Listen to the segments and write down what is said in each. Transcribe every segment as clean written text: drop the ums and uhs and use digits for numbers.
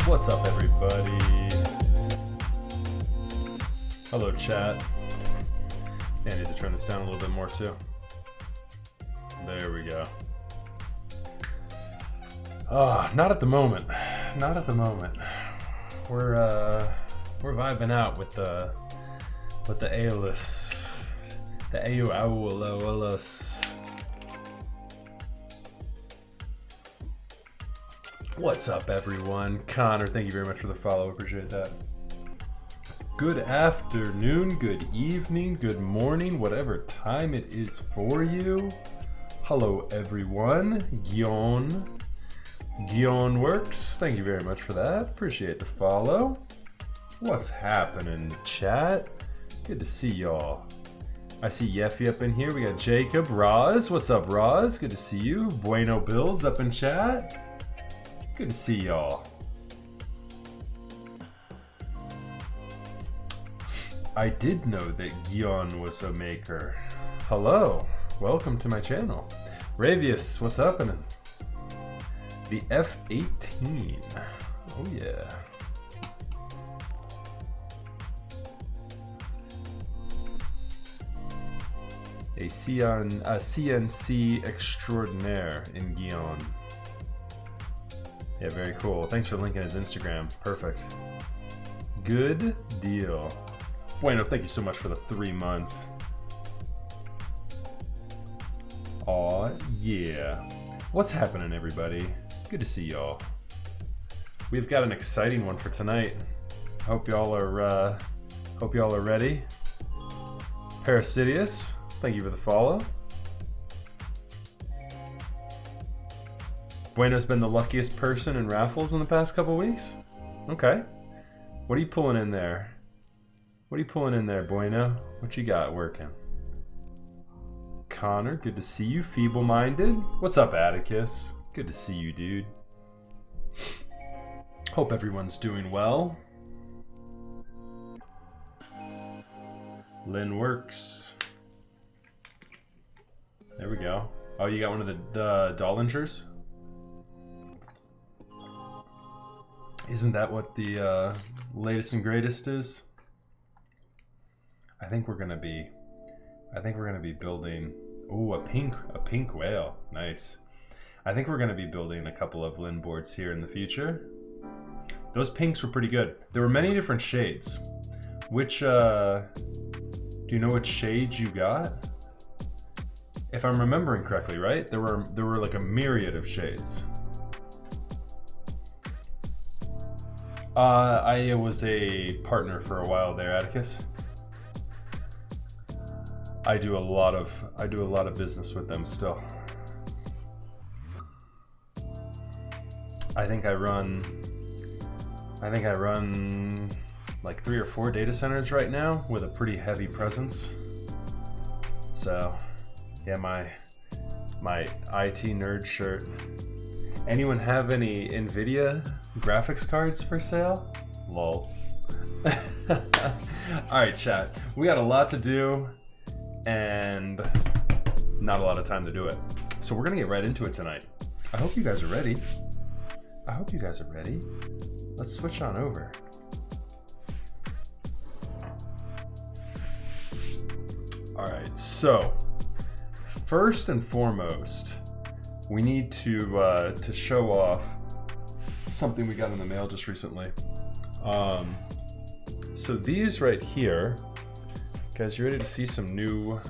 What's up, everybody? Hello, chat. I need to turn this down a little bit more too. There we go. Oh, not at the moment. Not at the moment. We're vibing out with the Aeolus. The Aeolus. What's up, everyone? Connor, thank you very much for the follow. Appreciate that. Good afternoon, good evening, good morning, whatever time it is for you. Hello, everyone. Gion works. Thank you very much for that. Appreciate the follow. What's happening, chat? Good to see y'all. I see Yeffy up in here. We got Jacob, Roz. What's up, Roz? Good to see you. Bueno Bills up in chat. Good to see y'all. I did know that Gion was a maker. Hello, welcome to my channel. Ravius, what's happening? The F-18. Oh yeah. A CNC extraordinaire in Gion. Yeah, very cool. Thanks for linking his Instagram. Perfect. Good deal. Bueno, thank you so much for the 3 months. Aw, yeah. What's happening, everybody? Good to see y'all. We've got an exciting one for tonight. Hope y'all are ready. Parasidius, thank you for the follow. Bueno's been the luckiest person in raffles in the past couple weeks? Okay. What are you pulling in there? What are you pulling in there, Bueno? What you got working? Connor, good to see you. Feeble-minded. What's up, Atticus? Good to see you, dude. Hope everyone's doing well. Lynn works. There we go. Oh, you got one of the Dollingers? Isn't that what the latest and greatest is? I think we're gonna be building. Ooh, a pink whale. Nice. I think we're gonna be building a couple of Lin boards here in the future. Those pinks were pretty good. There were many different shades. Which do you know which shade you got? If I'm remembering correctly, right? There were like a myriad of shades. I was a partner for a while there, Atticus. I do a lot of business with them still. I think I run like 3 or 4 data centers right now with a pretty heavy presence. So, yeah, my IT nerd shirt. Anyone have any NVIDIA graphics cards for sale? Lol. Alright, chat. We got a lot to do and not a lot of time to do it. So we're gonna get right into it tonight. I hope you guys are ready. Let's switch on over. Alright, so first and foremost, we need to show off something we got in the mail just recently. So these right here, guys, you ready to see some new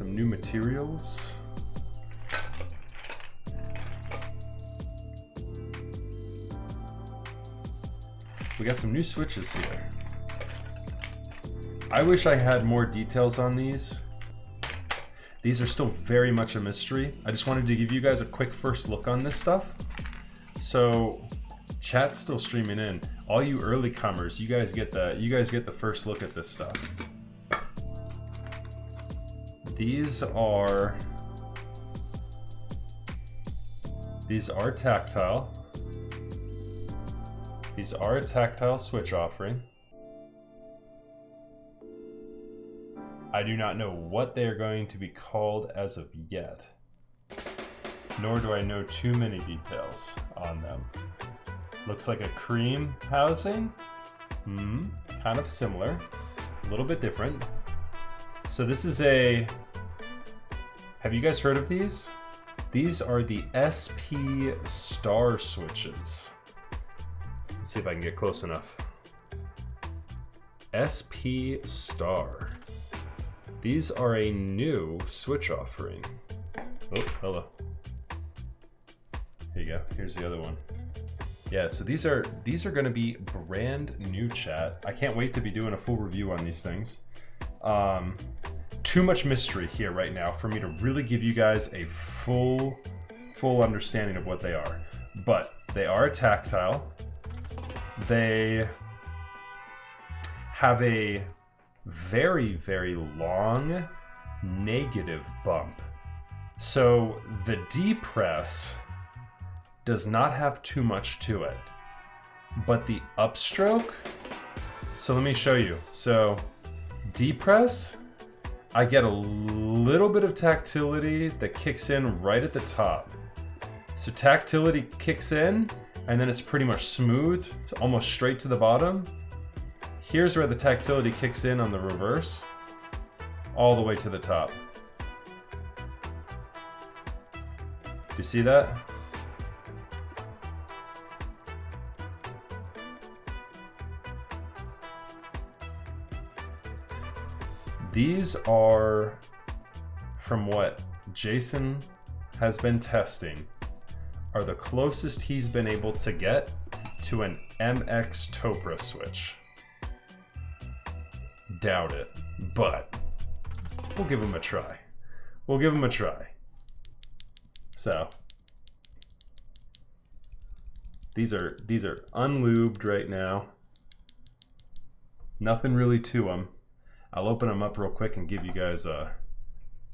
materials? We got some new switches here. I wish I had more details on these. These are still very much a mystery. I just wanted to give you guys a quick first look on this stuff. So, chat's still streaming in. All you early comers, you guys get the first look at this stuff. These are tactile. These are a tactile switch offering. I do not know what they are going to be called as of yet. nor do I know too many details on them. Looks like a cream housing. Kind of similar, a little bit different. So this is a, have you guys heard of these? These are the SP star switches. Let's see if I can get close enough. SP star. These are a new switch offering. Oh, hello. Here you go. Here's the other one. Yeah, so these are going to be brand new, chat. I can't wait to be doing a full review on these things. Too much mystery here right now for me to really give you guys a full understanding of what they are. But they are tactile. They have a very, very long negative bump. So the depress does not have too much to it, but the upstroke, so let me show you. So depress, I get a little bit of tactility that kicks in right at the top. So tactility kicks in, and then it's pretty much smooth, so almost straight to the bottom. Here's where the tactility kicks in on the reverse, all the way to the top. Do you see that? These are, from what Jason has been testing, are the closest he's been able to get to an MX Topra switch. Doubt it, but we'll give him a try. We'll give him a try. So these are unlubed right now. Nothing really to them. I'll open them up real quick and give you guys a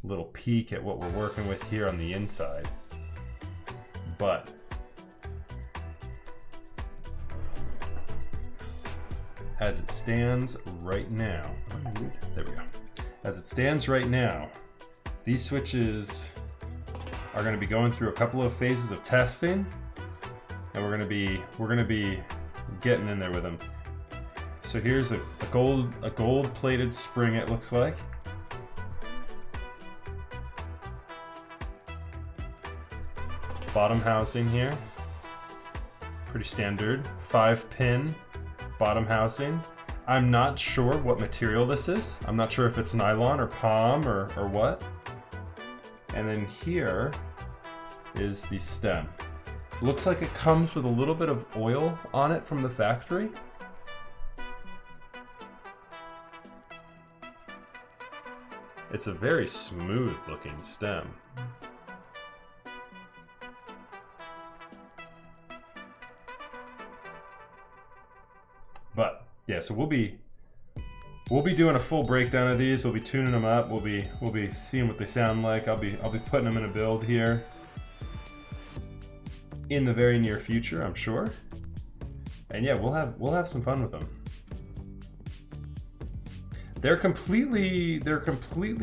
little peek at what we're working with here on the inside. But as it stands right now, there we go. As it stands right now, these switches are going to be going through a couple of phases of testing, and we're going to be getting in there with them. So here's a gold plated spring, it looks like. Bottom housing here, pretty standard, 5-pin bottom housing. I'm not sure what material this is. I'm not sure if it's nylon or palm or what. And then here is the stem. Looks like it comes with a little bit of oil on it from the factory. It's a very smooth looking stem. But yeah, so we'll be doing a full breakdown of these. We'll be tuning them up. We'll be seeing what they sound like. I'll be putting them in a build here in the very near future, I'm sure. And yeah, we'll have some fun with them. They're completely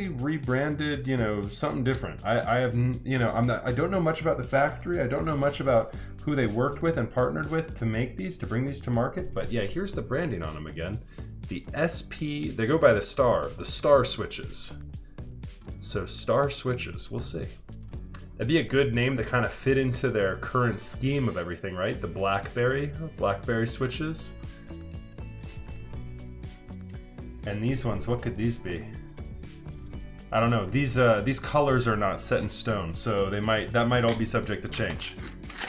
rebranded, you know, something different. I have, you know, I don't know much about the factory. I don't know much about who they worked with and partnered with to make these, to bring these to market. But yeah, here's the branding on them again. The SP, they go by the star switches. So star switches, we'll see. That'd be a good name to kind of fit into their current scheme of everything, right? The Blackberry switches. And these ones, what could these be? I don't know. These colors are not set in stone, so that might all be subject to change.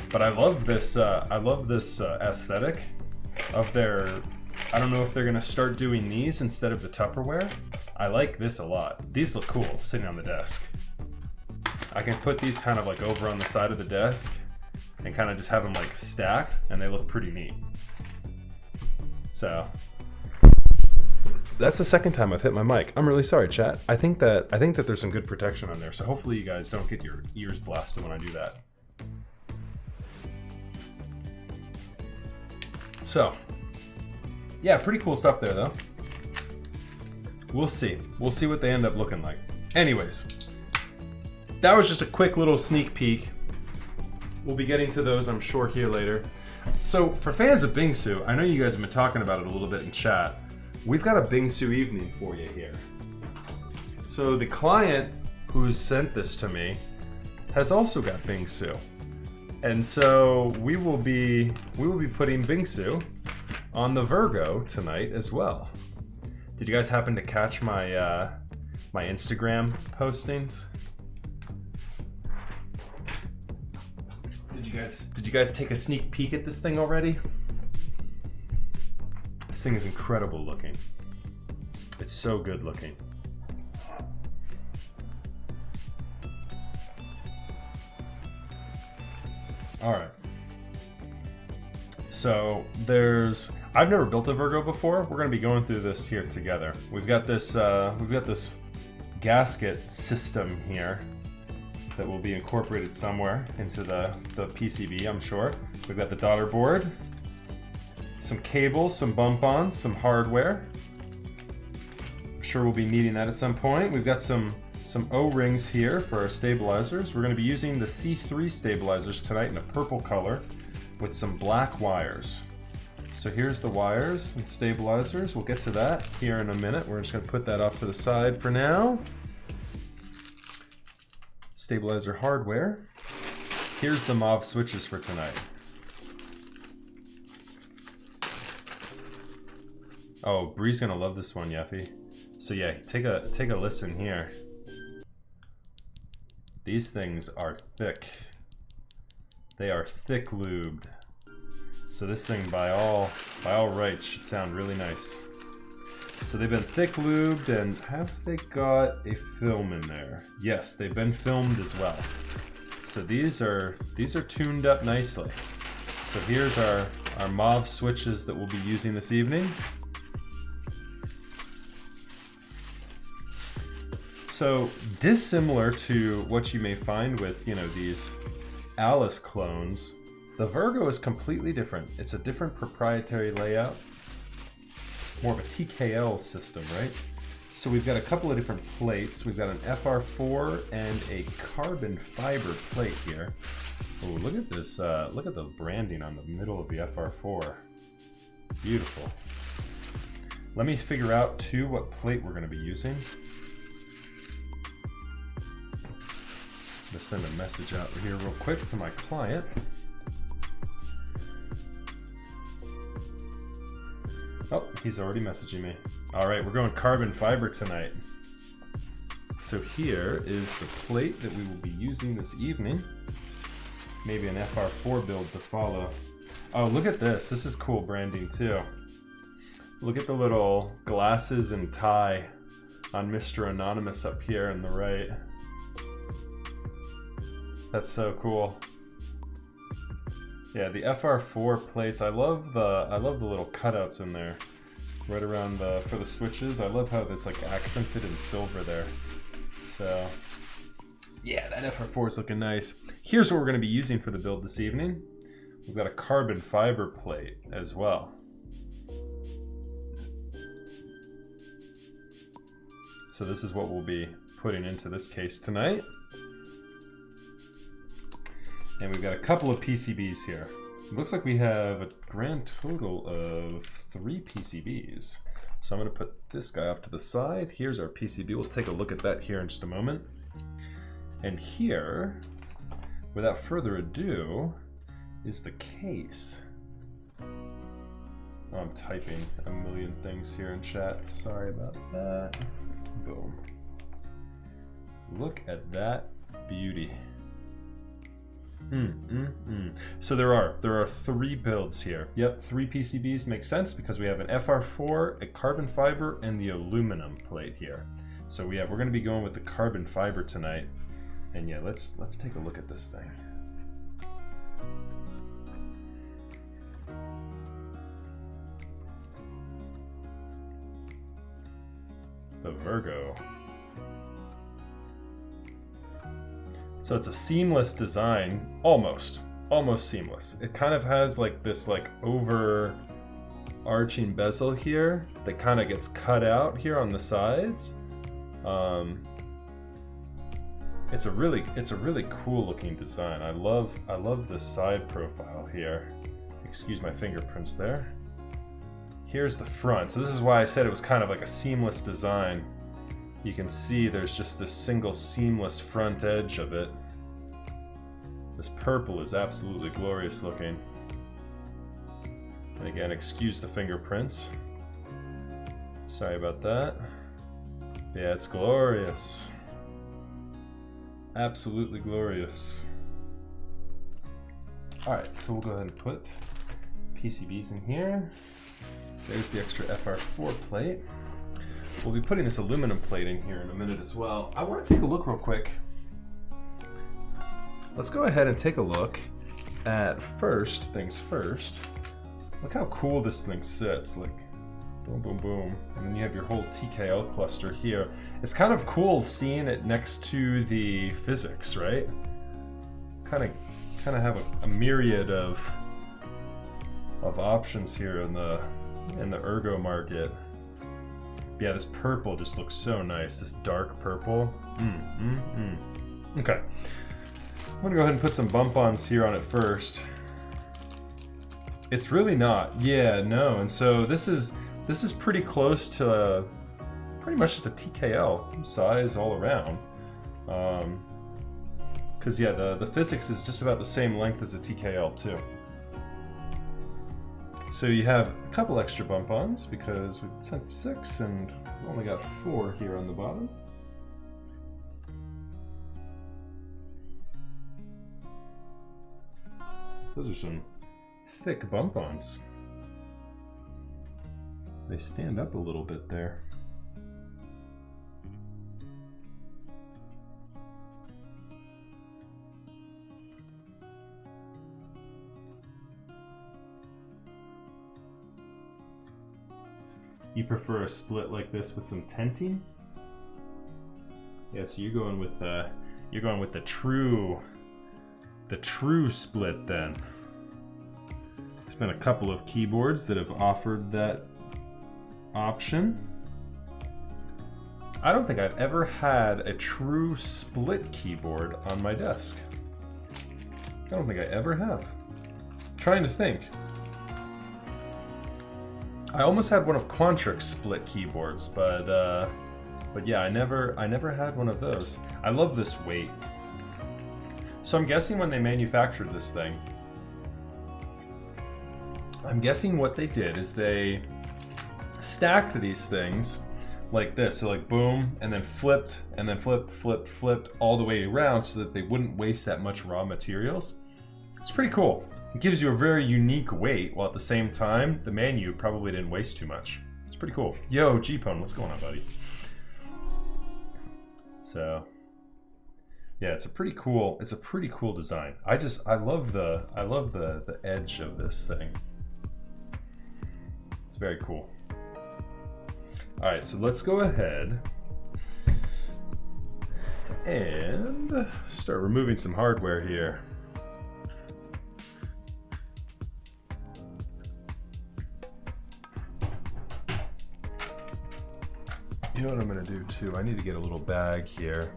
But I love this. Aesthetic of their. I don't know if they're gonna start doing these instead of the Tupperware. I like this a lot. These look cool sitting on the desk. I can put these kind of like over on the side of the desk and kind of just have them like stacked, and they look pretty neat. So. That's the second time I've hit my mic. I'm really sorry, chat. I think that there's some good protection on there, so hopefully you guys don't get your ears blasted when I do that. So, yeah, pretty cool stuff there, though. We'll see. We'll see what they end up looking like. Anyways, that was just a quick little sneak peek We'll be getting to those, I'm sure, here later. So for fans of Bingsu, I know you guys have been talking about it a little bit in chat. We've got a Bingsu evening for you here. So the client who sent this to me has also got Bingsu. And so we will be putting Bingsu on the Virgo tonight as well. Did you guys happen to catch my my Instagram postings? Did you guys take a sneak peek at this thing already? This thing is incredible looking. It's so good looking. All right. So I've never built a Virgo before. We're going to be going through this here together. We've got this gasket system here that will be incorporated somewhere into the PCB, I'm sure. We've got the daughter board, some cables, some bump-ons, some hardware. I'm sure we'll be needing that at some point. We've got some O-rings here for our stabilizers. We're going to be using the C3 stabilizers tonight in a purple color with some black wires. So here's the wires and stabilizers. We'll get to that here in a minute. We're just going to put that off to the side for now. Stabilizer hardware. Here's the Mauve switches for tonight. Oh, Bree's gonna love this one, Yeffy. So yeah, take a listen here. These things are thick. They are thick lubed. So this thing, by all rights, should sound really nice. So they've been thick lubed, and have they got a film in there? Yes, they've been filmed as well. So these are tuned up nicely. So here's our Mauve switches that we'll be using this evening. So dissimilar to what you may find with, these Alice clones, the Virgo is completely different. It's a different proprietary layout. More of a TKL system, right? So we've got a couple of different plates. We've got an FR4 and a carbon fiber plate here. Oh, look at this, look at the branding on the middle of the FR4. Beautiful. Let me figure out too what plate we're gonna be using. I'm gonna send a message out here real quick to my client. Oh, he's already messaging me. All right, we're going carbon fiber tonight. So here is the plate that we will be using this evening. Maybe an FR4 build to follow. Oh, look at this. This is cool branding too. Look at the little glasses and tie on Mr. Anonymous up here on the right. That's so cool. Yeah, the FR4 plates. I love the little cutouts in there, right around for the switches. I love how it's like accented in silver there. So, yeah, that FR4 is looking nice. Here's what we're going to be using for the build this evening. We've got a carbon fiber plate as well. So this is what we'll be putting into this case tonight. And we've got a couple of PCBs here. It looks like we have a grand total of 3 PCBs. So I'm going to put this guy off to the side. Here's our PCB. We'll take a look at that here in just a moment. And here, without further ado, is the case. Oh, I'm typing a million things here in chat. Sorry about that. Boom. Look at that beauty. So there are 3 builds here. Yep, 3 PCBs makes sense because we have an FR4, a carbon fiber, and the aluminum plate here. So we're going to be going with the carbon fiber tonight. And yeah, let's take a look at this thing. The Virgo. So it's a seamless design, almost seamless. It kind of has like this overarching bezel here that kind of gets cut out here on the sides. It's a really cool looking design. I love the side profile here. Excuse my fingerprints there. Here's the front. So this is why I said it was kind of like a seamless design. You can see there's just this single seamless front edge of it. This purple is absolutely glorious looking. And again, excuse the fingerprints. Sorry about that. Yeah, it's glorious. Absolutely glorious. Alright, so we'll go ahead and put PCBs in here. There's the extra FR4 plate. We'll be putting this aluminum plate in here in a minute as well. I want to take a look real quick. Let's go ahead and take a look at first things first. Look how cool this thing sits. Like, boom, boom, boom. And then you have your whole TKL cluster here. It's kind of cool seeing it next to the physics, right? Kind of have a myriad of options here in the ergo market. Yeah, this purple just looks so nice. This dark purple. Okay. I'm gonna go ahead and put some bump-ons here on it first. It's really not. Yeah, no. And so this is pretty close to pretty much just a TKL size all around. Because yeah, the physics is just about the same length as a TKL too. So you have a couple extra bump-ons because we've sent 6 and we only got 4 here on the bottom. Those are some thick bump-ons. They stand up a little bit there. You prefer a split like this with some tenting? Yeah, so you're going with the true split then. There's been a couple of keyboards that have offered that option. I don't think I've ever had a true split keyboard on my desk. I don't think I ever have. I'm trying to think. I almost had one of Quantric's split keyboards, but yeah, I never had one of those. I love this weight. So I'm guessing when they manufactured this thing, I'm guessing what they did is they stacked these things like this, so like boom, and then flipped, and then flipped all the way around so that they wouldn't waste that much raw materials. It's pretty cool. It gives you a very unique weight, while at the same time, the manu probably didn't waste too much. It's pretty cool. Yo, G-Pone, what's going on, buddy? So, yeah, it's a pretty cool design. I love the edge of this thing. It's very cool. All right, so let's go ahead and start removing some hardware here. You know what I'm gonna do too? I need to get a little bag here.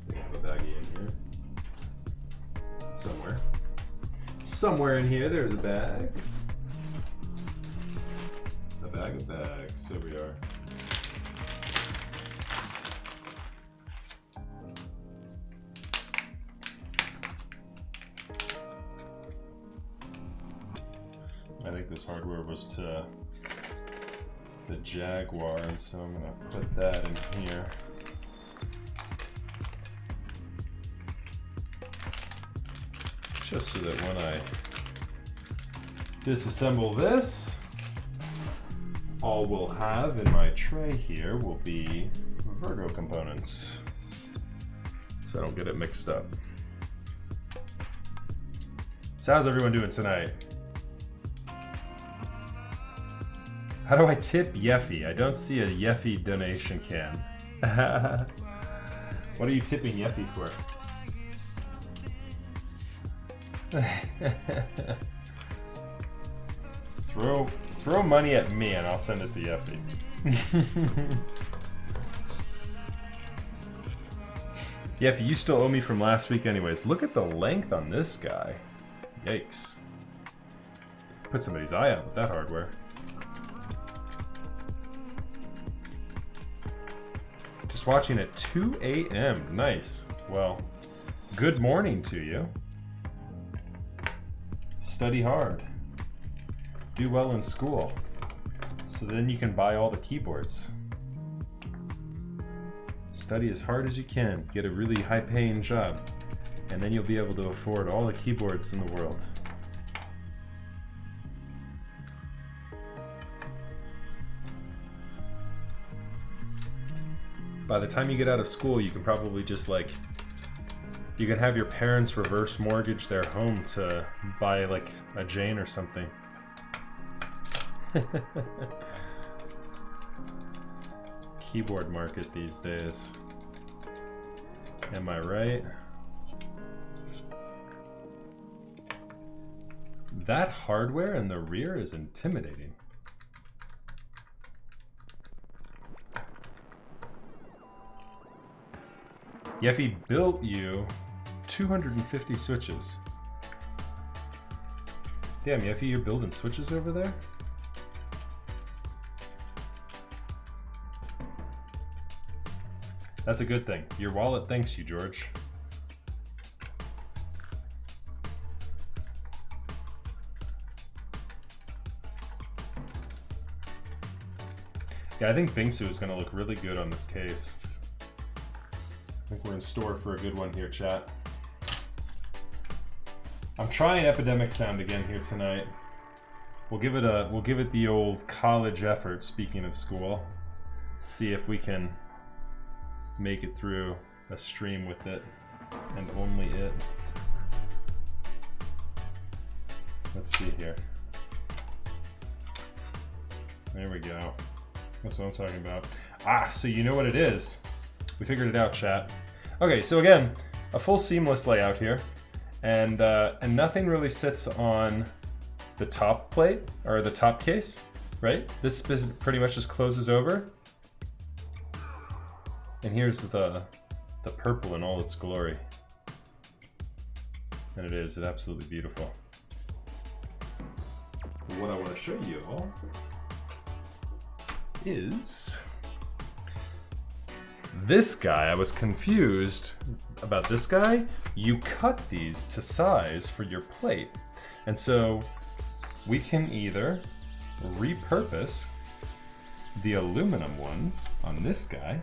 We have a baggie in here. Somewhere in here, there's a bag. A bag of bags. There we are. I think this hardware was to the Jaguar, and so I'm gonna put that in here. Just so that when I disassemble this, all we'll have in my tray here will be Virgo components, so I don't get it mixed up. So how's everyone doing tonight? How do I tip Yeffy? I don't see a Yeffy donation can. What are you tipping Yeffy for? Throw money at me and I'll send it to Yeffy. Yeffy, you still owe me from last week anyways. Look at the length on this guy. Yikes. Put somebody's eye out with that hardware. Just watching at 2 a.m. Nice. Well, good morning to you. Study hard. Do well in school. So then you can buy all the keyboards. Study as hard as you can. Get a really high-paying job. And then you'll be able to afford all the keyboards in the world. By the time you get out of school, you can probably just like... You can have your parents reverse mortgage their home to buy like a Jane or something. Keyboard market these days. Am I right? That hardware in the rear is intimidating. Yeffy built you 250 switches. Damn, Yeffy, you're building switches over there? That's a good thing. Your wallet thanks you, George. Yeah, I think Bingsu is going to look really good on this case. I think we're in store for a good one here, chat. I'm trying Epidemic Sound again here tonight. We'll give it the old college effort, speaking of school. See if we can make it through a stream with it, and only it. Let's see here. There we go. That's what I'm talking about. Ah, so you know what it is. We figured it out, chat. Okay, so again, a full seamless layout here, and nothing really sits on the top plate, or the top case, right? This pretty much just closes over. And here's the purple in all its glory. And it's absolutely beautiful. What I want to show you all is this guy. I was confused about this guy. You cut these to size for your plate. And so we can either repurpose the aluminum ones on this guy,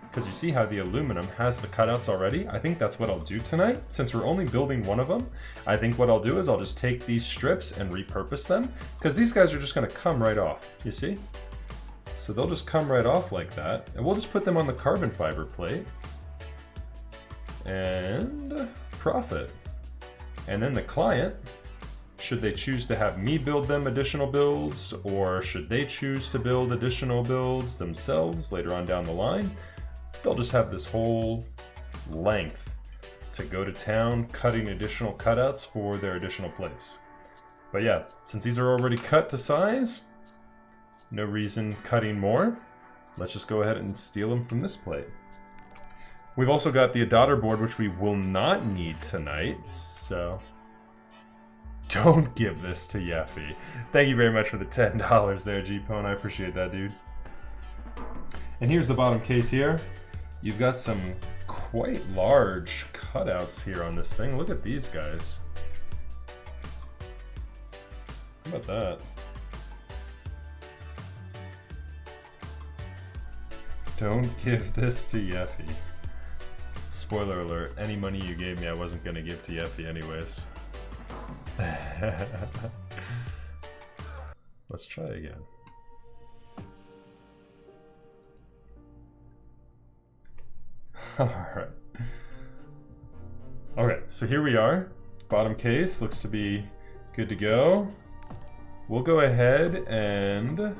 because you see how the aluminum has the cutouts already. I think that's what I'll do tonight. Since we're only building one of them, I think what I'll do is I'll just take these strips and repurpose them, because these guys are just gonna come right off, you see? So they'll just come right off like that, and we'll just put them on the carbon fiber plate and profit. And then the client, should they choose to have me build them additional builds, or should they choose to build additional builds themselves later on down the line, they'll just have this whole length to go to town cutting additional cutouts for their additional plates. But yeah, since these are already cut to size, no reason cutting more. Let's just go ahead and steal them from this plate. We've also got the adapter board, which we will not need tonight, so don't give this to Yeffy. Thank you very much for the $10 there, G-Pone. I appreciate that, dude. And here's the bottom case here. You've got some quite large cutouts here on this thing. Look at these guys. How about that? Don't give this to Yeffy. Spoiler alert, any money you gave me I wasn't going to give to Yeffy anyways. Let's try again. Alright. Okay, so here we are. Bottom case looks to be good to go. We'll go ahead and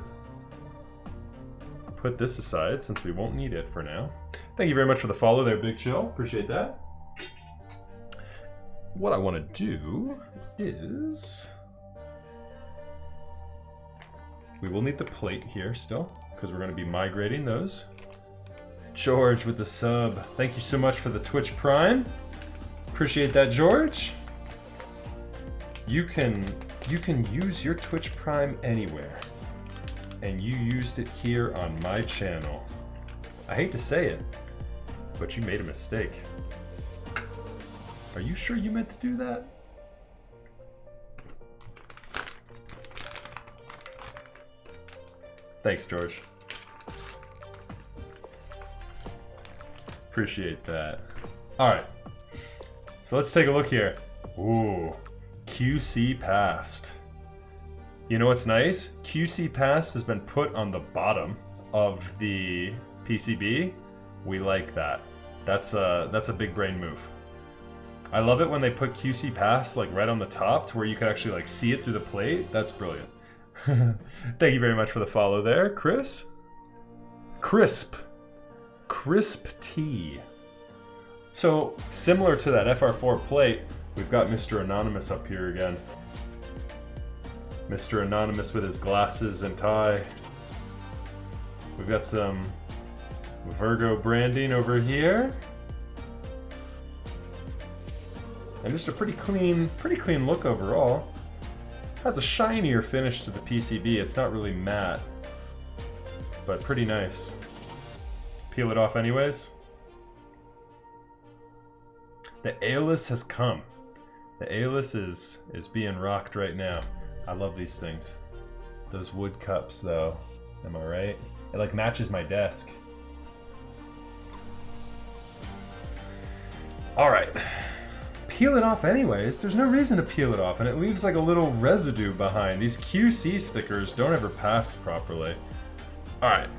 put this aside since we won't need it for now. Thank you very much for the follow there, Big Chill. Appreciate that. What I want to do is We will need the plate here still, because we're going to be migrating those. George with the sub. Thank you so much for the Twitch Prime. Appreciate that, George. You can use your Twitch Prime anywhere. And you used it here on my channel. I hate to say it, but you made a mistake. Are you sure you meant to do that? Thanks, George. Appreciate that. Alright. So let's take a look here. Ooh. QC passed. You know what's nice? QC passed has been put on the bottom of the PCB. We like that. That's a big brain move. I love it when they put QC passed like right on the top to where you can actually like see it through the plate. That's brilliant. Thank you very much for the follow there, Chris. Crisp T. So similar to that FR4 plate, we've got Mr. Anonymous up here again. Mr. Anonymous with his glasses and tie. We've got some Virgo branding over here. And just a pretty clean look overall. Has a shinier finish to the PCB. It's not really matte, but pretty nice. Peel it off anyways. The Aeolus has come. The Aeolus is being rocked right now. I love these things. Those wood cups though, am I right? It like matches my desk. All right. Peel it off anyways. There's no reason to peel it off, and it leaves like a little residue behind. These QC stickers don't ever pass properly. All right.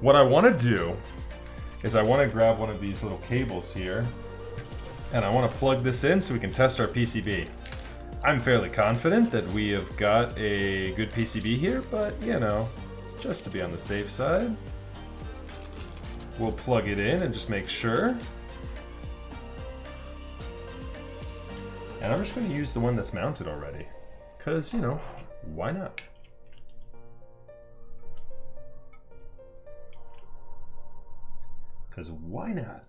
What I want to do is I want to grab one of these little cables here, and I want to plug this in so we can test our PCB. I'm fairly confident that we have got a good PCB here, but you know, just to be on the safe side, we'll plug it in and just make sure. And I'm just going to use the one that's mounted already, because, you know, why not? Because why not?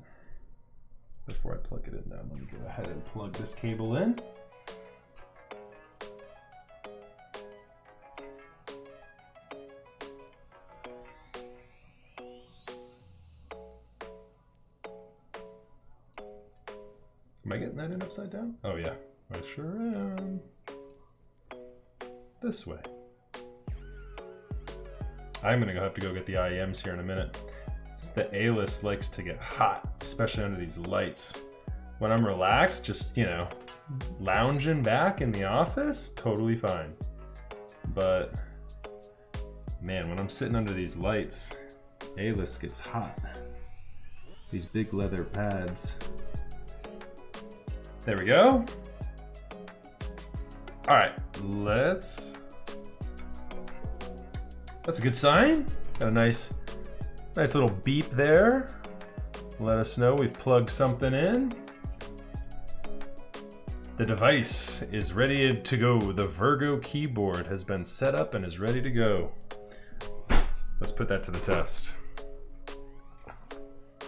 Before I plug it in though, let me go ahead and plug this cable in. Am I getting that in upside down? Oh yeah, I sure am. This way. I'm gonna have to go get the IEMs here in a minute. The Aeolus likes to get hot, especially under these lights. When I'm relaxed, just, you know, lounging back in the office, totally fine. But, man, when I'm sitting under these lights, Aeolus gets hot. These big leather pads. There we go. All right, that's a good sign. Got a nice little beep there. Let us know we've plugged something in. The device is ready to go. The Virgo keyboard has been set up and is ready to go. Let's put that to the test.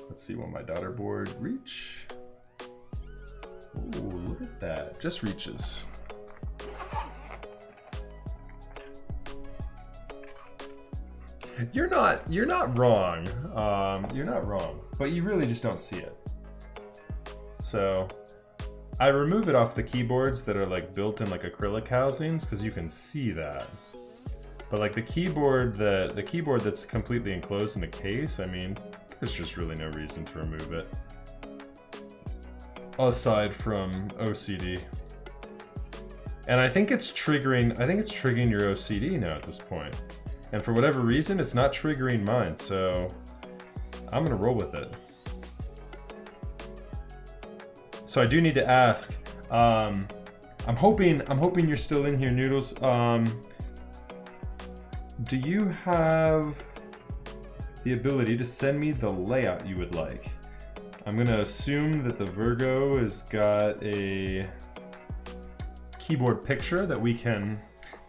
Let's see, will my daughter board reach? Ooh, look at that. Just reaches. You're not wrong. You're not wrong, but you really just don't see it. So I remove it off the keyboards that are like built in like acrylic housings because you can see that. But like the keyboard that's completely enclosed in the case, I mean, there's just really no reason to remove it. Aside from OCD. And I think it's triggering your OCD now at this point. And for whatever reason, it's not triggering mine, so I'm gonna roll with it. So I do need to ask, I'm hoping you're still in here, Noodles. Do you have the ability to send me the layout you would like? I'm gonna assume that the Virgo has got a keyboard picture that we can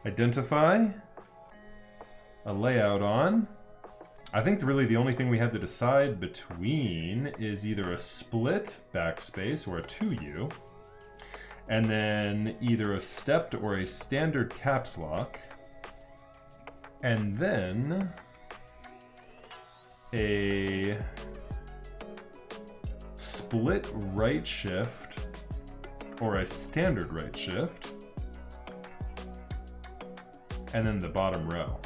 identify. a layout on. I think really the only thing we have to decide between is either a split backspace or a 2U, and then either a stepped or a standard caps lock, and then a split right shift or a standard right shift, and then the bottom row.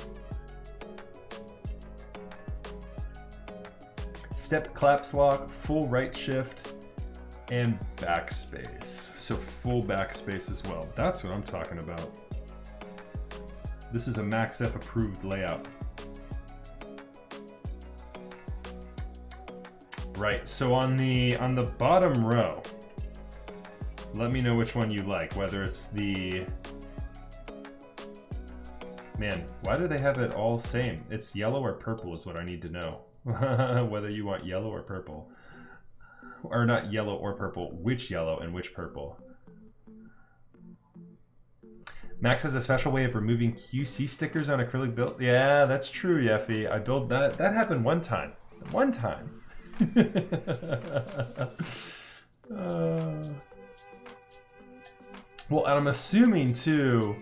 Step caps lock, full right shift, and backspace. So full backspace as well. That's what I'm talking about. This is a Max F approved layout. Right, so on the bottom row, let me know which one you like, whether it's the... Man, why do they have it all same? It's yellow or purple is what I need to know. Whether you want yellow or purple. Or not yellow or purple, which yellow and which purple. Max has a special way of removing QC stickers on acrylic build. Yeah, that's true, Yeffy. I built that. That happened one time. One time. Well, and I'm assuming too,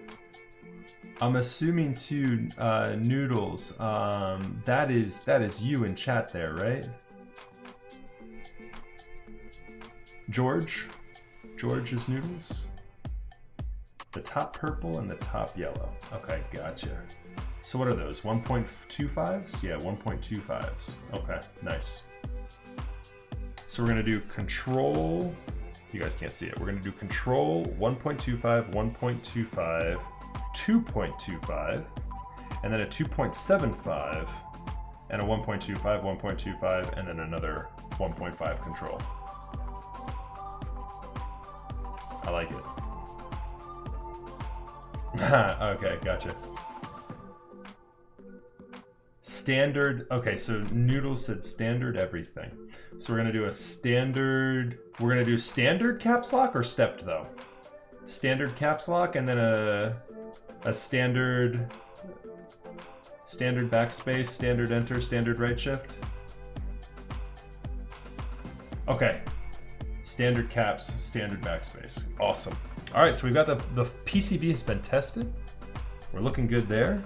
Noodles, that is you in chat there, right? George is Noodles. The top purple and the top yellow. Okay, gotcha. So what are those? 1.25s? Yeah, 1.25s. Okay, nice. So we're gonna do control. You guys can't see it. We're gonna do control 1.25, 1.25, 2.25, and then a 2.75, and a 1.25, 1.25, and then another 1.5 control. I like it. Okay, gotcha. Standard, okay, so Noodles said standard everything. So we're gonna do a standard, we're gonna do standard caps lock or stepped though? Standard caps lock and then a standard backspace, standard enter, standard right shift. Okay, standard caps, standard backspace, awesome. All right, so we've got the PCB has been tested. We're looking good there.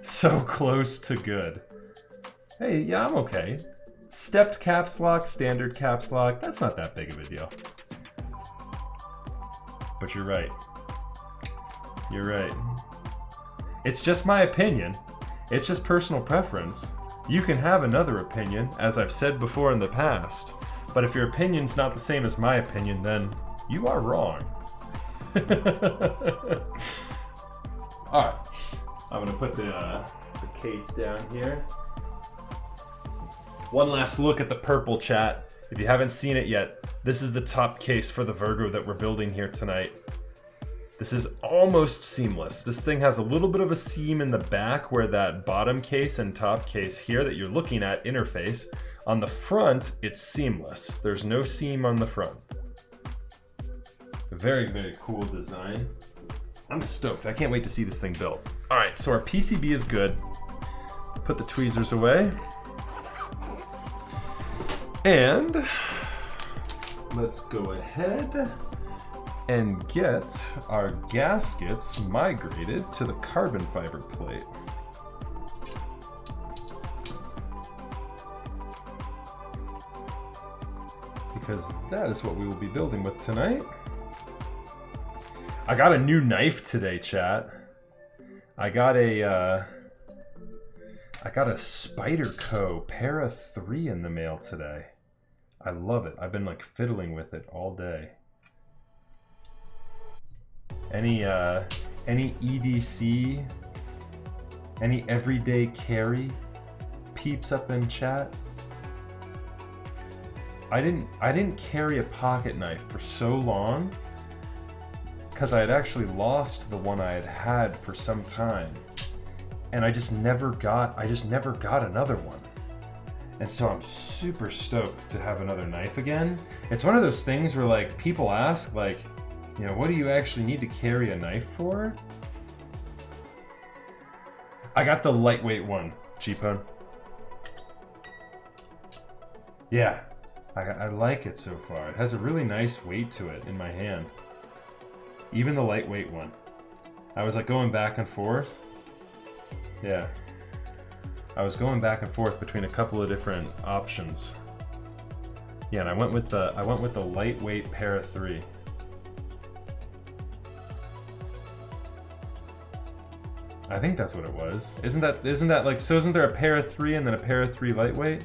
So close to good. Hey, yeah, I'm okay. Stepped caps lock, standard caps lock, that's not that big of a deal. But you're right. You're right. It's just my opinion. It's just personal preference. You can have another opinion, as I've said before in the past. But if your opinion's not the same as my opinion, then you are wrong. Alright. I'm gonna put the case down here. One last look at the purple, chat. If you haven't seen it yet, this is the top case for the Virgo that we're building here tonight. This is almost seamless. This thing has a little bit of a seam in the back where that bottom case and top case here that you're looking at interface. On the front, it's seamless. There's no seam on the front. Very, very cool design. I'm stoked. I can't wait to see this thing built. All right, so our PCB is good. Put the tweezers away. And let's go ahead and get our gaskets migrated to the carbon fiber plate. Because that is what we will be building with tonight. I got a new knife today, chat. I got a Spyderco Para 3 in the mail today. I love it. I've been like fiddling with it all day. Any EDC, any everyday carry peeps up in chat? I didn't carry a pocket knife for so long because I had actually lost the one I had for some time, and I just never got another one. And so I'm super stoked to have another knife again. It's one of those things where like people ask like, You know, what do you actually need to carry a knife for? I got the lightweight one, cheapo. Yeah, I like it so far. It has a really nice weight to it in my hand. Even the lightweight one. I was like going back and forth. Yeah. I was going back and forth between a couple of different options. Yeah, and I went with the lightweight para 3. I think that's what it was. Isn't that like, so isn't there a para 3 and then a para 3 lightweight?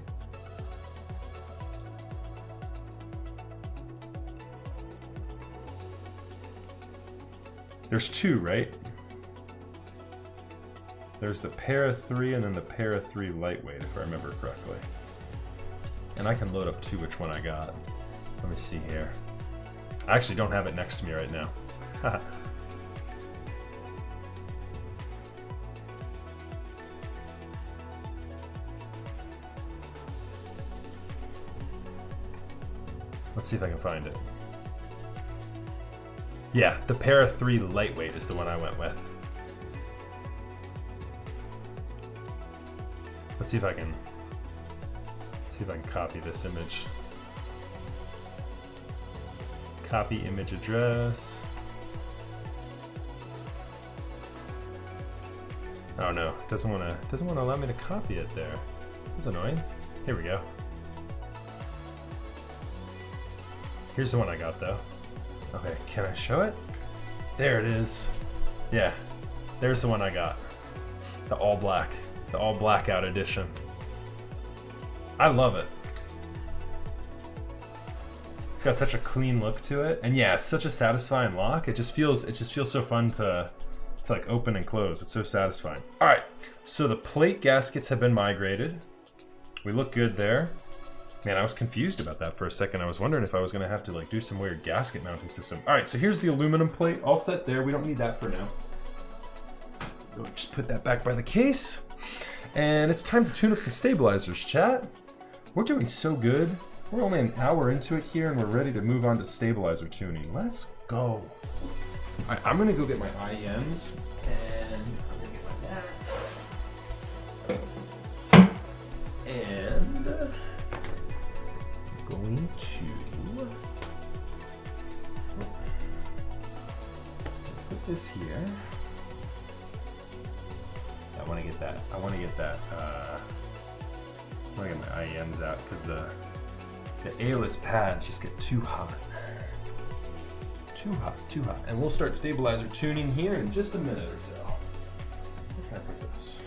There's 2, right? There's the para 3 and then the para 3 lightweight, if I remember correctly. And I can load up too which one I got. Let me see here. I actually don't have it next to me right now. Let's see if I can find it. Yeah, the para 3 lightweight is the one I went with. Let's see if I can copy this image. Copy image address. Oh no, it doesn't want to allow me to copy it there. That's annoying. Here we go. Here's the one I got though. Okay, can I show it? There it is. Yeah, there's the one I got. The all blackout edition. I love it. It's got such a clean look to it, and yeah, it's such a satisfying lock. It just feels so fun to like open and close. It's so satisfying. All right, so the plate gaskets have been migrated. We look good there. Man, I was confused about that for a second. I was wondering if I was gonna have to like do some weird gasket mounting system. All right, so here's the aluminum plate all set there. We don't need that for now. We'll just put that back by the case. And it's time to tune up some stabilizers, chat. We're doing so good. We're only an hour into it here and we're ready to move on to stabilizer tuning. Let's go. All right, I'm gonna go get my IEMs and I'm gonna get my mat. And going to put this here. I want to get that. I want to get my IEMs out because the A-list pads just get too hot. Too hot. And we'll start stabilizer tuning here in just a minute or so. Where can I put this?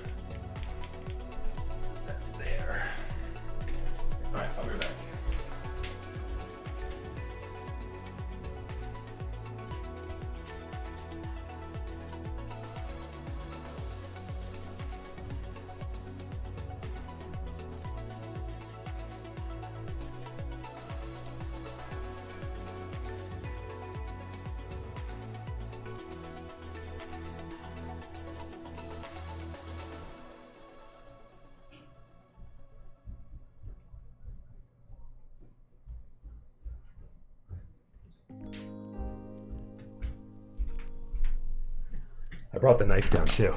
There. All right, I'll be right back. I brought the knife down too.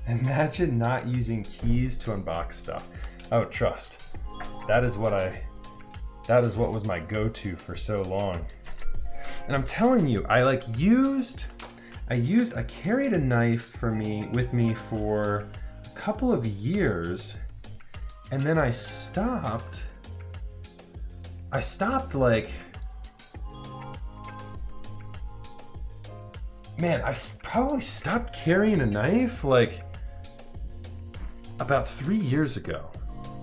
Imagine not using keys to unbox stuff. Oh, trust. That is what was my go-to for so long. And I'm telling you, I carried a knife with me for a couple of years, and then I stopped like, man, I probably stopped carrying a knife like about 3 years ago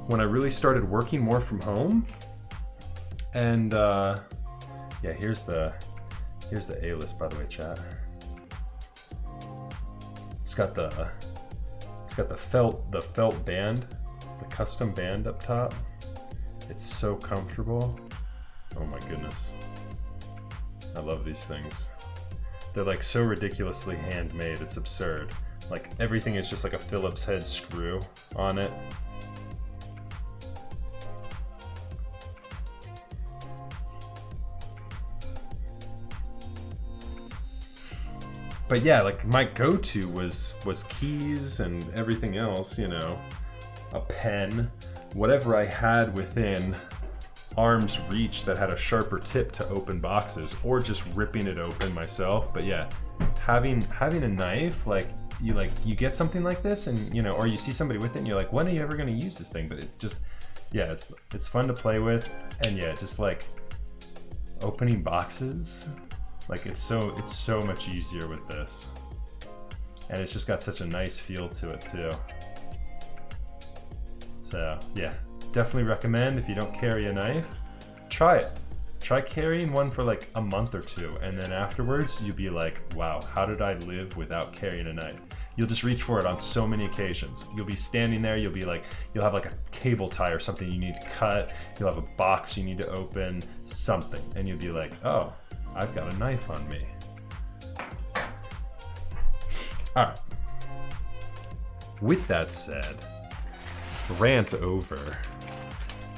when I really started working more from home. And yeah, here's the A-list, by the way, chat. It's got the felt band, the custom band up top. It's so comfortable. Oh my goodness. I love these things. They're like so ridiculously handmade, it's absurd. Like everything is just like a Phillips head screw on it. But yeah, like my go-to was keys and everything else, you know, a pen, whatever I had within arm's reach that had a sharper tip to open boxes, or just ripping it open myself. But yeah, having a knife, like you get something like this, and you know, or you see somebody with it, and you're like, when are you ever going to use this thing? But it just, yeah, it's fun to play with, and yeah, just like opening boxes. Like it's so much easier with this. And it's just got such a nice feel to it too. So yeah, definitely recommend if you don't carry a knife, try it. Try carrying one for like a month or two, and then afterwards you'll be like, wow, how did I live without carrying a knife? You'll just reach for it on so many occasions. You'll be standing there, you'll have like a cable tie or something you need to cut, you'll have a box you need to open, something, and you'll be like, oh, I've got a knife on me. All right. With that said, rant over.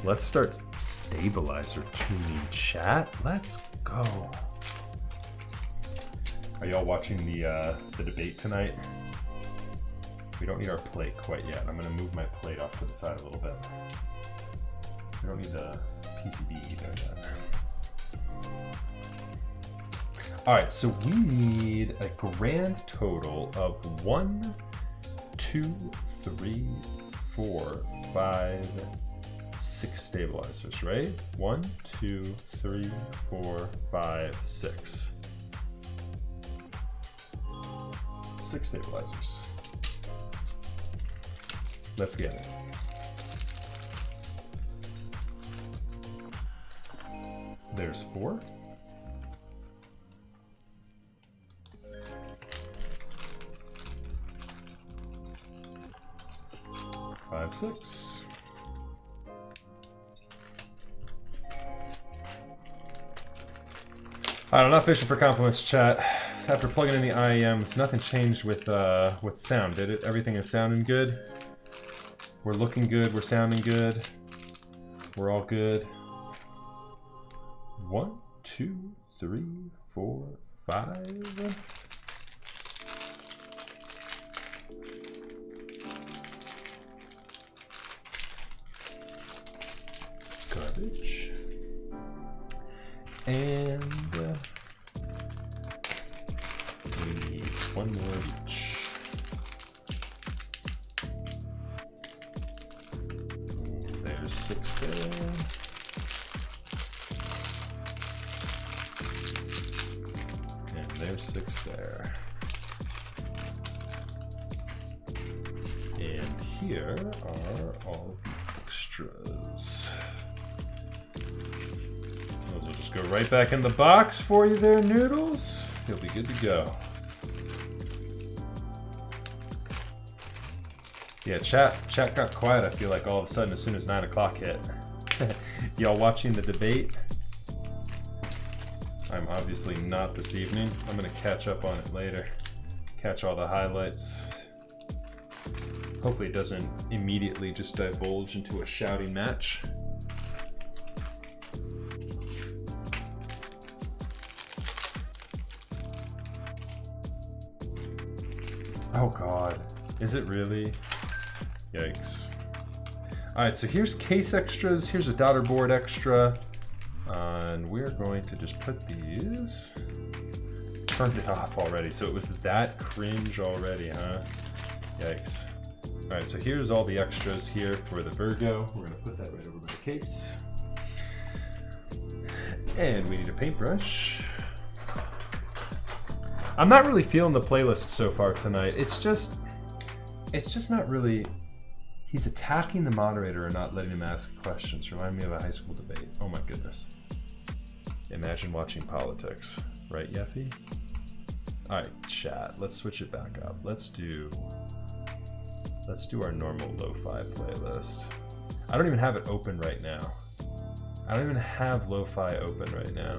Let's start stabilizer tuning, chat. Let's go. Are y'all watching the debate tonight? We don't need our plate quite yet. I'm gonna move my plate off to the side a little bit. We don't need the PCB either yet. All right, so we need a grand total of 1, 2, 3, 4, 5, 6 stabilizers, right? 1, 2, 3, 4, 5, 6. 6 stabilizers. Let's get it. There's 4. 5, 6. Alright, I'm not fishing for compliments, chat. After plugging in the IEMs, nothing changed with sound, did it? Everything is sounding good. We're looking good. We're sounding good. We're all good. 1, 2, 3, 4, 5. Garbage. And we need 1 more of each. There's 6 there. And there's 6 there. And here are all the extras. Those will just go right back in the box for you there, Noodles. You'll be good to go. Yeah, chat got quiet, I feel like, all of a sudden as soon as 9 o'clock hit. Y'all watching the debate? I'm obviously not this evening. I'm gonna catch up on it later. Catch all the highlights. Hopefully it doesn't immediately just divulge into a shouting match. Oh god, is it really? Yikes. Alright, so here's case extras, here's a daughter board extra, and we're going to just put these. Turned it off already, so it was that cringe already, huh? Yikes. Alright, so here's all the extras here for the Virgo. We're going to put that right over by the case. And we need a paintbrush. I'm not really feeling the playlist so far tonight. It's just not really... He's attacking the moderator and not letting him ask questions. Remind me of a high school debate. Oh my goodness. Imagine watching politics. Right, Yeffy? Alright, chat. Let's switch it back up. Let's do our normal lo-fi playlist. I don't even have it open right now. I don't even have lo-fi open right now.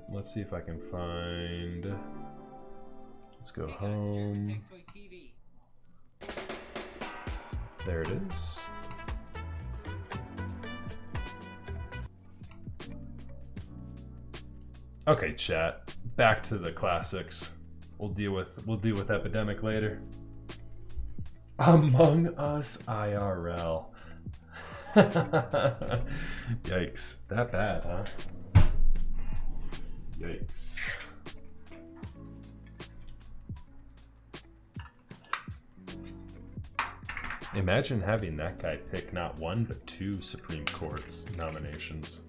Let's see if I can find. Let's go home. There it is. Okay, chat. Back to the classics. We'll deal with Epidemic later. Among Us IRL. Yikes. That bad, huh? Yikes. Imagine having that guy pick not one but 2 Supreme Court's nominations.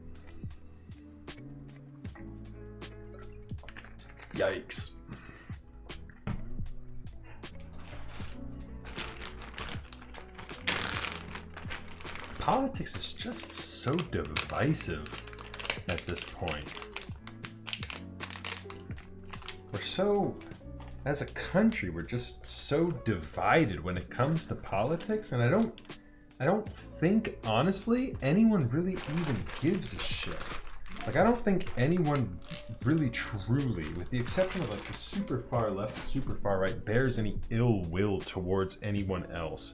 Yikes. Politics is just so divisive at this point. We're so, as a country, we're just so divided when it comes to politics, and I don't think, honestly, anyone really even gives a shit. Like, I don't think anyone really truly, with the exception of like the super far left, super far right, bears any ill will towards anyone else.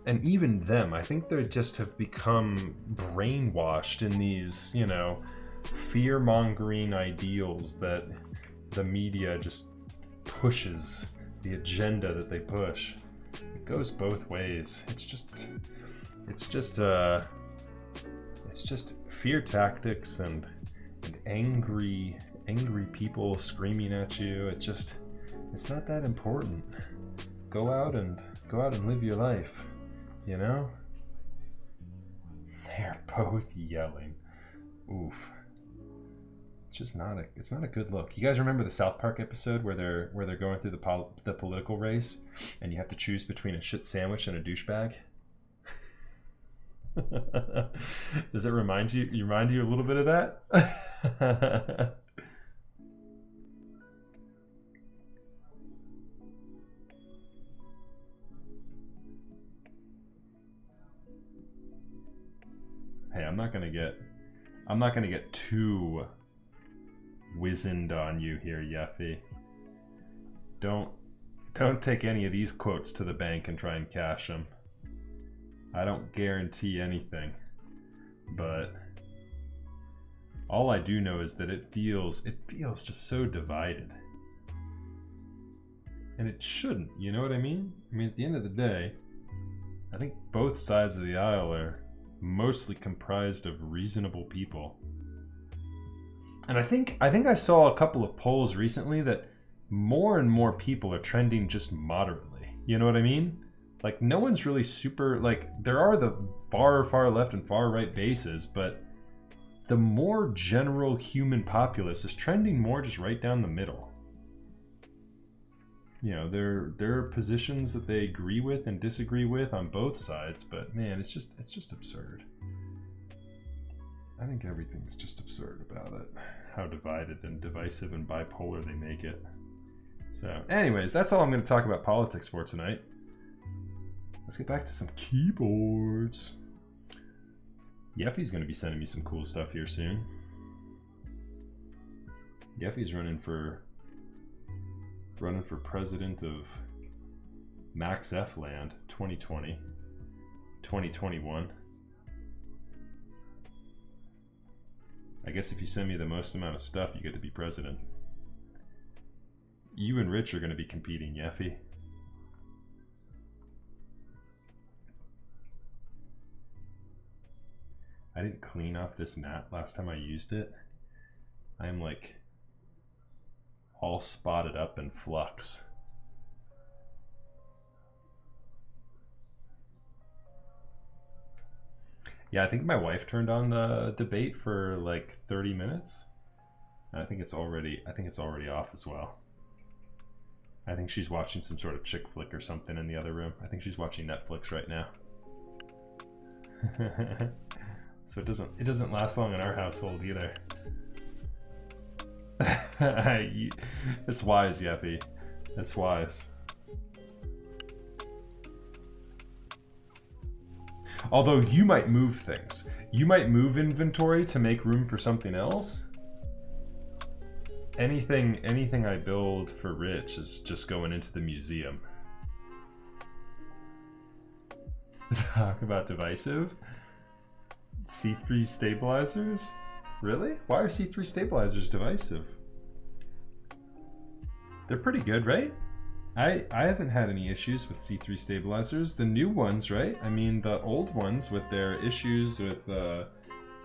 And even them, I think they just have become brainwashed in these, you know, fear-mongering ideals that the media just pushes, the agenda that they push. It goes both ways. It's just fear tactics and angry people screaming at you. It's not that important. Go out and live your life, you know? They're both yelling. Oof. It's not a good look. You guys remember the South Park episode where they're going through the political race and you have to choose between a shit sandwich and a douchebag? Does it remind you a little bit of that? Hey, I'm not gonna get too wizened on you here, Yeffy. Don't take any of these quotes to the bank and try and cash them. I don't guarantee anything, but all I do know is that it feels just so divided. And it shouldn't, you know what I mean? I mean, at the end of the day, I think both sides of the aisle are mostly comprised of reasonable people. And I think I saw a couple of polls recently that more and more people are trending just moderately. You know what I mean? Like, no one's really super, like, there are the far left and far right bases, but the more general human populace is trending more just right down the middle. You know, there are positions that they agree with and disagree with on both sides, but man, it's just absurd. I think everything's just absurd about it. How divided and divisive and bipolar they make it. So, anyways, that's all I'm going to talk about politics for tonight. Let's get back to some keyboards. Yeffy's going to be sending me some cool stuff here soon. Yeffy's running for president of Max F Land 2020, 2021. I guess if you send me the most amount of stuff, you get to be president. You and Rich are going to be competing, Yeffy. I didn't clean off this mat last time I used it. I am like all spotted up in flux. Yeah, I think my wife turned on the debate for like 30 minutes. And I think it's already off as well. I think she's watching some sort of chick flick or something in the other room. I think she's watching Netflix right now. So it doesn't last long in our household either. It's wise, Yeffy. It's wise. Although you might move things. You might move inventory to make room for something else. Anything I build for Rich is just going into the museum. Talk about divisive. C3 stabilizers? Really? Why are C3 stabilizers divisive? They're pretty good, right? I haven't had any issues with C3 stabilizers. The new ones, right? I mean, the old ones with their issues with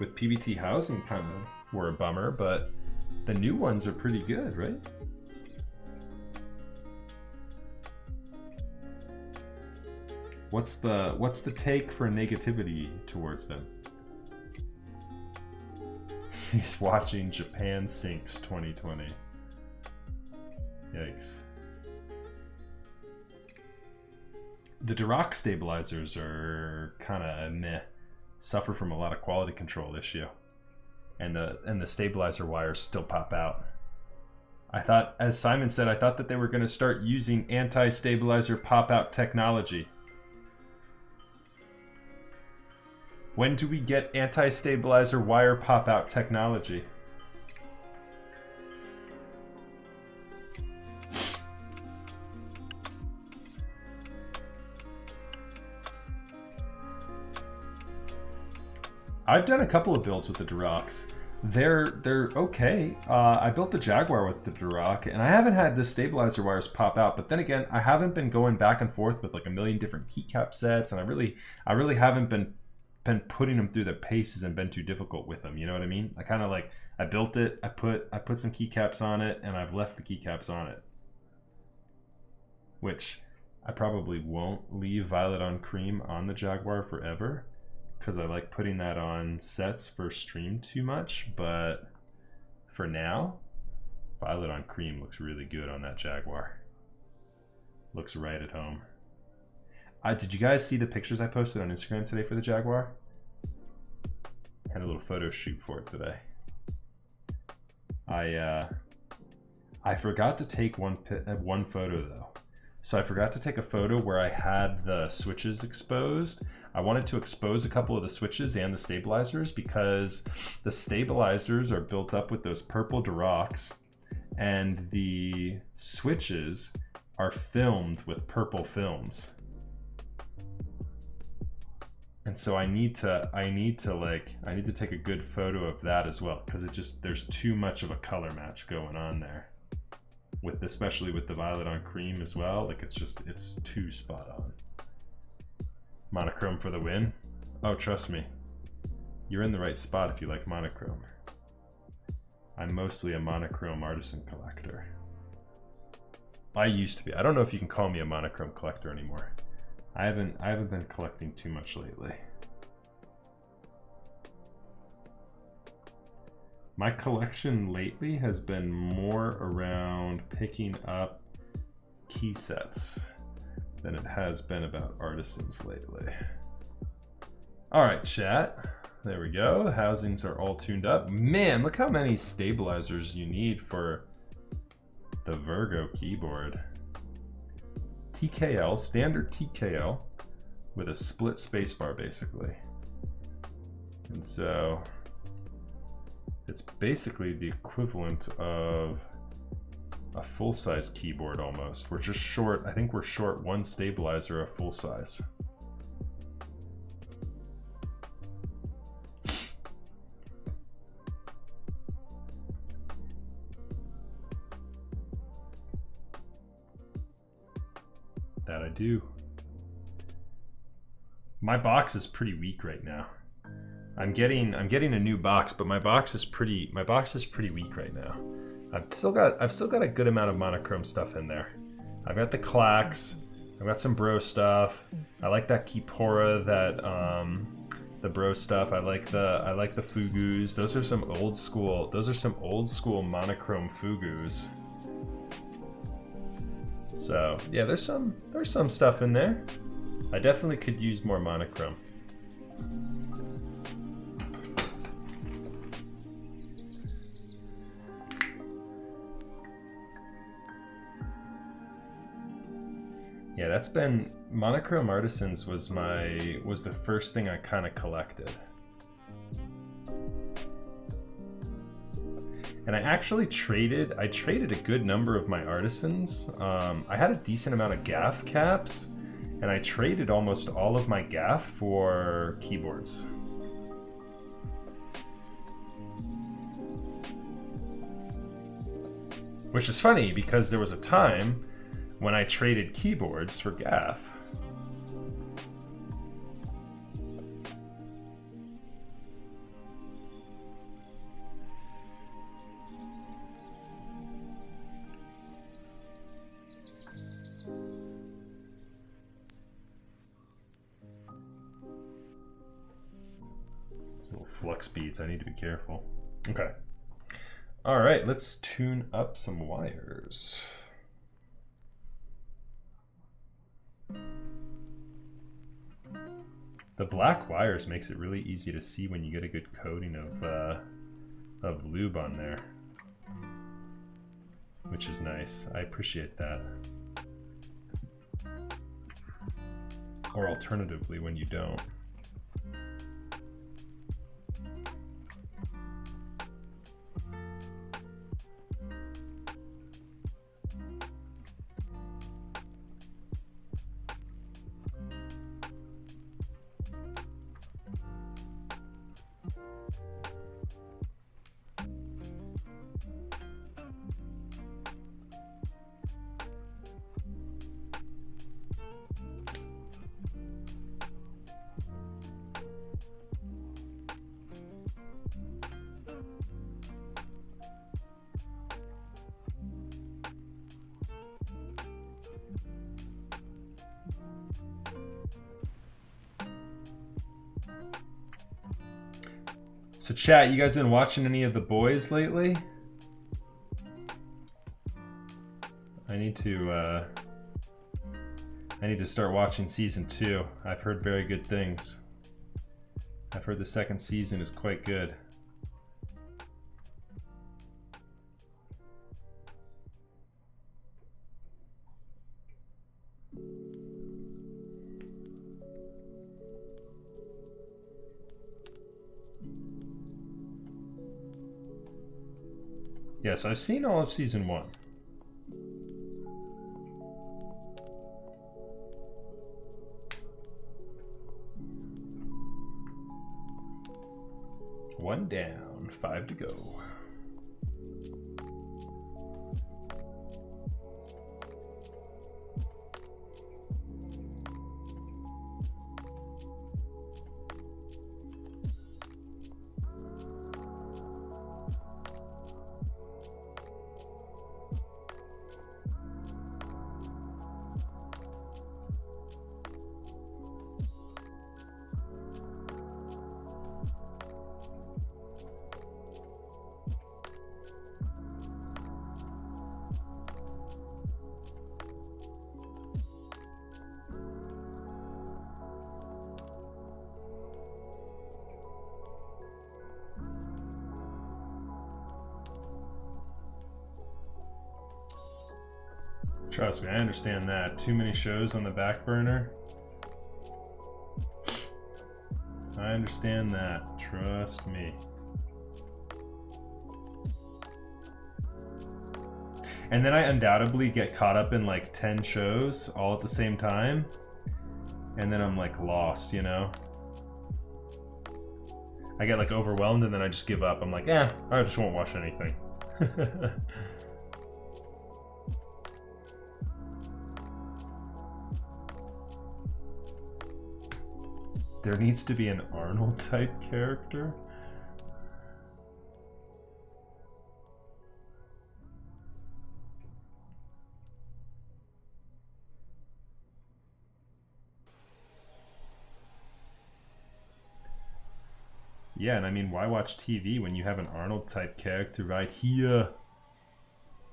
PBT housing kind of were a bummer, but the new ones are pretty good, right? What's the take for negativity towards them? He's watching Japan Sinks 2020. Yikes. The Dirac stabilizers are kind of meh. Suffer from a lot of quality control issue. And the stabilizer wires still pop out. I thought, as Simon said, I thought that they were going to start using anti-stabilizer pop-out technology. When do we get anti-stabilizer wire pop-out technology? I've done a couple of builds with the Diracs. They're okay. I built the Jaguar with the Dirac, and I haven't had the stabilizer wires pop out. But then again, I haven't been going back and forth with like a million different keycap sets, and I really haven't been putting them through the paces and been too difficult with them. You know what I mean? I kind of like, I built it, I put some keycaps on it, and I've left the keycaps on it. Which I probably won't leave Violet on Cream on the Jaguar forever, because I like putting that on sets for stream too much, but for now, Violet on Cream looks really good on that Jaguar. Looks right at home. Did you guys see the pictures I posted on Instagram today for the Jaguar? Had a little photo shoot for it today. I forgot to take one photo though. So I forgot to take a photo where I had the switches exposed. I wanted to expose a couple of the switches and the stabilizers because the stabilizers are built up with those purple Diracs and the switches are filmed with purple films. And so I need to take a good photo of that as well, because there's too much of a color match going on there. Especially with the Violet on Cream as well, like it's too spot on. Monochrome for the win. Oh, trust me, you're in the right spot if you like monochrome. I'm mostly a monochrome artisan collector. I used to be. I don't know if you can call me a monochrome collector anymore. I haven't been collecting too much lately. My collection lately has been more around picking up key sets than it has been about artisans lately. All right, chat. There we go. The housings are all tuned up. Man, look how many stabilizers you need for the Virgo keyboard. TKL, standard TKL, with a split spacebar basically. And so it's basically the equivalent of a full-size keyboard almost. We're just short, I think we're short one stabilizer of full size. That I do. My box is pretty weak right now. I'm getting a new box, but my box is pretty weak right now. I've still got a good amount of monochrome stuff in there. I've got the clacks, I've got some bro stuff. I like that Kipora, the bro stuff. I like the Fugus. Those are some old school monochrome Fugus. So yeah, there's some stuff in there. I definitely could use more monochrome. Yeah, that's been Monochrome Artisans was the first thing I kind of collected. And I actually traded a good number of my artisans. I had a decent amount of gaff caps, and I traded almost all of my gaff for keyboards. Which is funny because there was a time when I traded keyboards for gaff. Little flux beats, I need to be careful. Okay. All right, let's tune up some wires. The black wires makes it really easy to see when you get a good coating of lube on there, which is nice. I appreciate that. Or alternatively, when you don't. So chat, you guys been watching any of The Boys lately? I need to start watching season 2. I've heard very good things. I've heard the second season is quite good. Yeah, so I've seen all of season 1. One down, 5 to go. Trust me, I understand that. Too many shows on the back burner. I understand that. Trust me. And then I undoubtedly get caught up in like 10 shows all at the same time. And then I'm like lost, you know? I get like overwhelmed and then I just give up. I'm like, I just won't watch anything. There needs to be an Arnold type character. Yeah, and I mean, why watch TV when you have an Arnold type character right here?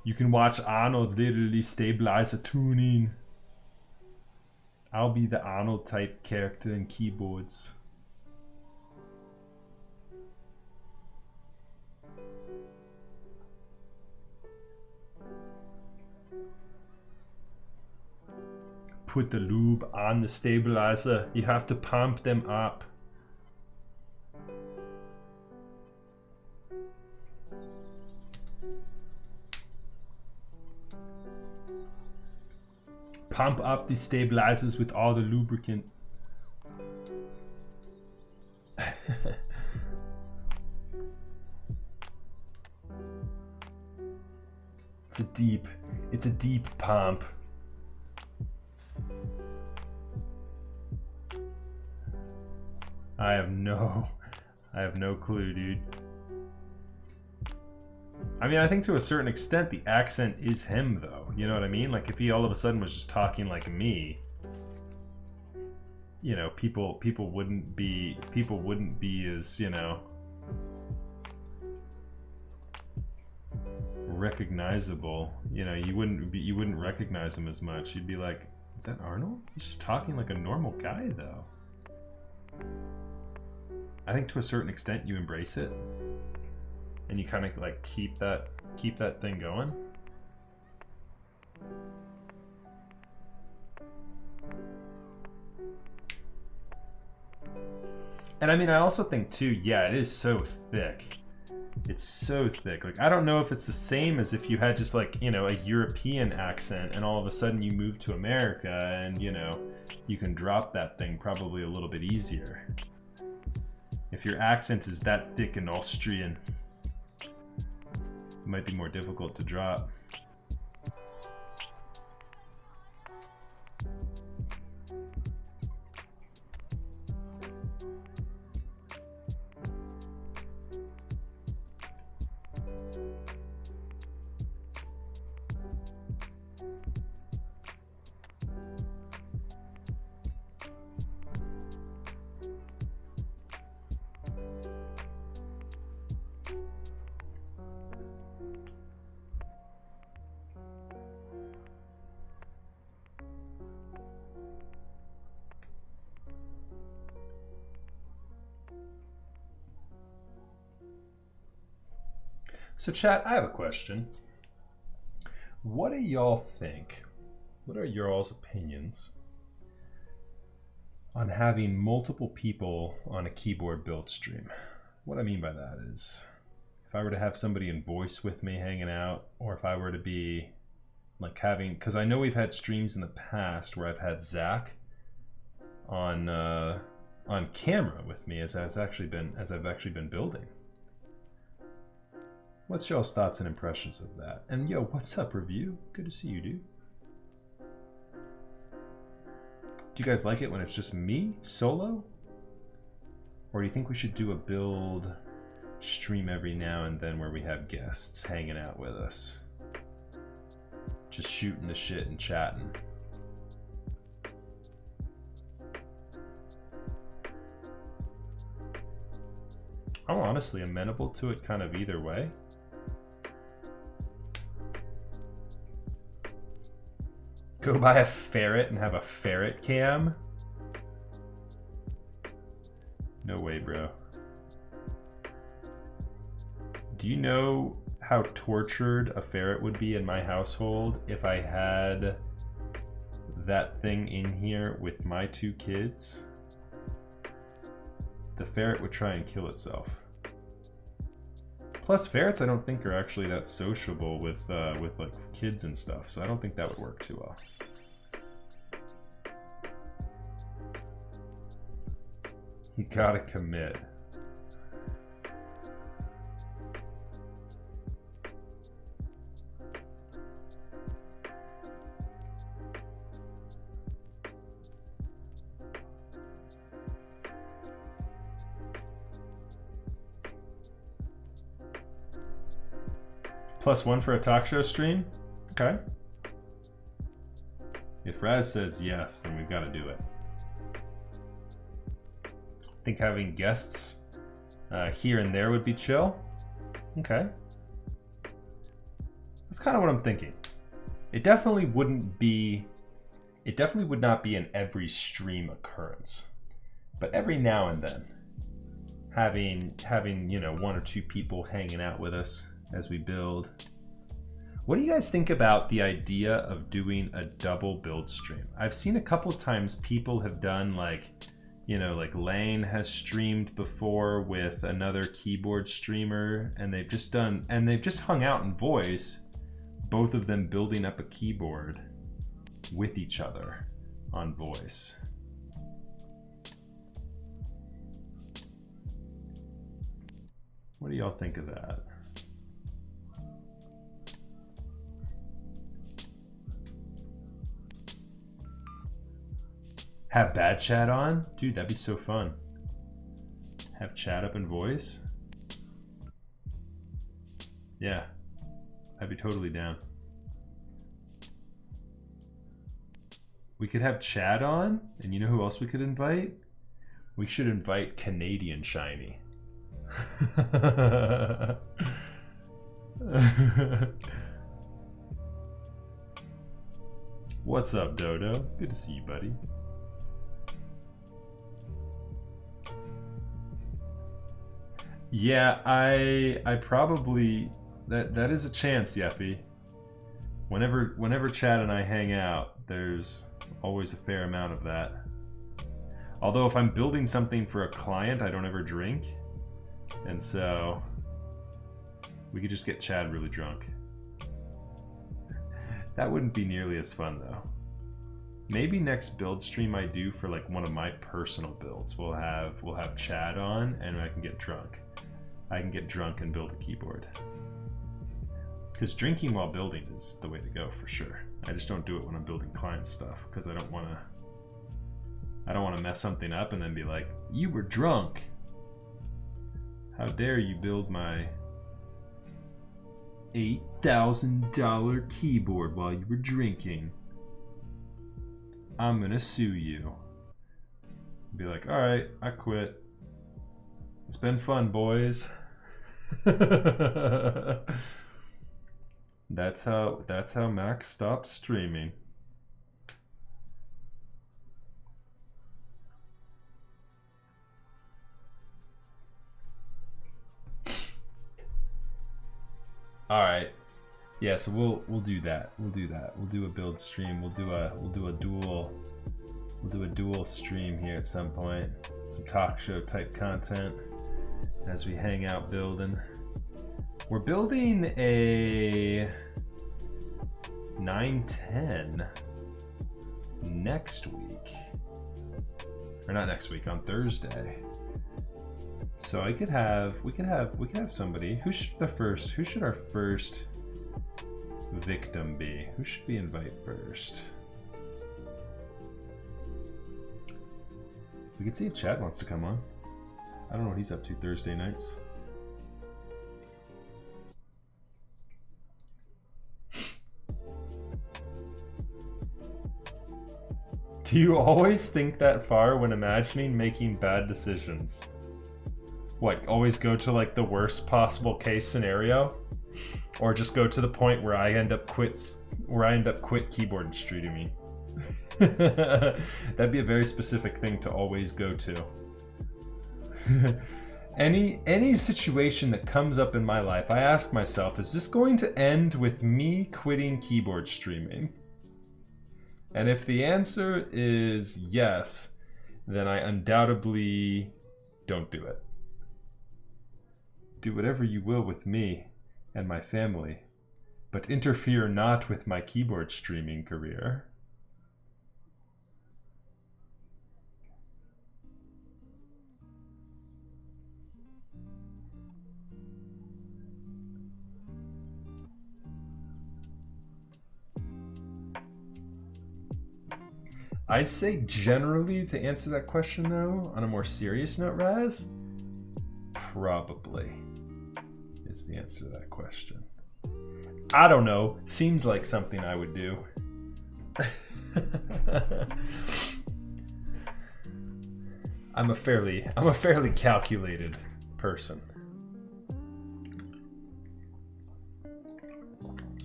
You can watch Arnold literally stabilize a tuning. I'll be the Arnold type character in keyboards. put the lube on the stabilizer. You have to pump them up. Pump up the stabilizers with all the lubricant. It's a deep pump. I have no clue, dude. I mean, I think to a certain extent the accent is him, though. You know what I mean? Like, if he all of a sudden was just talking like me, you know, people wouldn't be as, you know, recognizable. You know, you wouldn't recognize him as much. You'd be like, is that Arnold? He's just talking like a normal guy, though. I think to a certain extent you embrace it. And you kind of like keep that thing going. And I mean, I also think too, yeah, it is so thick. It's so thick. Like, I don't know if it's the same as if you had just like, you know, a European accent and all of a sudden you move to America and, you know, you can drop that thing probably a little bit easier. If your accent is that thick and Austrian, it might be more difficult to drop. So chat, I have a question. What do y'all think? What are y'all's opinions on having multiple people on a keyboard build stream? What I mean by that is, if I were to have somebody in voice with me hanging out, or if I were to be like having, because I know we've had streams in the past where I've had Zach on camera with me as I've actually been building. What's y'all's thoughts and impressions of that? And yo, what's up, Review? Good to see you, dude. Do you guys like it when it's just me, solo? Or do you think we should do a build stream every now and then where we have guests hanging out with us? Just shooting the shit and chatting. I'm honestly amenable to it kind of either way. Go buy a ferret and have a ferret cam? No way, bro. Do you know how tortured a ferret would be in my household if I had that thing in here with my 2 kids? The ferret would try and kill itself. Plus, ferrets I don't think are actually that sociable with like kids and stuff, so I don't think that would work too well. You gotta commit. +1 for a talk show stream? Okay. If Raz says yes, then we've got to do it. I think having guests here and there would be chill. Okay. That's kind of what I'm thinking. It definitely would not be an every stream occurrence. But every now and then, having, you know, 1 or 2 people hanging out with us as we build. What do you guys think about the idea of doing a double build stream? I've seen a couple times people have done like, you know, like Lane has streamed before with another keyboard streamer, and they've just hung out in voice, both of them building up a keyboard with each other on voice. What do y'all think of that? Have bad chat on? Dude, that'd be so fun. Have chat up in voice? Yeah, I'd be totally down. We could have Chad on, and you know who else we could invite? We should invite Canadian Shiny. What's up, Dodo? Good to see you, buddy. Yeah, I probably that is a chance, Yeppy. Whenever Chad and I hang out, there's always a fair amount of that. Although if I'm building something for a client, I don't ever drink. And so we could just get Chad really drunk. That wouldn't be nearly as fun though. Maybe next build stream I do for like one of my personal builds, we'll have Chad on and I can get drunk. I can get drunk and build a keyboard. Because drinking while building is the way to go for sure. I just don't do it when I'm building client stuff because I don't want to mess something up and then be like, you were drunk. How dare you build my $8,000 keyboard while you were drinking? I'm gonna sue you. Be like, all right, I quit. It's been fun, boys. That's how Max stopped streaming. All right. Yeah, so we'll do that. We'll do that. We'll do a build stream. We'll do a dual stream here at some point. Some talk show type content as we hang out building. We're building a 910 next week. Or not next week, on Thursday. So we could have somebody. Who should our first victim be? Who should we invite first? We could see if Chad wants to come on. I don't know what he's up to Thursday nights. Do you always think that far when imagining making bad decisions? What, always go to like the worst possible case scenario? Or just go to the point where I end up quit keyboard streaming? That'd be a very specific thing to always go to. Any situation that comes up in my life, I ask myself, is this going to end with me quitting keyboard streaming? And if the answer is yes, then I undoubtedly don't do it. Do whatever you will with me and my family, but interfere not with my keyboard streaming career. I'd say generally, to answer that question though, on a more serious note, Raz, probably is the answer to that question. I don't know. Seems like something I would do. I'm a fairly calculated person.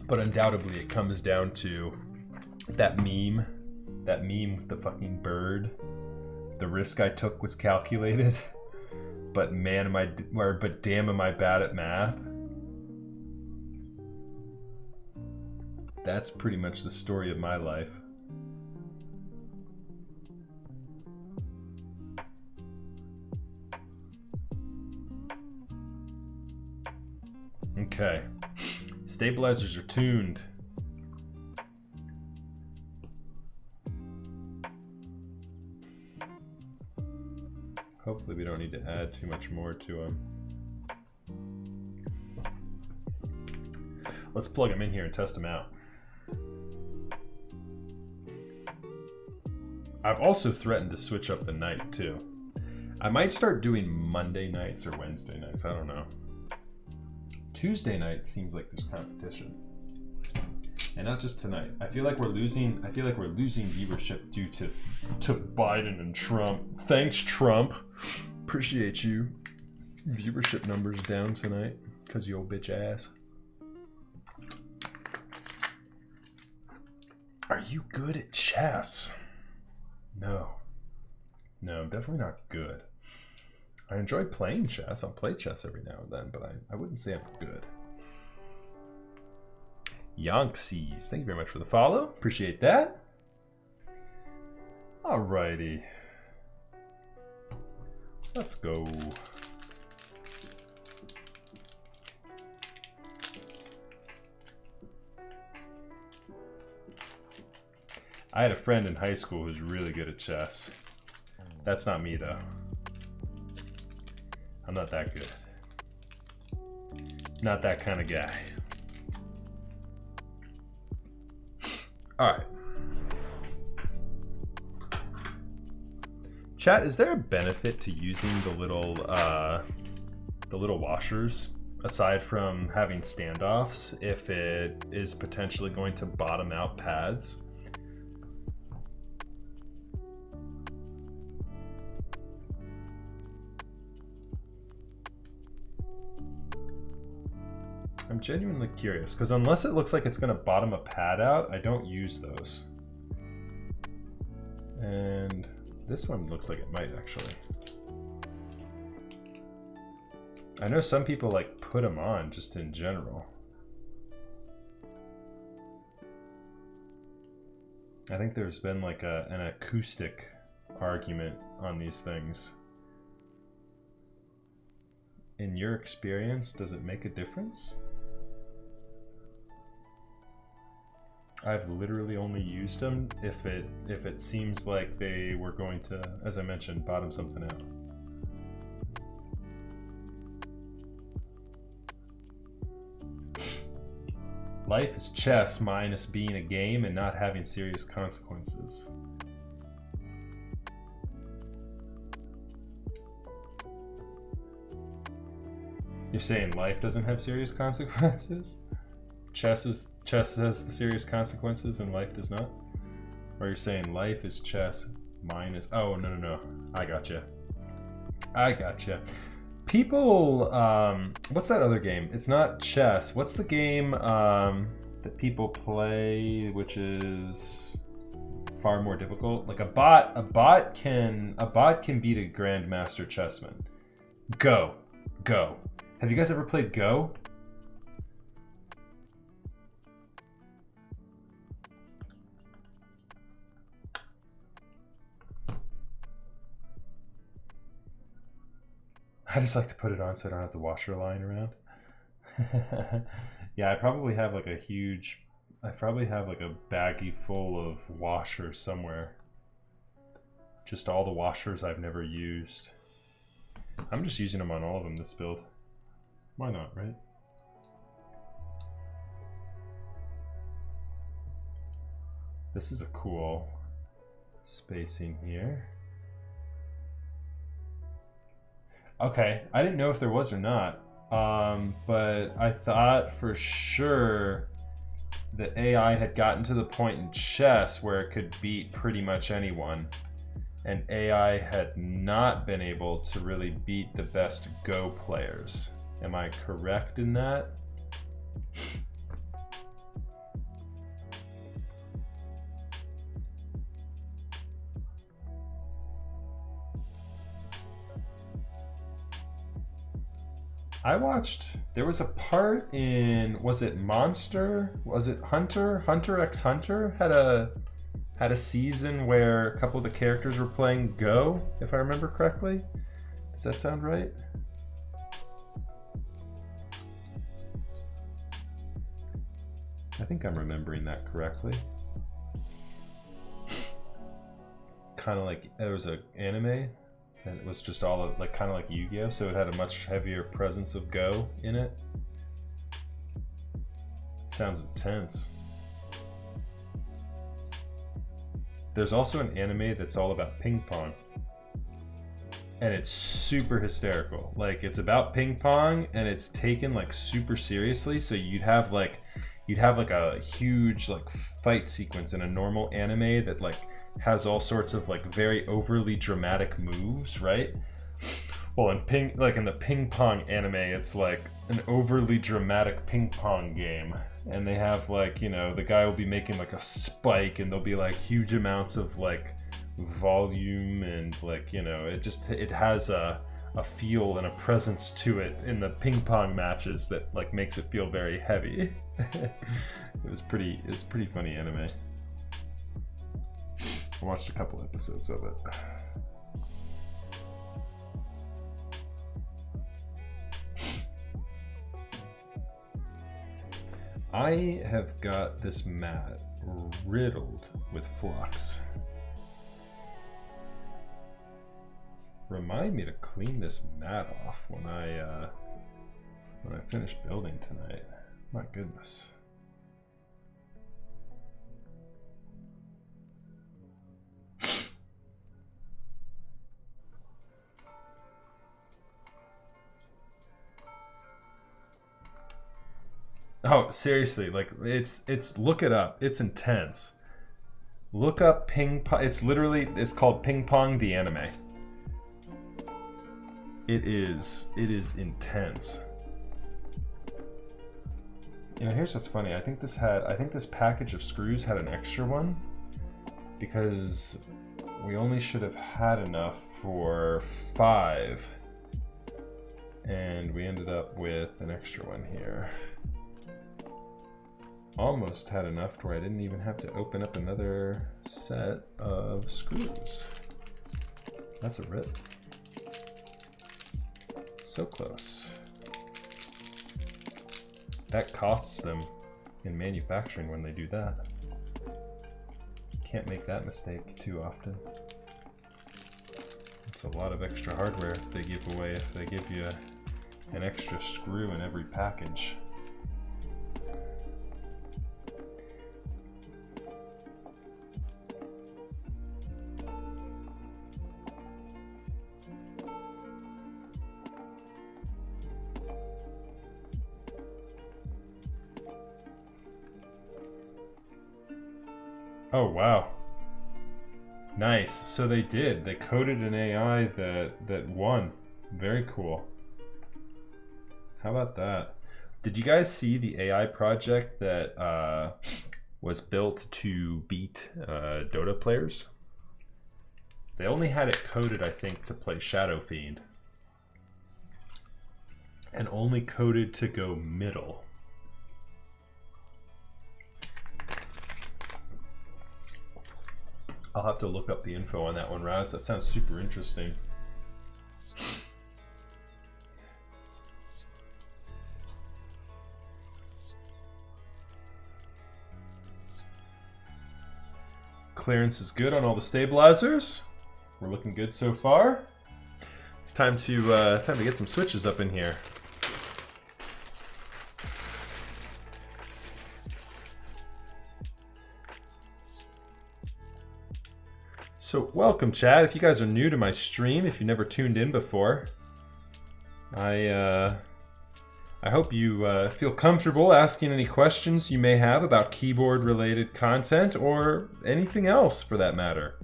But undoubtedly it comes down to that meme with the fucking bird. The risk I took was calculated, but damn am I bad at math. That's pretty much the story of my life. Okay. Stabilizers are tuned. Hopefully we don't need to add too much more to them. Let's plug them in here and test them out. I've also threatened to switch up the night too. I might start doing Monday nights or Wednesday nights, I don't know. Tuesday night seems like there's competition. And not just tonight. I feel like we're losing viewership due to Biden and Trump. Thanks, Trump. Appreciate you. Viewership numbers down tonight because you old bitch ass. Are you good at chess? No. No, definitely not good. I enjoy playing chess. I'll play chess every now and then, but I wouldn't say I'm good. Yonksies, thank you very much for the follow. Appreciate that. Alrighty. Let's go. I had a friend in high school who's really good at chess. That's not me though. I'm not that good. Not that kind of guy. Alright. Chat, is there a benefit to using the little washers aside from having standoffs if it is potentially going to bottom out pads? I'm genuinely curious, because unless it looks like it's going to bottom a pad out, I don't use those. And this one looks like it might actually. I know some people like put them on just in general. I think there's been like an acoustic argument on these things. In your experience, does it make a difference? I've literally only used them if it seems like they were going to, as I mentioned, bottom something out. Life is chess minus being a game and not having serious consequences. You're saying life doesn't have serious consequences? Chess has the serious consequences and life does not? Or you're saying life is chess minus... Oh, no. I gotcha. People... what's that other game? It's not chess. What's the game that people play which is far more difficult? Like a bot can beat a grandmaster chessman. Go. Have you guys ever played Go? I just like to put it on so I don't have to wash her lying around. Yeah, I probably have like a baggie full of washers somewhere. Just all the washers I've never used. I'm just using them on all of them this build. Why not, right? This is a cool spacing here. Okay, I didn't know if there was or not, but I thought for sure the AI had gotten to the point in chess where it could beat pretty much anyone, and AI had not been able to really beat the best Go players. Am I correct in that? I watched There was a part in, was it Monster? Was it Hunter? Hunter x Hunter had a season where a couple of the characters were playing Go, if I remember correctly. Does that sound right? I think I'm remembering that correctly. Kind of like, there was an anime and it was just all like kind of like Yu-Gi-Oh, so it had a much heavier presence of Go in it. Sounds intense. There's also an anime that's all about ping pong, and it's super hysterical. Like, it's about ping pong and it's taken like super seriously. So you'd have like a huge like fight sequence in a normal anime that like has all sorts of like very overly dramatic moves, right? Well, in the ping pong anime, it's like an overly dramatic ping pong game, and they have like, you know, the guy will be making like a spike, and there'll be like huge amounts of like volume, and like, you know, it has a feel and a presence to it in the ping pong matches that like makes it feel very heavy. It was pretty funny anime. I watched a couple episodes of it. I have got this mat riddled with flux. Remind me to clean this mat off when I finish building tonight. My goodness. Oh, seriously, like it's look it up. It's intense. Look up ping pong. It's called Ping Pong the Anime. It is intense. You know, here's what's funny. I think this package of screws had an extra one, because we only should have had enough for 5, and we ended up with an extra one here. Almost had enough to where I didn't even have to open up another set of screws. That's a rip. So close. That costs them in manufacturing when they do that. Can't make that mistake too often. It's a lot of extra hardware they give away if they give you an extra screw in every package. Oh, wow. Nice. So they did. They coded an AI that won. Very cool. How about that? Did you guys see the AI project that was built to beat Dota players? They only had it coded, I think, to play Shadow Fiend. And only coded to go middle. I'll have to look up the info on that one, Raz. That sounds super interesting. Clearance is good on all the stabilizers. We're looking good so far. It's time to get some switches up in here. So welcome, chat. If you guys are new to my stream, if you never tuned in before, I hope you feel comfortable asking any questions you may have about keyboard-related content or anything else for that matter.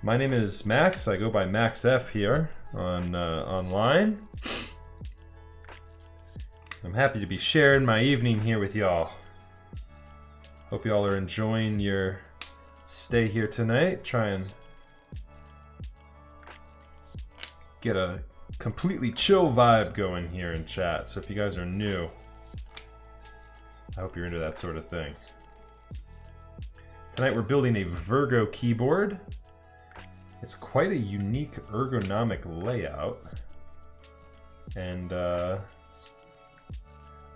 My name is Max. I go by MaxF here on online. I'm happy to be sharing my evening here with y'all. Hope y'all are enjoying your stay here tonight. Try and get a completely chill vibe going here in chat. So if you guys are new, I hope you're into that sort of thing. Tonight we're building a Virgo keyboard. It's quite a unique ergonomic layout. And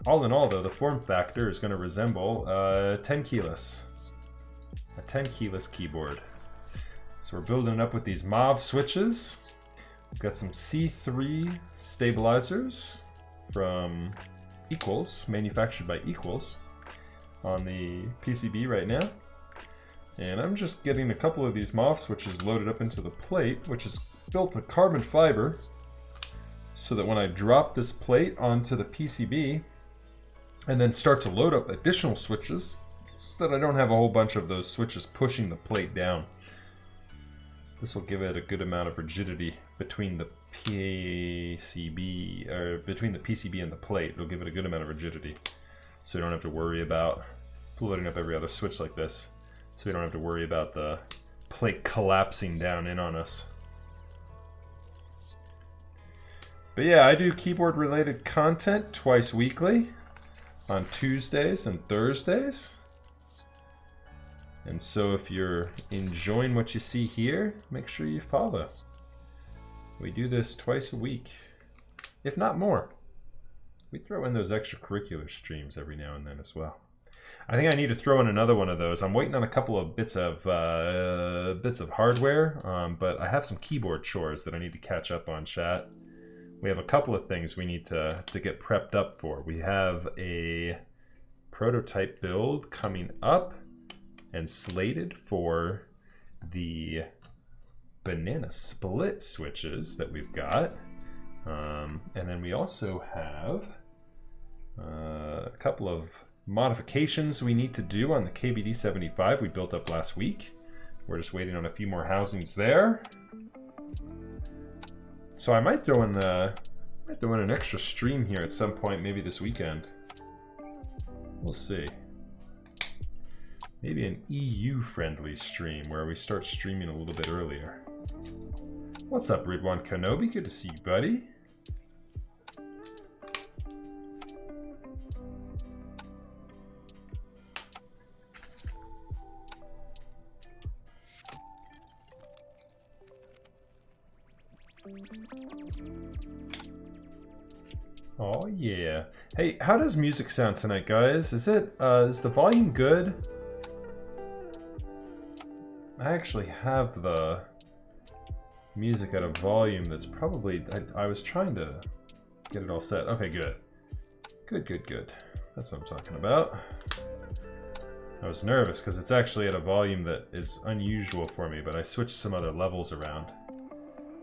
all in all though, the form factor is going to resemble 10 keyless. A 10 keyless keyboard. So we're building it up with these Mauve switches. We've got some C3 stabilizers from Equals, manufactured by Equals, on the PCB right now. And I'm just getting a couple of these Mauve switches loaded up into the plate, which is built of carbon fiber, so that when I drop this plate onto the PCB and then start to load up additional switches, so that I don't have a whole bunch of those switches pushing the plate down. This will give it a good amount of rigidity between the PCB, or between the PCB and the plate. It'll give it a good amount of rigidity, so you don't have to worry about loading up every other switch like this. So you don't have to worry about the plate collapsing down in on us. But yeah, I do keyboard related content twice weekly on Tuesdays and Thursdays. And so if you're enjoying what you see here, make sure you follow. We do this twice a week, if not more. We throw in those extracurricular streams every now and then as well. I think I need to throw in another one of those. I'm waiting on a couple of bits of hardware, but I have some keyboard chores that I need to catch up on, chat. We have a couple of things we need to get prepped up for. We have a prototype build coming up and slated for the banana split switches that we've got. And then we also have a couple of modifications we need to do on the KBD75 we built up last week. We're just waiting on a few more housings there. So I might throw in an extra stream here at some point, maybe this weekend. We'll see. Maybe an EU-friendly stream where we start streaming a little bit earlier. What's up, Ridwan Kenobi? Good to see you, buddy. Oh yeah. Hey, how does music sound tonight, guys? Is the volume good? I actually have the music at a volume that's probably... I was trying to get it all set. Okay, good. Good. That's what I'm talking about. I was nervous because it's actually at a volume that is unusual for me, but I switched some other levels around.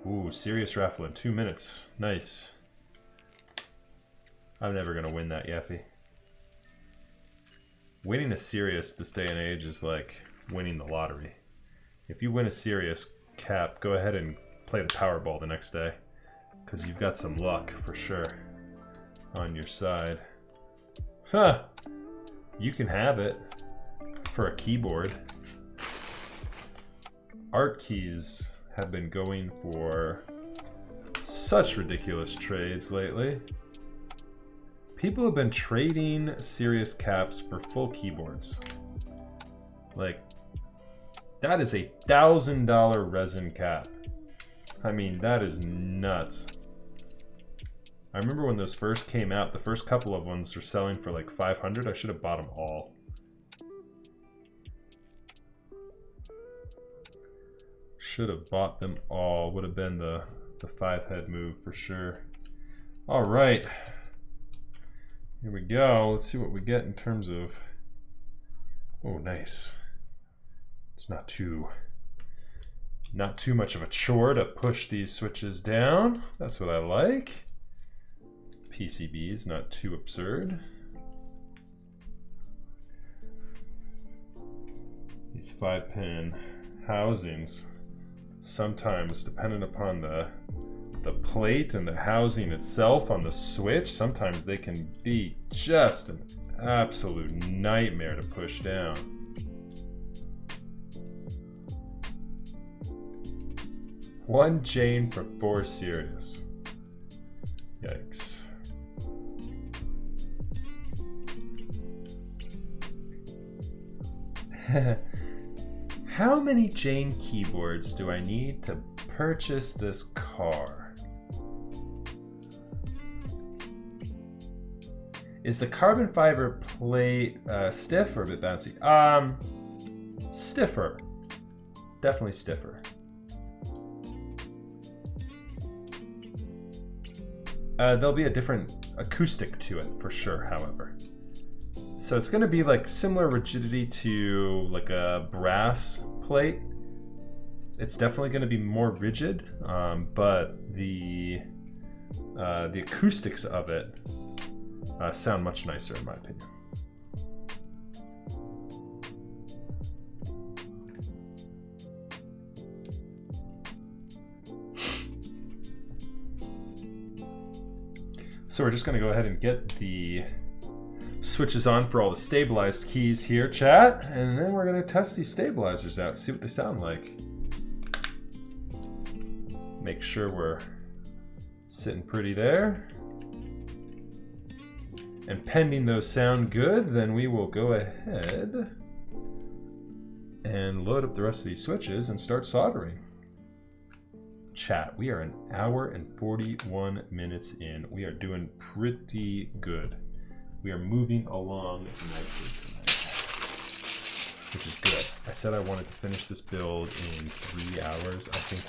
Ooh, serious raffle in 2 minutes. Nice. I'm never gonna win that, Yeffy. Winning a Sirius this day and age is like winning the lottery. If you win a Sirius cap, go ahead and play the Powerball the next day, because you've got some luck for sure on your side. Huh! You can have it for a keyboard. Art keys have been going for such ridiculous trades lately. People have been trading Sirius caps for full keyboards. Like, that is $1,000 resin cap. I mean, that is nuts. I remember when those first came out, the first couple of ones were selling for like $500. I should have bought them all. Should have bought them all. Would have been the 5-head move for sure. All right. Here we go. Let's see what we get in terms of... Oh, nice. It's not too much of a chore to push these switches down. That's what I like. PCB is not too absurd. These 5-pin housings, sometimes depending upon the plate and the housing itself on the switch, sometimes they can be just an absolute nightmare to push down. One Jane for 4 Sirius. Yikes. How many Jane keyboards do I need to purchase this car? Is the carbon fiber plate stiff or a bit bouncy? Stiffer. Definitely stiffer. There'll be a different acoustic to it for sure, however. So it's going to be like similar rigidity to like a brass plate. It's definitely going to be more rigid, but the acoustics of it sound much nicer in my opinion. So we're just going to go ahead and get the switches on for all the stabilized keys here, chat, and then we're going to test these stabilizers out, see what they sound like. Make sure we're sitting pretty there. And pending those sound good, then we will go ahead and load up the rest of these switches and start soldering. Chat, we are an hour and 41 minutes in. We are doing pretty good. We are moving along nicely tonight, which is good. I said I wanted to finish this build in 3 hours. I think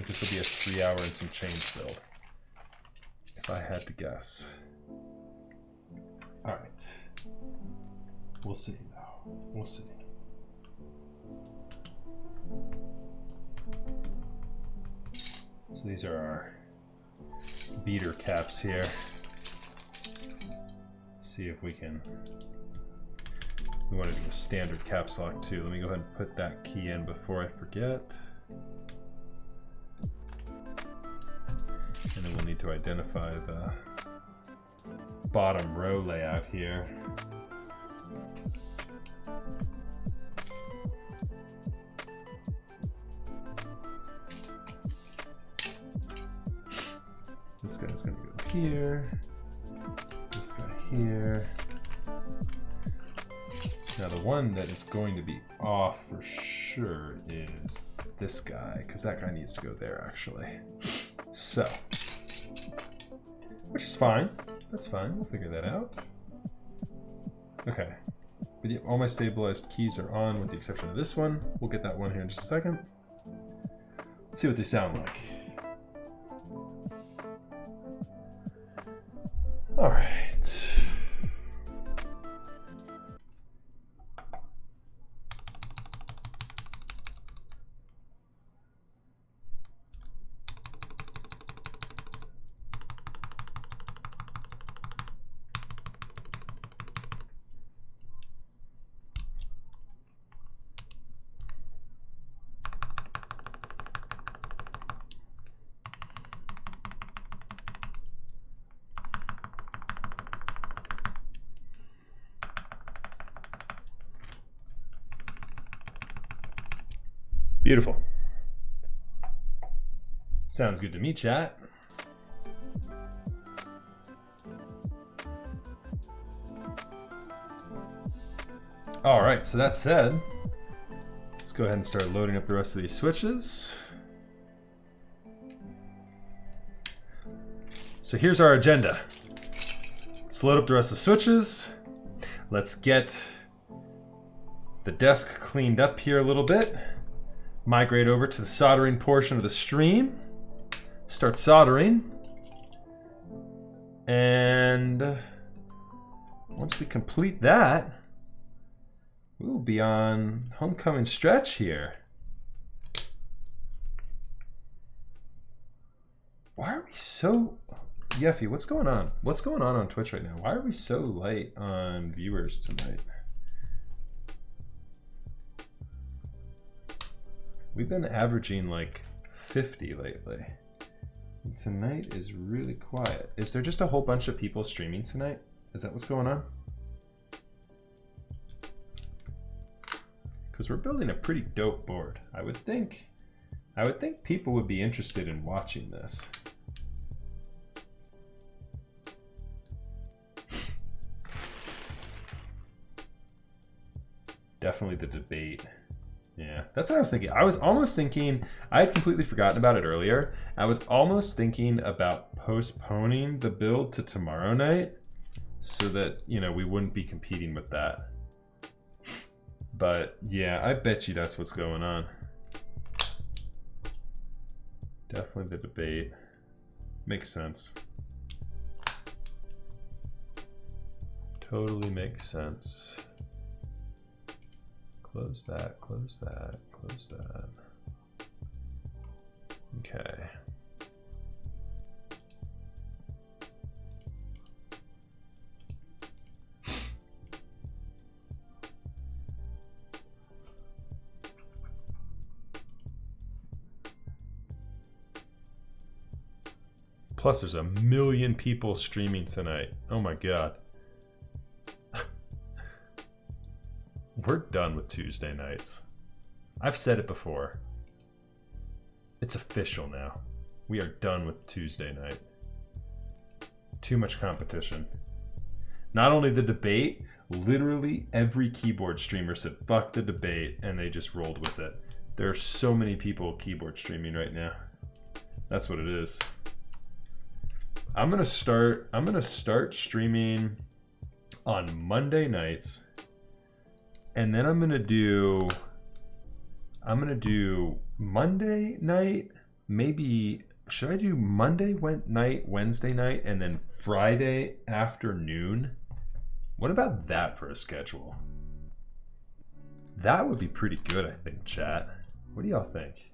this will be a 3 hour and some change build, if I had to guess. All right, we'll see though. We'll see. So these are our beater caps here. See if we can. We want to do a standard caps lock too. Let me go ahead and put that key in before I forget. And then we'll need to identify the bottom row layout here. This guy's gonna go here. This guy here. Now the one that is going to be off for sure is this guy, because that guy needs to go there actually. So, which is fine. That's fine, we'll figure that out. Okay, but yeah, all my stabilized keys are on with the exception of this one. We'll get that one here in just a second. Let's see what they sound like. All right. Beautiful. Sounds good to me, chat. All right, so that said, let's go ahead and start loading up the rest of these switches. So here's our agenda. Let's load up the rest of the switches. Let's get the desk cleaned up here a little bit. Migrate over to the soldering portion of the stream. Start soldering. And once we complete that, we'll be on homecoming stretch here. Why are we so... Yeffy, what's going on? What's going on Twitch right now? Why are we so light on viewers tonight? We've been averaging like 50 lately. And tonight is really quiet. Is there just a whole bunch of people streaming tonight? Is that what's going on? Because we're building a pretty dope board. I would think people would be interested in watching this. Definitely the debate. Yeah, that's what I was thinking. I was almost thinking, I had completely forgotten about it earlier. I was almost thinking about postponing the build to tomorrow night so that, you know, we wouldn't be competing with that. But yeah, I bet you that's what's going on. Definitely the debate. Makes sense. Totally makes sense. Close that, close that, close that. Okay. Plus, there's a million people streaming tonight. Oh my God. We're done with Tuesday nights. I've said it before. It's official now. We are done with Tuesday night. Too much competition. Not only the debate, literally every keyboard streamer said, fuck the debate, and they just rolled with it. There are so many people keyboard streaming right now. That's what it is. I'm gonna start streaming on Monday nights, and then I'm gonna do Monday night, maybe, should I do Monday night, Wednesday night, and then Friday afternoon? What about that for a schedule? That would be pretty good, I think, chat. What do y'all think?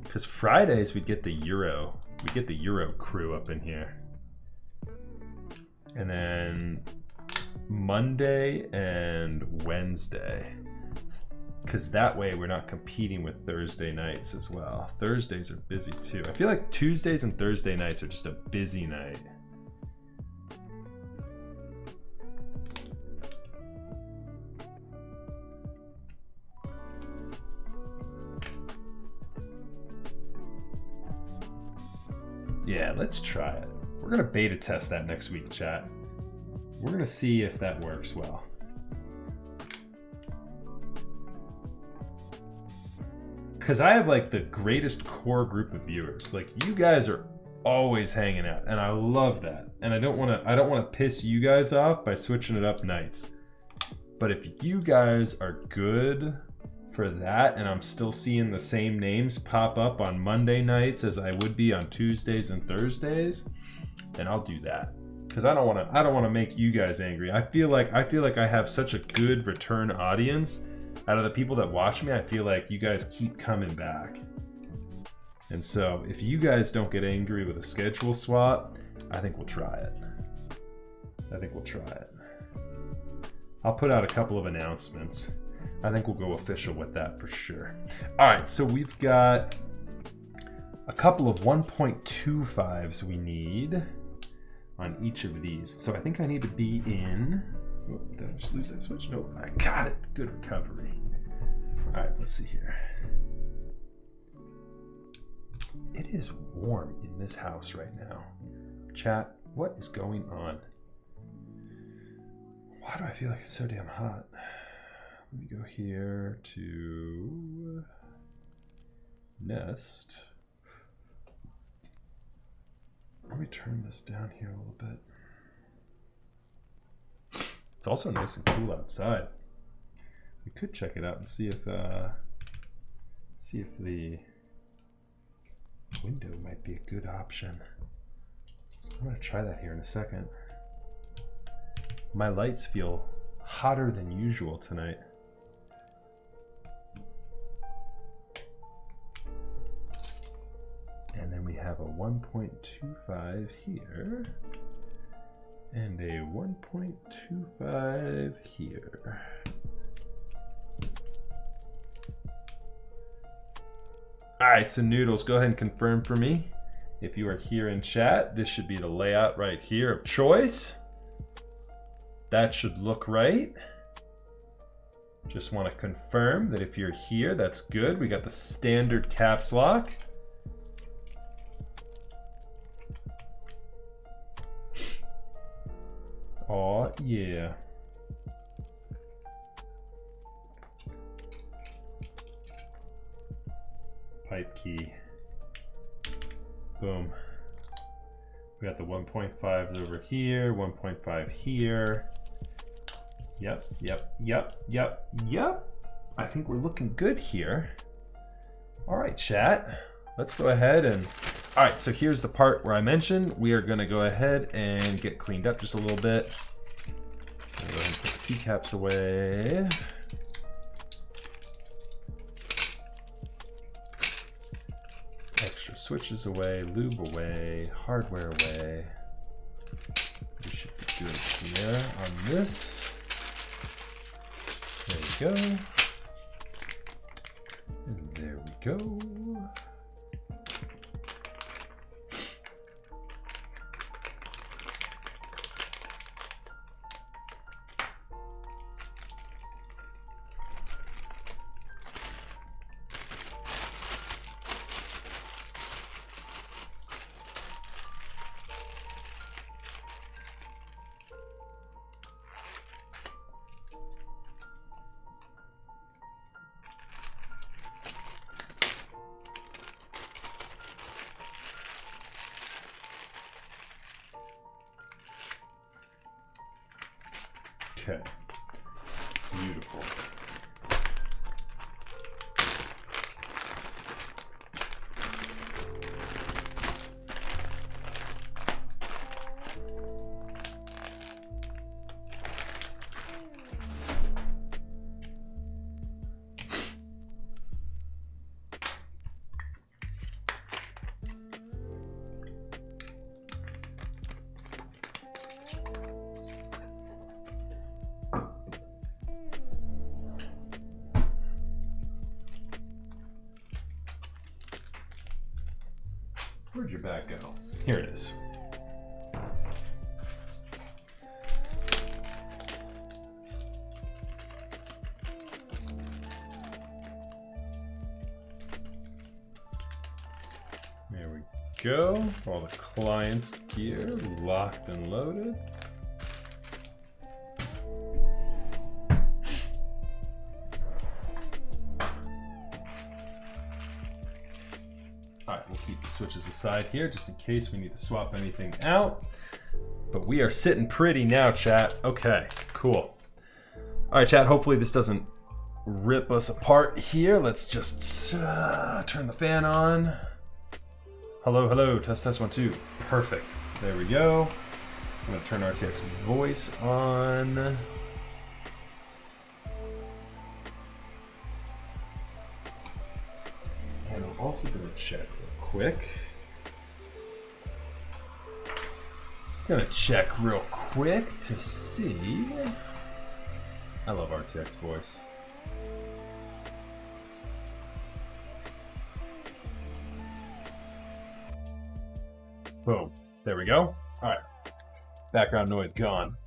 Because Fridays we'd get the Euro crew up in here. And then Monday and Wednesday. Because that way we're not competing with Thursday nights as well. Thursdays are busy too. I feel like Tuesdays and Thursday nights are just a busy night. Yeah, let's try it. We're gonna beta test that next week, chat. We're gonna see if that works well. Because I have like the greatest core group of viewers. Like, you guys are always hanging out, and I love that. And I don't wanna piss you guys off by switching it up nights. But if you guys are good for that, and I'm still seeing the same names pop up on Monday nights as I would be on Tuesdays and Thursdays, then I'll do that. Because I don't want to make you guys angry. I feel like I have such a good return audience. Out of the people that watch me, I feel like you guys keep coming back. And so if you guys don't get angry with a schedule swap, I think we'll try it. I'll put out a couple of announcements. I think we'll go official with that for sure. All right, so we've got a couple of 1.25s we need on each of these. So I think I need to be in... Oh, did I just lose that switch? Nope, I got it. Good recovery. All right, let's see here. It is warm in this house right now. Chat, what is going on? Why do I feel like it's so damn hot? Let me go here to Nest. Let me turn this down here a little bit. It's also nice and cool outside. We could check it out and see if the window might be a good option. I'm gonna try that here in a second. My lights feel hotter than usual tonight. And then we have a 1.25 here. And a 1.25 here. All right, so Noodles, go ahead and confirm for me. If you are here in chat, this should be the layout right here of choice. That should look right. Just want to confirm that if you're here, that's good. We got the standard caps lock. Oh yeah. Pipe key. Boom. We got the 1.5 over here, 1.5 here. Yep. I think we're looking good here. All right, chat. Let's go ahead and... All right, so here's the part where I mentioned we are going to go ahead and get cleaned up just a little bit. We'll go ahead and put the keycaps away. Extra switches away, lube away, hardware away. We should be good here on this. There we go. And there we go. Okay, beautiful. Where'd your bag go? Here it is. There we go. All the client's gear locked and loaded. Alright, we'll keep the switches aside here just in case we need to swap anything out. But we are sitting pretty now, chat. Okay, cool. Alright, chat, hopefully this doesn't rip us apart here. Let's just turn the fan on. Hello, hello, test, 1, 2. Perfect. There we go. I'm gonna turn RTX voice on. And I'm also gonna check real quick. Gonna check real quick to see. I love RTX voice. Boom. There we go. All right. Background noise gone.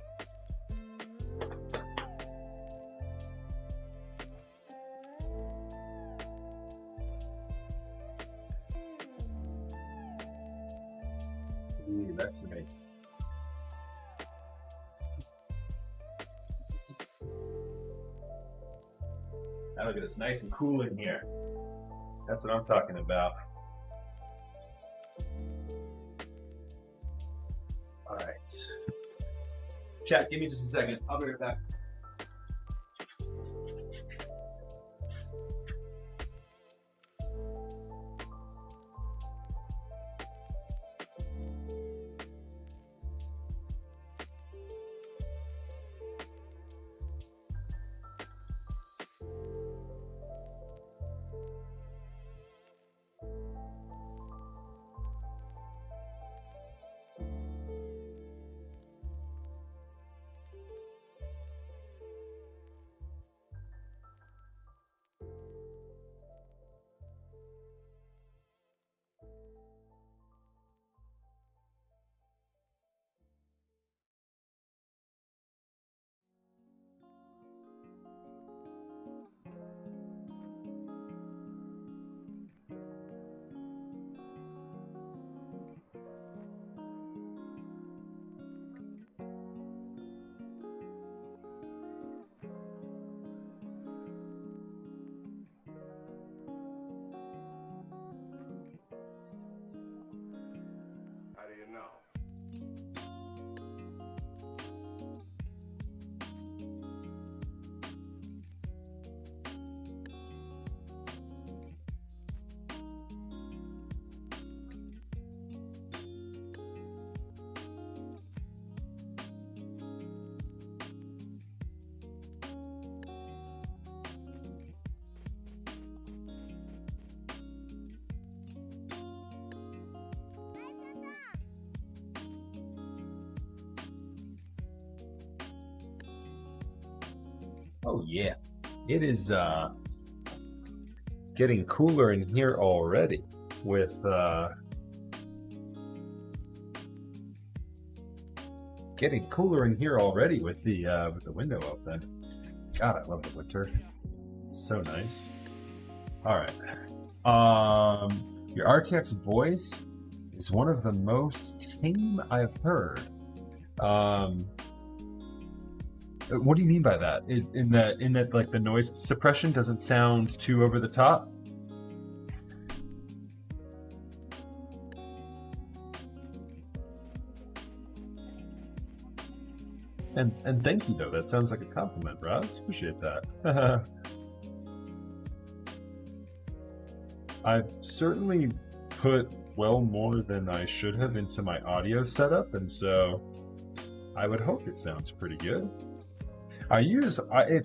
Ooh, that's nice. Now look at this, nice and cool in here. That's what I'm talking about. All right. Chat, give me just a second. I'll be right back. Oh yeah, it is getting cooler in here already with the window open. God, I love the winter. It's so nice. All right. Your RTX voice is one of the most tame I've heard. What do you mean by that? In that like the noise suppression doesn't sound too over the top? And thank you though. That sounds like a compliment, Roz. Appreciate that. I've certainly put well more than I should have into my audio setup, and so I would hope it sounds pretty good.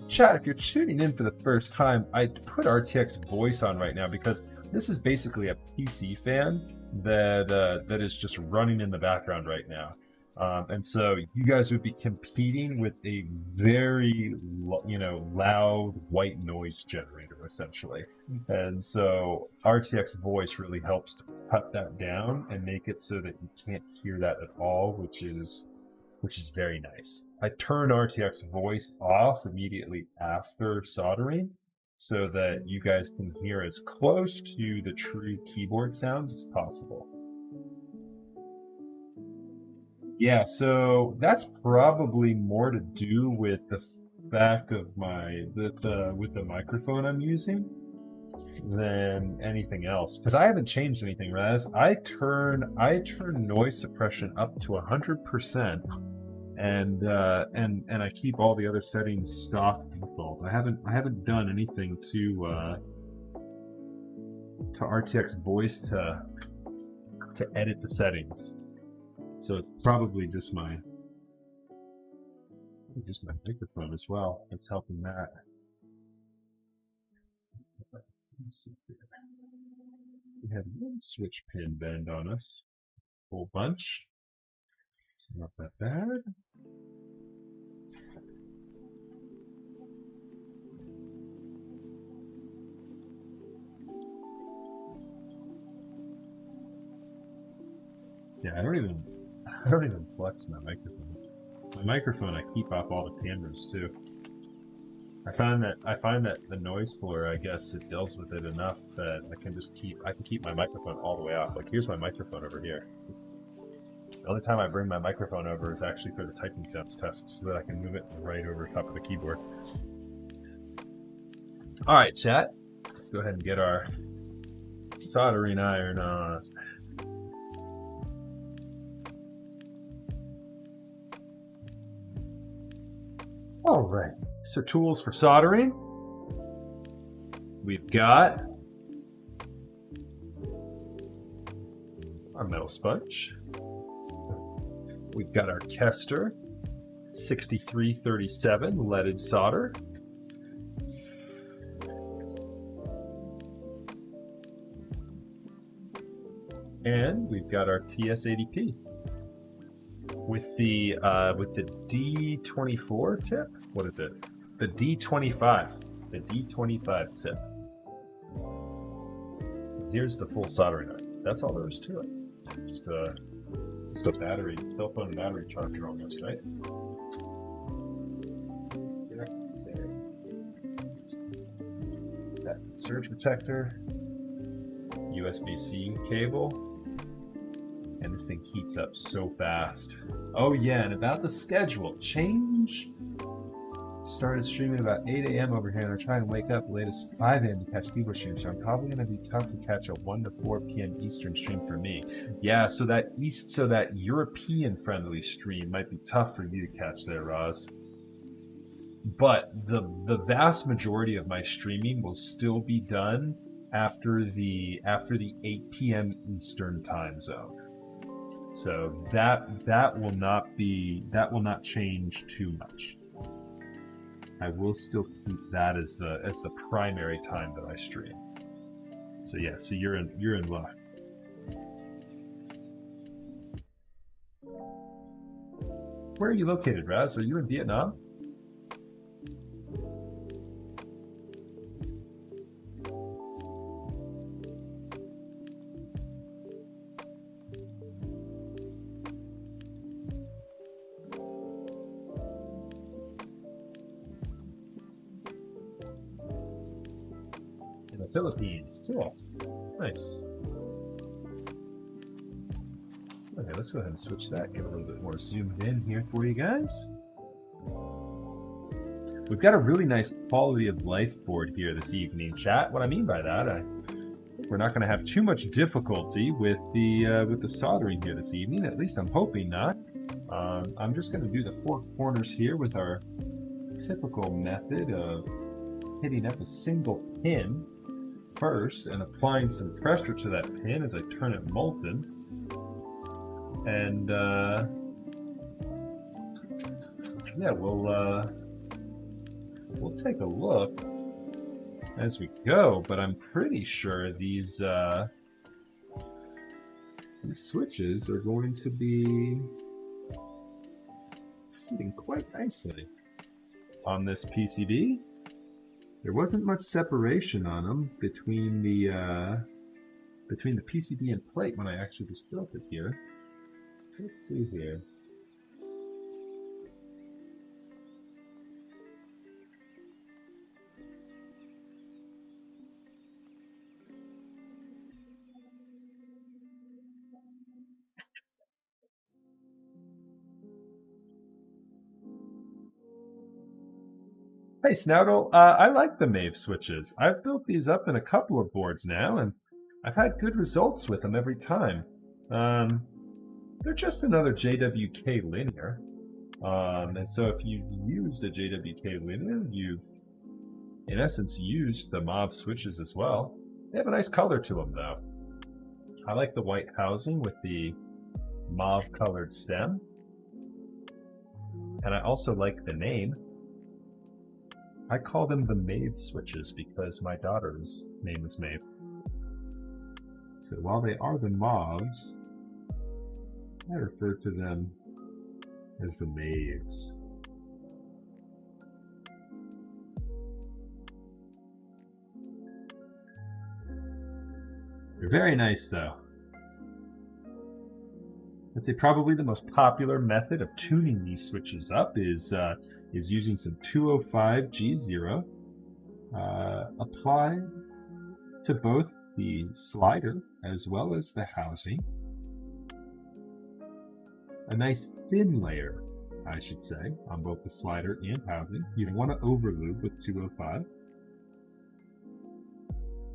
Chat, if you're tuning in for the first time, I put RTX voice on right now because this is basically a PC fan that is just running in the background right now. And so you guys would be competing with a very, loud white noise generator, essentially. And so RTX voice really helps to cut that down and make it so that you can't hear that at all, which is very nice. I turn RTX voice off immediately after soldering so that you guys can hear as close to the true keyboard sounds as possible. Yeah, so that's probably more to do with the fact of with the microphone I'm using than anything else. Because I haven't changed anything, Raz. I turn noise suppression up to 100%. And I keep all the other settings stock default. I haven't done anything to RTX voice to edit the settings. So it's probably just my microphone as well that's helping that. Let's see here. We had one switch pin bend on us. Whole bunch. Not that bad. Yeah, I don't even flex my microphone. My microphone I keep off all the cameras too. I find that the noise floor, I guess, it deals with it enough that I can keep my microphone all the way off. Like here's my microphone over here. The only time I bring my microphone over is actually for the typing sounds test so that I can move it right over top of the keyboard. All right, chat. Let's go ahead and get our soldering iron on. All right, so tools for soldering. We've got our metal sponge. We've got our Kester 6337 leaded solder. And we've got our TS80P. With the D24 tip? What is it? The D25. The D25 tip. Here's the full soldering iron. That's all there is to it. Just a battery, cell phone battery charger almost, right? Let's see what I can say. That surge protector, USB-C cable. And this thing heats up so fast. Oh yeah, and about the schedule change. Started streaming about 8 a.m. over here, and I'm trying to wake up the latest 5 a.m. to catch keyboard streams. So I'm probably going to be tough to catch a 1 to 4 p.m. Eastern stream for me. Yeah, so that European friendly stream might be tough for you to catch there, Roz. But the vast majority of my streaming will still be done after the 8 p.m. Eastern time zone. So that will not change too much. I will still keep that as the primary time that I stream. So yeah, so you're in luck. Where are you located, Raz? Are you in Vietnam? Philippines. Cool. Nice. Okay, let's go ahead and switch that. Get a little bit more zoomed in here for you guys. We've got a really nice quality of life board here this evening, chat. What I mean by that, we're not going to have too much difficulty with the soldering here this evening. At least I'm hoping not. I'm just going to do the four corners here with our typical method of hitting up a single pin first and applying some pressure to that pin as I turn it molten. And yeah, we'll take a look as we go, but I'm pretty sure these switches are going to be sitting quite nicely on this PCB. There wasn't much separation on them between the PCB and plate when I actually just built it here. So let's see here. Hey Snoudle, I like the Mauve switches. I've built these up in a couple of boards now, and I've had good results with them every time. They're just another JWK linear. And so if you've used a JWK linear, you've in essence used the Mauve switches as well. They have a nice color to them though. I like the white housing with the mauve colored stem. And I also like the name. I call them the Mauve switches because my daughter's name is Mauve. So while they are the Mauves, I refer to them as the Mauves. They're very nice though. I'd say probably the most popular method of tuning these switches up is using some 205 G0 applied to both the slider as well as the housing. A nice thin layer, I should say, on both the slider and housing. You don't want to overlube with 205.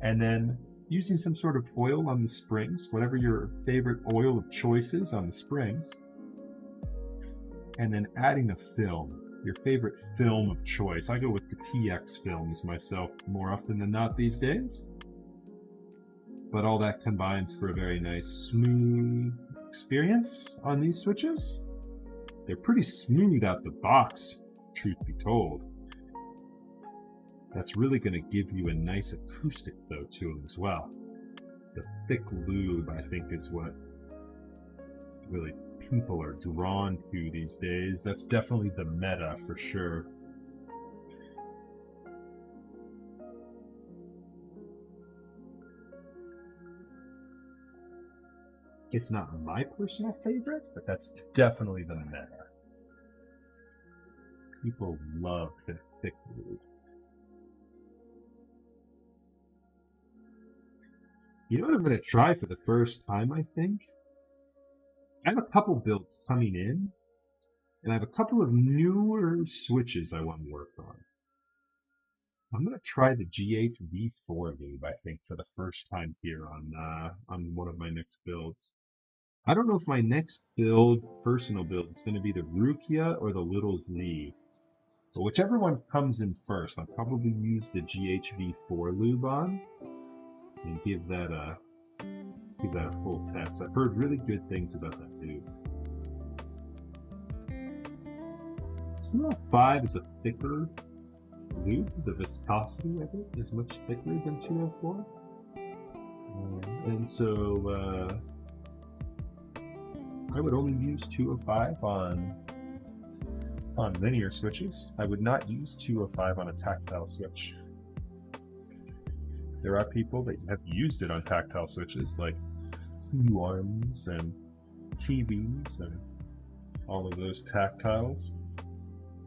And then using some sort of oil on the springs, whatever your favorite oil of choice is on the springs, and then adding a film, your favorite film of choice. I go with the TX films myself more often than not these days, but all that combines for a very nice smooth experience on these switches. They're pretty smooth out the box, truth be told. That's really going to give you a nice acoustic though to them as well. The thick lube, I think, is what really people are drawn to these days. That's definitely the meta for sure. It's not my personal favorite, but that's definitely the meta. People love the thick lube. You know what I'm going to try for the first time, I think? I have a couple builds coming in, and I have a couple of newer switches I want to work on. I'm going to try the GHV4 lube, I think, for the first time here on one of my next builds. I don't know if my next build, personal build, is going to be the Rukia or the Little Z. But whichever one comes in first, I'll probably use the GHV4 lube on and give that a full test. I've heard really good things about that lube. Small 5 is a thicker lube. The viscosity of it is much thicker than 204. And so I would only use 205 on linear switches. I would not use 205 on a tactile switch. There are people that have used it on tactile switches like T1s and TVs and all of those tactiles.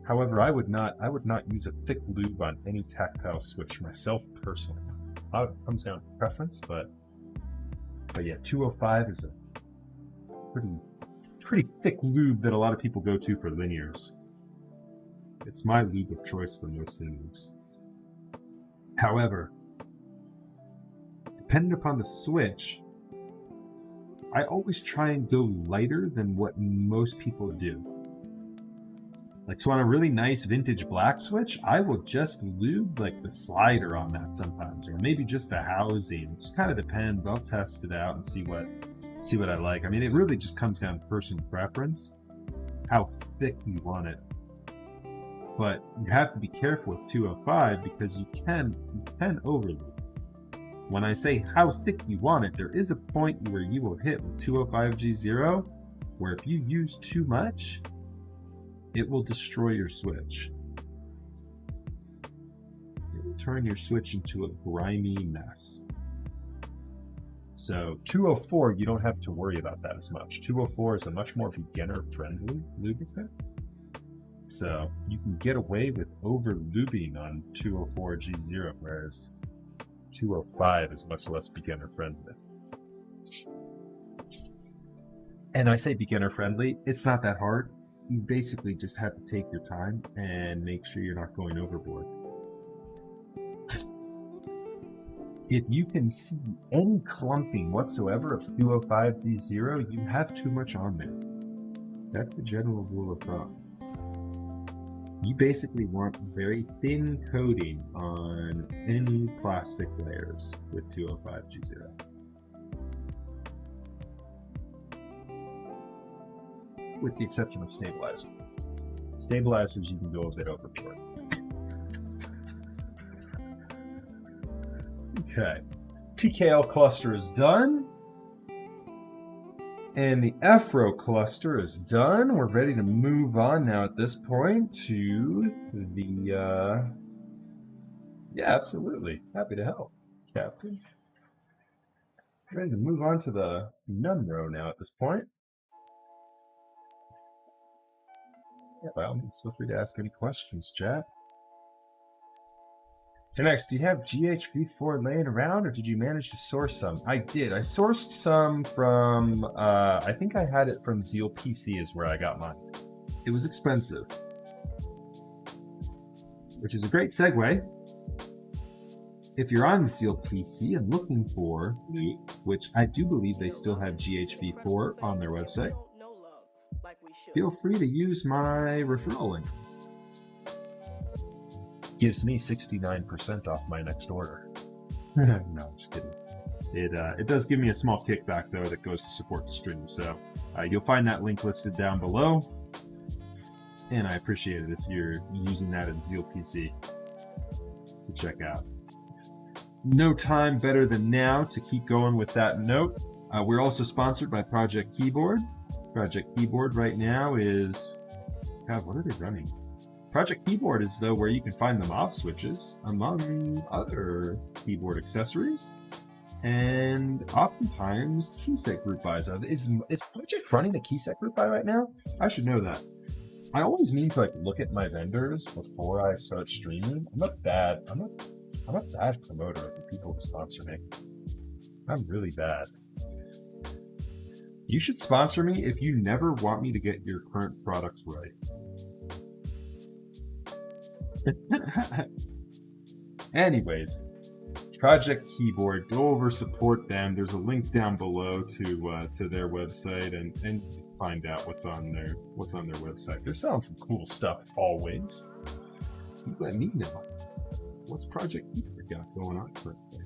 However, I would not use a thick lube on any tactile switch myself personally. lot of it comes down to preference, but yeah, 205 is a pretty thick lube that a lot of people go to for linears. It's my lube of choice for most linears. However, depending upon the switch, I always try and go lighter than what most people do. Like, so on a really nice vintage black switch, I will just lube like the slider on that sometimes, or maybe just the housing. It just kind of depends. I'll test it out and see what I like. I mean, it really just comes down to person preference, how thick you want it. But you have to be careful with 205 because you can overlube. When I say how thick you want it, there is a point where you will hit with 205G0 where if you use too much, it will destroy your switch. It will turn your switch into a grimy mess. So 204, you don't have to worry about that as much. 204 is a much more beginner-friendly lubricant. So you can get away with over-lubing on 204 G0, whereas 205 is much less beginner-friendly. And I say beginner-friendly, it's not that hard. You basically just have to take your time and make sure you're not going overboard. If you can see any clumping whatsoever of 205 G0, you have too much on there. That's the general rule of thumb. You basically want very thin coating on any plastic layers with 205 G0. With the exception of stabilizer. Stabilizers, you can go a bit overboard. Okay, TKL cluster is done. And the Afro cluster is done. We're ready to move on now at this point to the, yeah, absolutely. Happy to help, Captain. Ready to move on to the Nunro now at this point. Yeah, by all means, feel free to ask any questions, chat. And next, do you have GHV4 laying around, or did you manage to source some? I did. I sourced some from, I think I had it from Zeal PC is where I got mine. It was expensive. Which is a great segue. If you're on Zeal PC and looking for loot, which I do believe they still have GHV4 on their website, feel free to use my referral link. Gives me 69% off my next order. No, I'm just kidding. It does give me a small kickback though that goes to support the stream. So you'll find that link listed down below, and I appreciate it if you're using that at Zeal PC to check out. No time better than now to keep going with that note. We're also sponsored by Project Keyboard. Project Keyboard right now is, God, what are they running? Project Keyboard is though where you can find the Mauve switches among other keyboard accessories, and oftentimes keyset group buys. Is Project running a keyset group buy right now? I should know that. I always mean to look at my vendors before I start streaming. I'm a bad promoter of the people who sponsor me. I'm really bad. You should sponsor me if you never want me to get your current products right. Anyways, Project Keyboard, go over, support them. There's a link down below to their website and find out what's on their website. They're selling some cool stuff always. You let me know what's Project Keyboard got going on currently.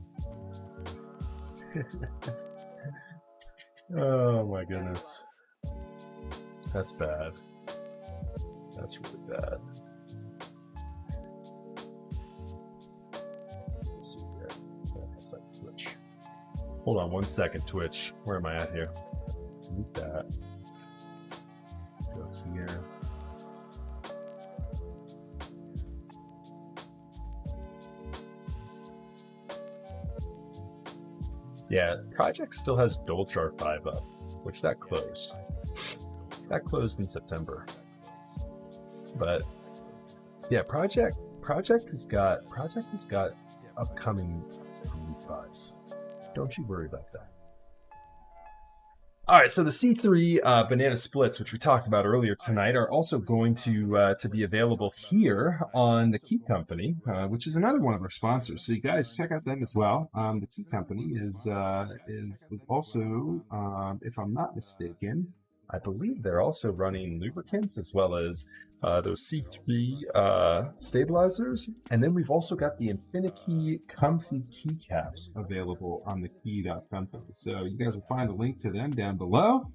Oh my goodness, that's bad. That's really bad. Twitch. Hold on one second, Twitch. Where am I at here? Move that. Go here. Yeah, Project still has Dolchar 5 up, which that closed. That closed in September. But yeah, Project has got upcoming Don't you worry about that. All right, so the C3 banana splits, which we talked about earlier tonight, are also going to be available here on the Key Company, which is another one of our sponsors. So you guys check out them as well. The Key Company is also, if I'm not mistaken, I believe they're also running lubricants as well as those C3 stabilizers. And then we've also got the Infinikey Comfy keycaps available on the key.company. So you guys will find a link to them down below.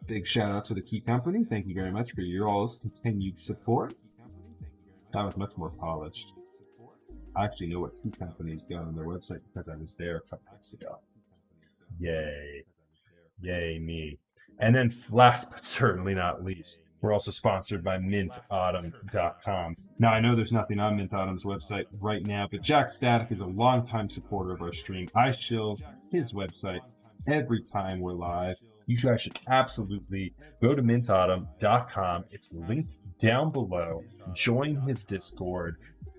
Big shout out to the Key Company. Thank you very much for your all's continued support. That was much more polished. I actually know what Key Company's got on their website because I was there a couple months ago. Yay. Yay me. And then last but certainly not least, we're also sponsored by mintautumn.com. Now, I know there's nothing on Mint Autumn's website right now, but Jack Static is a longtime supporter of our stream. I shill his website every time we're live. You guys should absolutely go to mintautumn.com. It's linked down below. Join his Discord.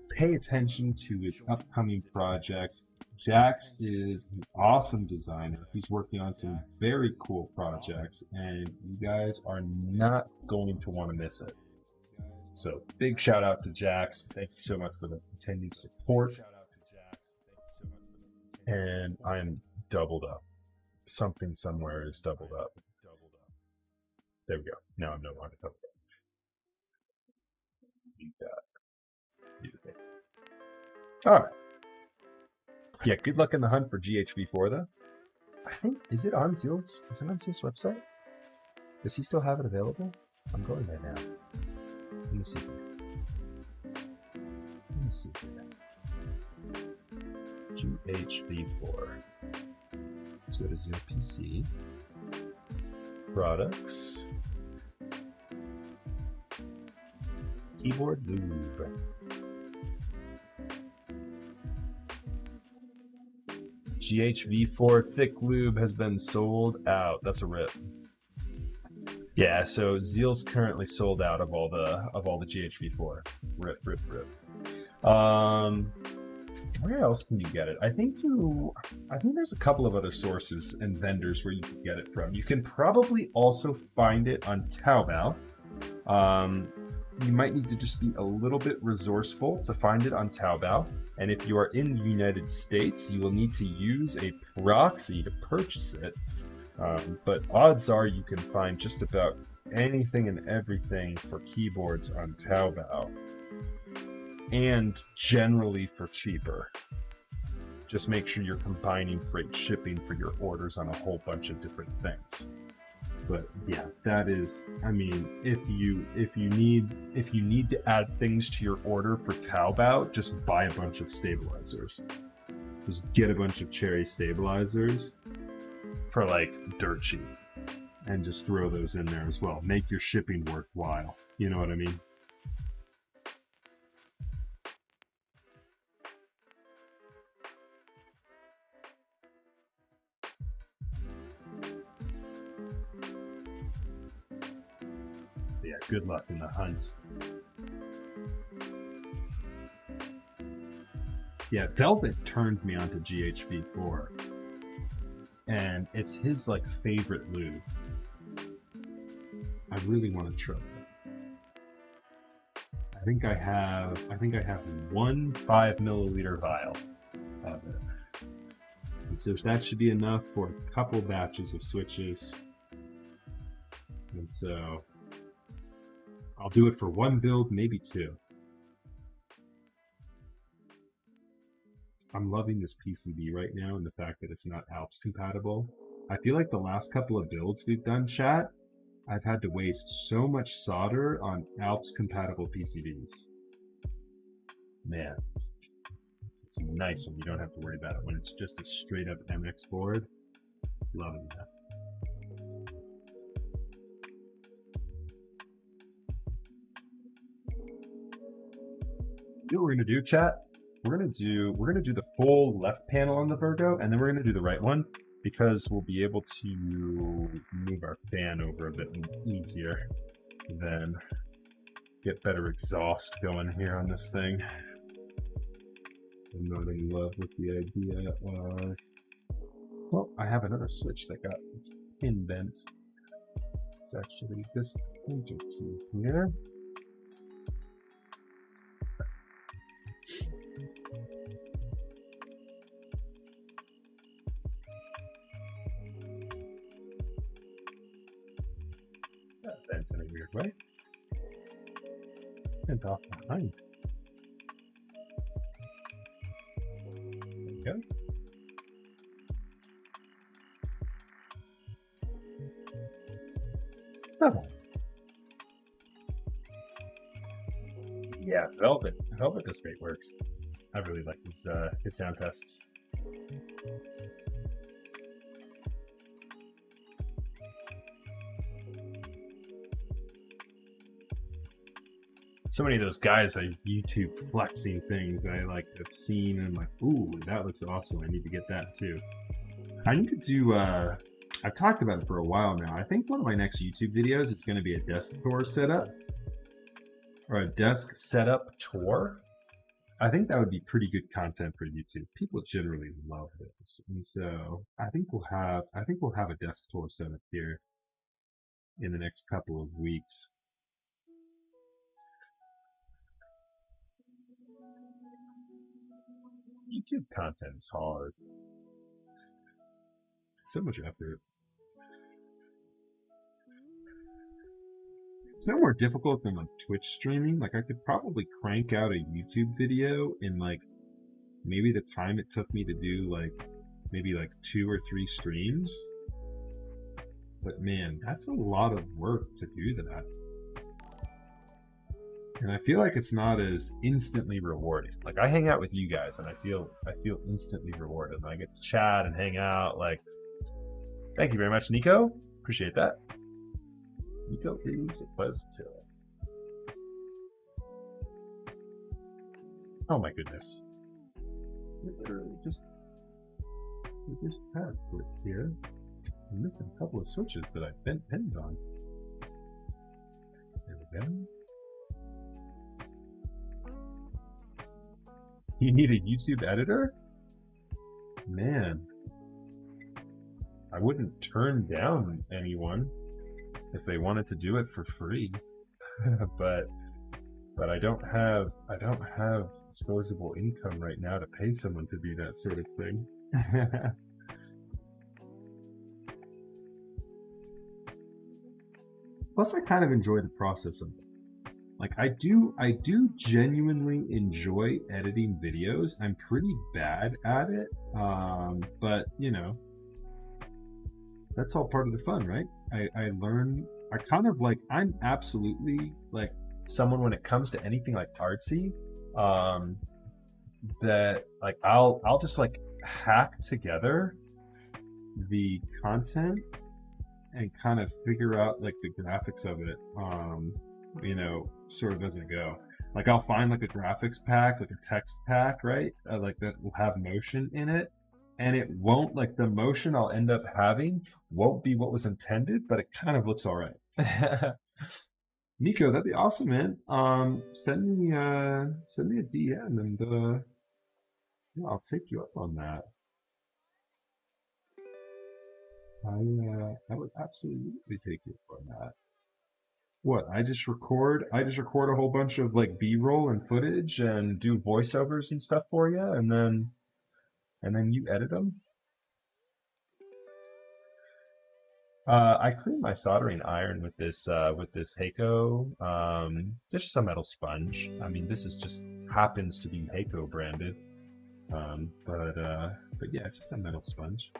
Pay attention to his upcoming projects. Jax is an awesome designer. He's working on some very cool projects, and you guys are not going to want to miss it. So, big shout out to Jax. Thank you so much for the continued support. And I'm doubled up. Something somewhere is doubled up. There we go. Now I'm no longer doubled up. Need that. Need the thing. All right. Yeah, good luck in the hunt for GHV4 though. I think, is it on Zeal's website? Does he still have it available? I'm going there now. Let me see here. GHV4. Let's go to Zeal PC. Products. Keyboard lube. GHV4 thick lube has been sold out. That's a rip. Yeah, so Zeal's currently sold out of all the GHV4. Rip. Where else can you get it? I think there's a couple of other sources and vendors where you can get it from. You can probably also find it on Taobao. You might need to just be a little bit resourceful to find it on Taobao. And if you are in the United States, you will need to use a proxy to purchase it. But odds are you can find just about anything and everything for keyboards on Taobao. And generally for cheaper. Just make sure you're combining freight shipping for your orders on a whole bunch of different things. But yeah, that is, I mean, if you need to add things to your order for Taobao, just buy a bunch of stabilizers. Just get a bunch of cherry stabilizers for like dirt cheap, and just throw those in there as well. Make your shipping worthwhile. You know what I mean? Yeah, good luck in the hunt. Yeah, Velvet turned me onto GHV4, and it's his like favorite lube. I really want to try it. I think I have one 5 milliliter vial of it, and so that should be enough for a couple batches of switches. And so I'll do it for one build, maybe two. I'm loving this PCB right now and the fact that it's not Alps compatible. I feel like the last couple of builds we've done, chat, I've had to waste so much solder on Alps compatible PCBs. Man, it's nice when you don't have to worry about it. When it's just a straight up MX board, loving that. You know what we're gonna do, chat? We're gonna do the full left panel on the Virgo, and then we're gonna do the right one because we'll be able to move our fan over a bit easier, then get better exhaust going here on this thing. I'm not in love with the idea of Well, I have another switch that got its pin bent. It's actually this pointer key here. That bent in a weird way. Bent off behind. There we go. Oh. Yeah, Velvet. Velvet does great work. I really like his sound tests. So many of those guys on YouTube flexing things I like have seen and I'm like, ooh, that looks awesome. I need to get that too. I need to do I've talked about it for a while now. I think one of my next YouTube videos is going to be a desk tour setup. Or a desk setup tour. I think that would be pretty good content for YouTube. People generally love those. And so I think we'll have a desk tour setup here in the next couple of weeks. YouTube content is hard. So much effort. It's no more difficult than like Twitch streaming. Like I could probably crank out a YouTube video in like maybe the time it took me to do like maybe like 2 or 3 streams. But man, that's a lot of work to do that. And I feel like it's not as instantly rewarding. Like I hang out with you guys and I feel instantly rewarded. And I get to chat and hang out. Like, thank you very much, Nico. Appreciate that. Nico is Buzzkill. Oh my goodness. We literally just had it here. I'm missing a couple of switches that I bent pins on. There we go. Do you need a YouTube editor? Man. I wouldn't turn down anyone if they wanted to do it for free. but I don't have disposable income right now to pay someone to do that sort of thing. Plus I kind of enjoy the process of it. Like I do genuinely enjoy editing videos. I'm pretty bad at it. But you know, that's all part of the fun, right? I learn, I kind of like, I'm absolutely like someone when it comes to anything like artsy, that like I'll just like hack together the content and kind of figure out like the graphics of it, you know, sort of as I go. Like I'll find like a graphics pack, like a text pack, right? Like that will have motion in it. And it won't, like the motion I'll end up having won't be what was intended, but it kind of looks all right. Nico, that'd be awesome, man. Send me a DM and yeah, I'll take you up on that. I would absolutely take you up on that. What, I just record a whole bunch of like B-roll and footage and do voiceovers and stuff for you, and then you edit them? I clean my soldering iron with this Heiko. This is a metal sponge. I mean, this is just happens to be Heiko branded. But yeah, it's just a metal sponge.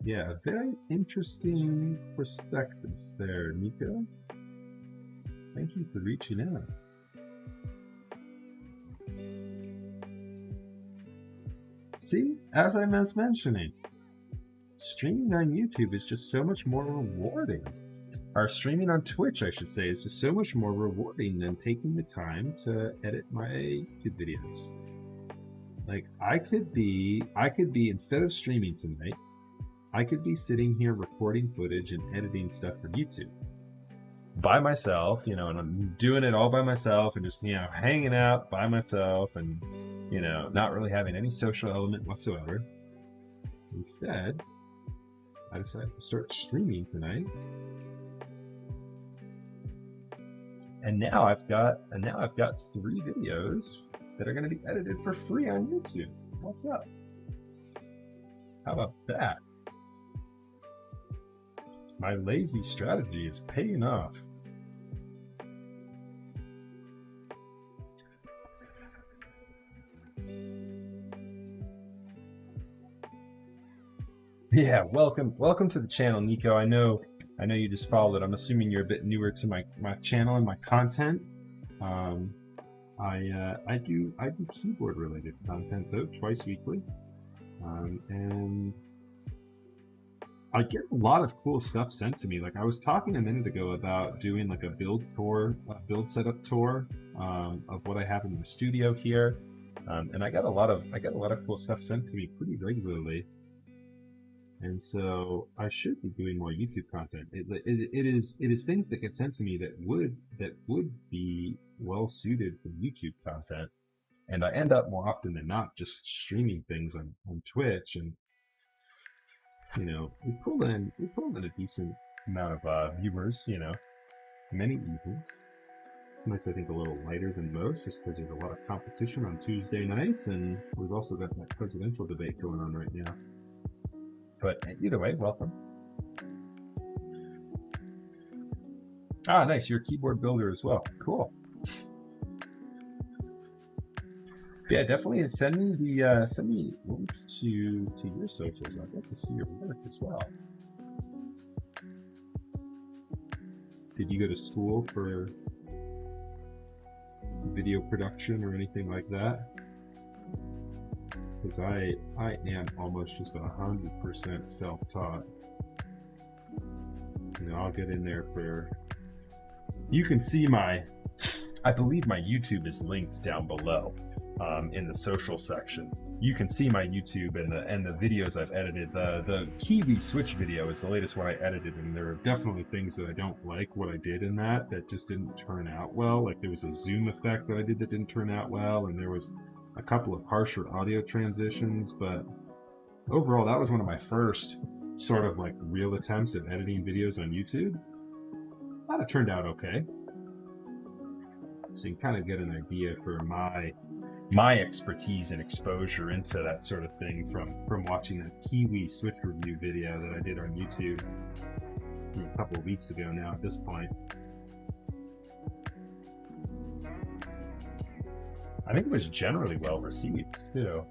Yeah, very interesting prospectus there, Nico. Thank you for reaching out. See, as I was mentioning, streaming on YouTube is just so much more rewarding. Or streaming on Twitch, I should say, is just so much more rewarding than taking the time to edit my YouTube videos. Like, I could be, instead of streaming tonight, I could be sitting here recording footage and editing stuff for YouTube by myself, you know, and I'm doing it all by myself and just, you know, hanging out by myself and, you know, not really having any social element whatsoever. Instead, I decided to start streaming tonight. And now I've got 3 videos that are going to be edited for free on YouTube. What's up? How about that? My lazy strategy is paying off. Yeah, welcome to the channel, Nico. I know you just followed. I'm assuming you're a bit newer to my channel and my content. I do keyboard related content though, twice weekly, and I get a lot of cool stuff sent to me. Like I was talking a minute ago about doing like a build setup tour of what I have in the studio here, and I got a lot of cool stuff sent to me pretty regularly. And so I should be doing more YouTube content. It is things that get sent to me that would be well suited for YouTube content, and I end up more often than not just streaming things on Twitch, and you know we pulled in a decent amount of viewers. You know, many evenings. Nights I think a little lighter than most, just because there's a lot of competition on Tuesday nights, and we've also got that presidential debate going on right now. But either way, welcome. Ah, nice. You're a keyboard builder as well. Cool. Yeah, definitely send me links to your socials. I'd like to see your work as well. Did you go to school for video production or anything like that? Because I am almost just 100% self-taught. You know, I'll get in there for. You can see I believe my YouTube is linked down below, in the social section. You can see my YouTube and the videos I've edited. The Kiwi Switch video is the latest one I edited, and there are definitely things that I don't like what I did in that just didn't turn out well. Like there was a zoom effect that I did that didn't turn out well, and there was a couple of harsher audio transitions, but overall that was one of my first sort of like real attempts at editing videos on YouTube. Thought it turned out okay. So you can kind of get an idea for my expertise and exposure into that sort of thing from watching that Kiwi Switch review video that I did on YouTube a couple of weeks ago now at this point. I think it was generally well received too.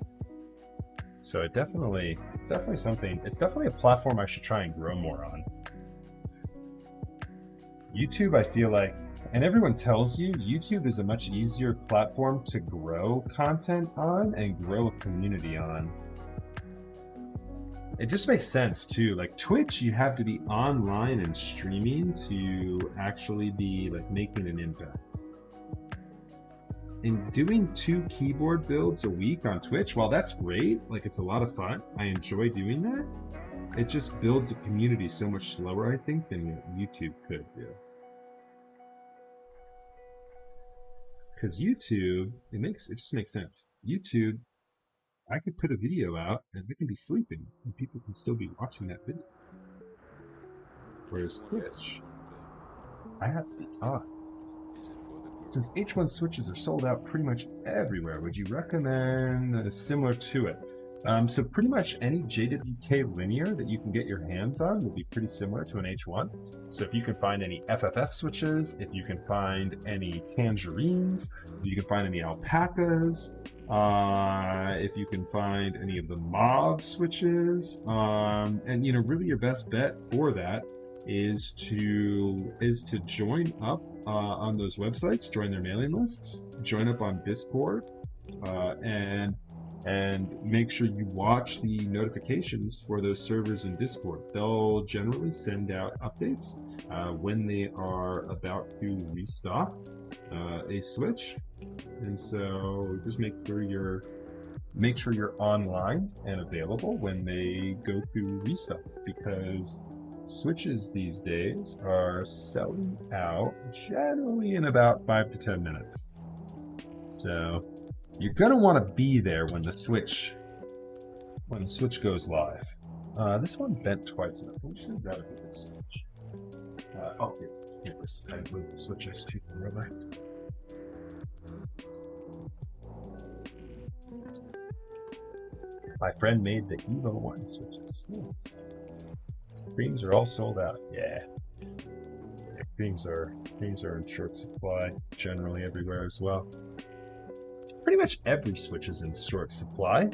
So it's definitely a platform I should try and grow more on. YouTube, I feel like, and everyone tells you, YouTube is a much easier platform to grow content on and grow a community on. It just makes sense too. Like Twitch, you have to be online and streaming to actually be like making an impact. And doing 2 keyboard builds a week on Twitch, while that's great, like it's a lot of fun, I enjoy doing that, it just builds a community so much slower, I think, than what YouTube could do. Because YouTube, it just makes sense. YouTube, I could put a video out and I can be sleeping and people can still be watching that video. Whereas Twitch, I have to be on. Since H1 switches are sold out pretty much everywhere, would you recommend that is similar to it? So pretty much any JWK linear that you can get your hands on will be pretty similar to an H1. So if you can find any FFF switches, if you can find any tangerines, if you can find any alpacas, if you can find any of the Mauve switches, and you know, really your best bet for that is to join up on those websites, join their mailing lists, join up on Discord, and make sure you watch the notifications for those servers in Discord. They'll generally send out updates when they are about to restock a switch, and so just make sure you're make sure you're online and available when they go through restock, because switches these days are selling out generally in about 5 to 10 minutes. So you're gonna want to be there when the switch goes live. This one bent twice enough. We should have got a good switch. Here this. I moved the switches to the rubber. My friend made the Evo 1 switches. Yes. Creams are all sold out. Yeah. Creams are in short supply generally everywhere as well. Pretty much every switch is in short supply.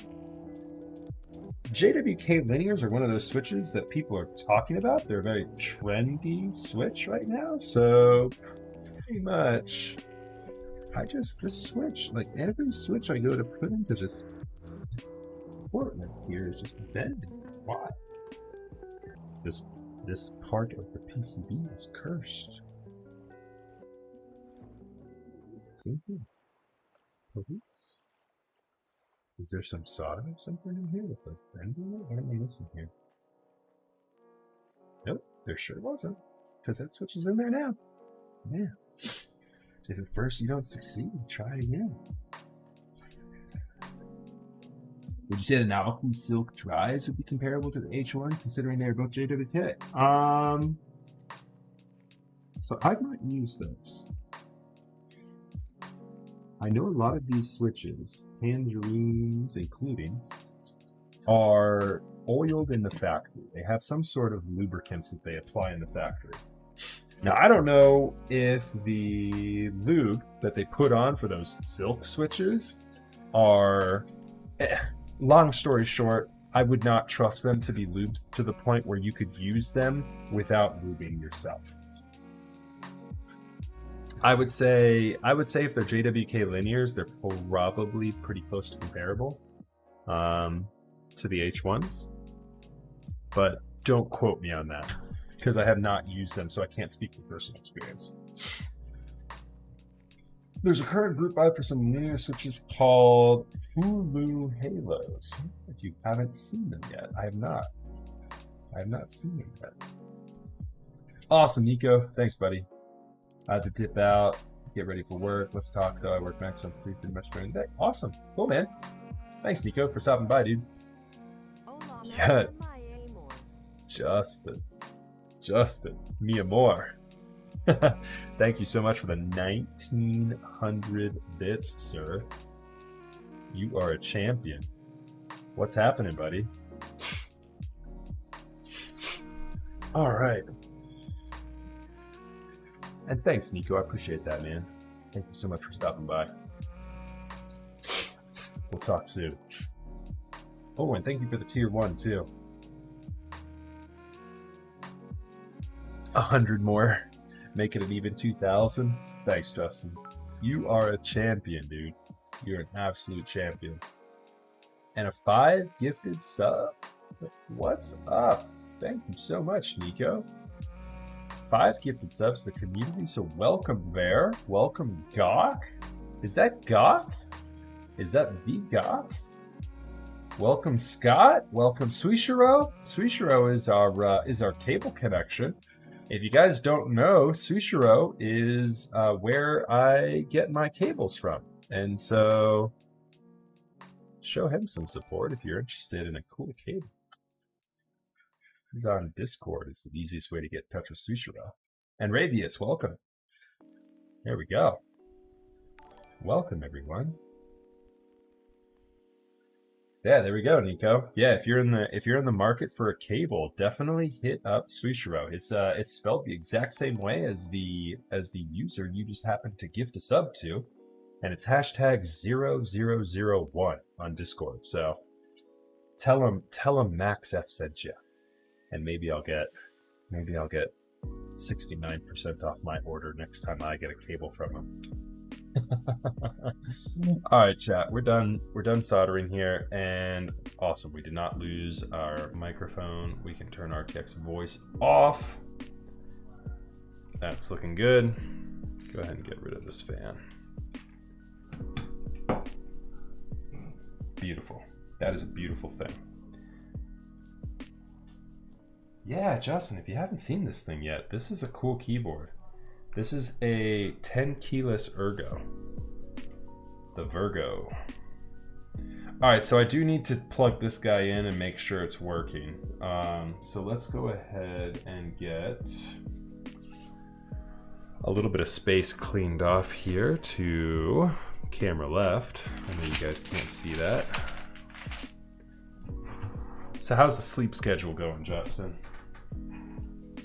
JWK linears are one of those switches that people are talking about. They're a very trendy switch right now. So pretty much this switch, like every switch I go to put into this Portland here is just bending. Why? This part of the PCB is cursed. See here. Police. Is there some solder or something in here that's like bending it? What am I missing here? Nope, there sure wasn't. Because that switch is in there now. Yeah. If at first you don't succeed, try again. Would you say the Novelty Silk Dries would be comparable to the H1, considering they're both JWK? So I might use those. I know a lot of these switches, tangerines including, are oiled in the factory. They have some sort of lubricants that they apply in the factory. Now, I don't know if the lube that they put on for those silk switches are... Long story short, I would not trust them to be lubed to the point where you could use them without lubing yourself. I would say if they're JWK linears, they're probably pretty close to comparable to the H1s. But don't quote me on that, because I have not used them, so I can't speak from personal experience. There's a current group buy for some linear switches called Hulu Halos. If you haven't seen them yet, I have not. I have not seen them yet. Awesome, Nico. Thanks, buddy. I have to dip out, get ready for work. Let's talk, though. I work nights, so I'm free pretty much during the day. Awesome. Cool, man. Thanks, Nico, for stopping by, dude. Yeah. Justin, mi amor. Thank you so much for the 1900 bits, sir. You are a champion. What's happening, buddy? All right. And thanks, Nico. I appreciate that, man. Thank you so much for stopping by. We'll talk soon. Oh, and thank you for the tier 1, too. 100 more. Make it an even 2,000. Thanks, Justin. You are a champion, dude. You're an absolute champion. And a 5 gifted sub? What's up? Thank you so much, Nico. 5 gifted subs to the community, so welcome there. Welcome, Gawk. Is that Gawk? Is that the Gawk? Welcome, Scott. Welcome, Suishiro. Suishiro is our cable connection. If you guys don't know, Suishiro is where I get my cables from. And so show him some support if you're interested in a cool cable. He's on Discord. It's the easiest way to get in touch with Suishiro. And Ravius, welcome. There we go. Welcome, everyone. Yeah, there we go, Nico. Yeah, if you're in the market for a cable, definitely hit up Suishiro. It's spelled the exact same way as the user you just happened to gift a sub to, and it's #0001 on Discord. So tell him Max F sent you, and maybe I'll get 69% off my order next time I get a cable from him. All right, chat. We're done soldering here, and awesome. We did not lose our microphone. We can turn RTX voice off. That's looking good. Go ahead and get rid of this fan. beautiful. That is a beautiful thing. Yeah, Justin, if you haven't seen this thing yet, this is a cool keyboard. This is a 10 keyless Ergo. The Virgo. Alright, so I do need to plug this guy in and make sure it's working. So let's go ahead and get a little bit of space cleaned off here to camera left. I know you guys can't see that. So how's the sleep schedule going, Justin?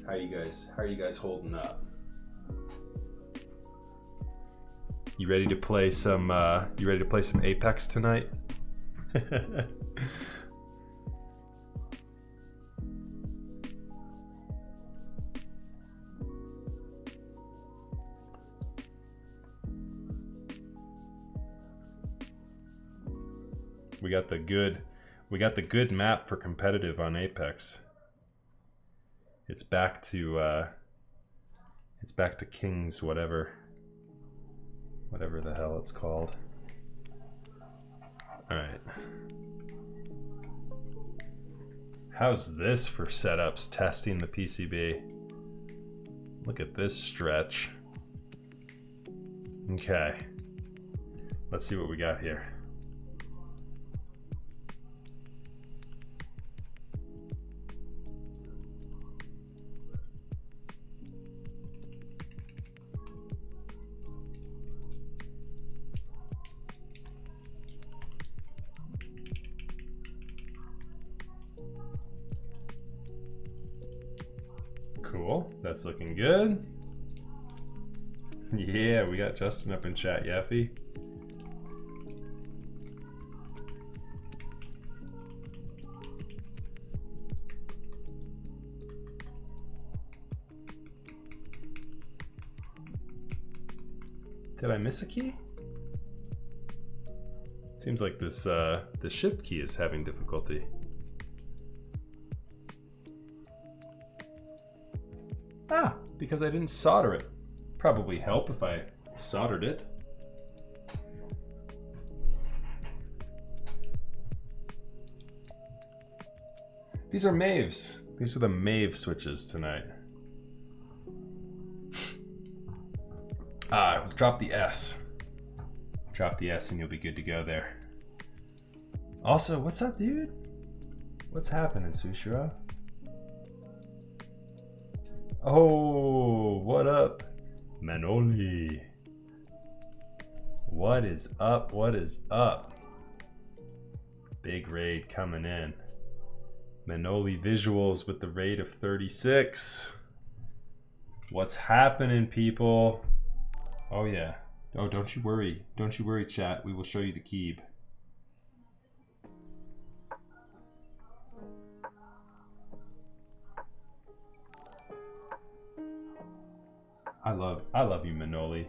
How are you guys holding up? You ready to play some Apex tonight? We got the good map for competitive on Apex. It's back to King's whatever the hell it's called. All right. How's this for setups testing the PCB? Look at this stretch. Okay. Let's see what we got here. Cool, that's looking good. Yeah, we got Justin up in chat, Yaffy. Did I miss a key? Seems like this the shift key is having difficulty. Ah, because I didn't solder it. Probably help if I soldered it. These are Mauves. These are the Mauve switches tonight. Drop the S. Drop the S and you'll be good to go there. Also, what's up, dude? What's happening, Sushira? Oh, what up, Manoli? What is up? What is up? Big raid coming in. Manoli visuals with the raid of 36. What's happening, people? Oh yeah. Oh, don't you worry. Don't you worry, chat. We will show you the key. I love you, Manoli.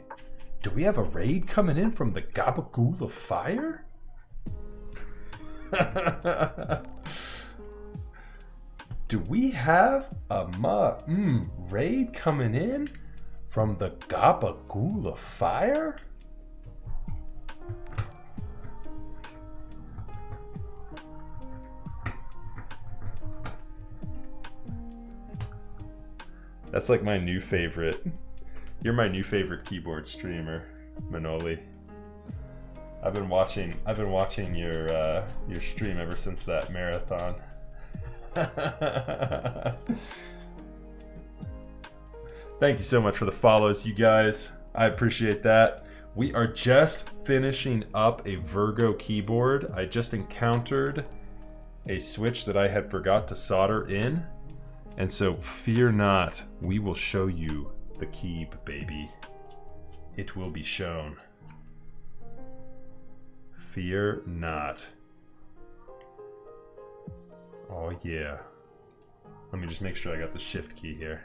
Do we have a raid coming in from the Gabagool of Fire? Do we have a raid coming in from the Gabagool of Fire? That's like my new favorite. You're my new favorite keyboard streamer, Manoli. I've been watching your stream ever since that marathon. Thank you so much for the follows, you guys. I appreciate that. We are just finishing up a Virgo keyboard. I just encountered a switch that I had forgot to solder in. And so fear not, we will show you the key, baby. It will be shown. Fear not. Oh yeah. Let me just make sure I got the shift key here.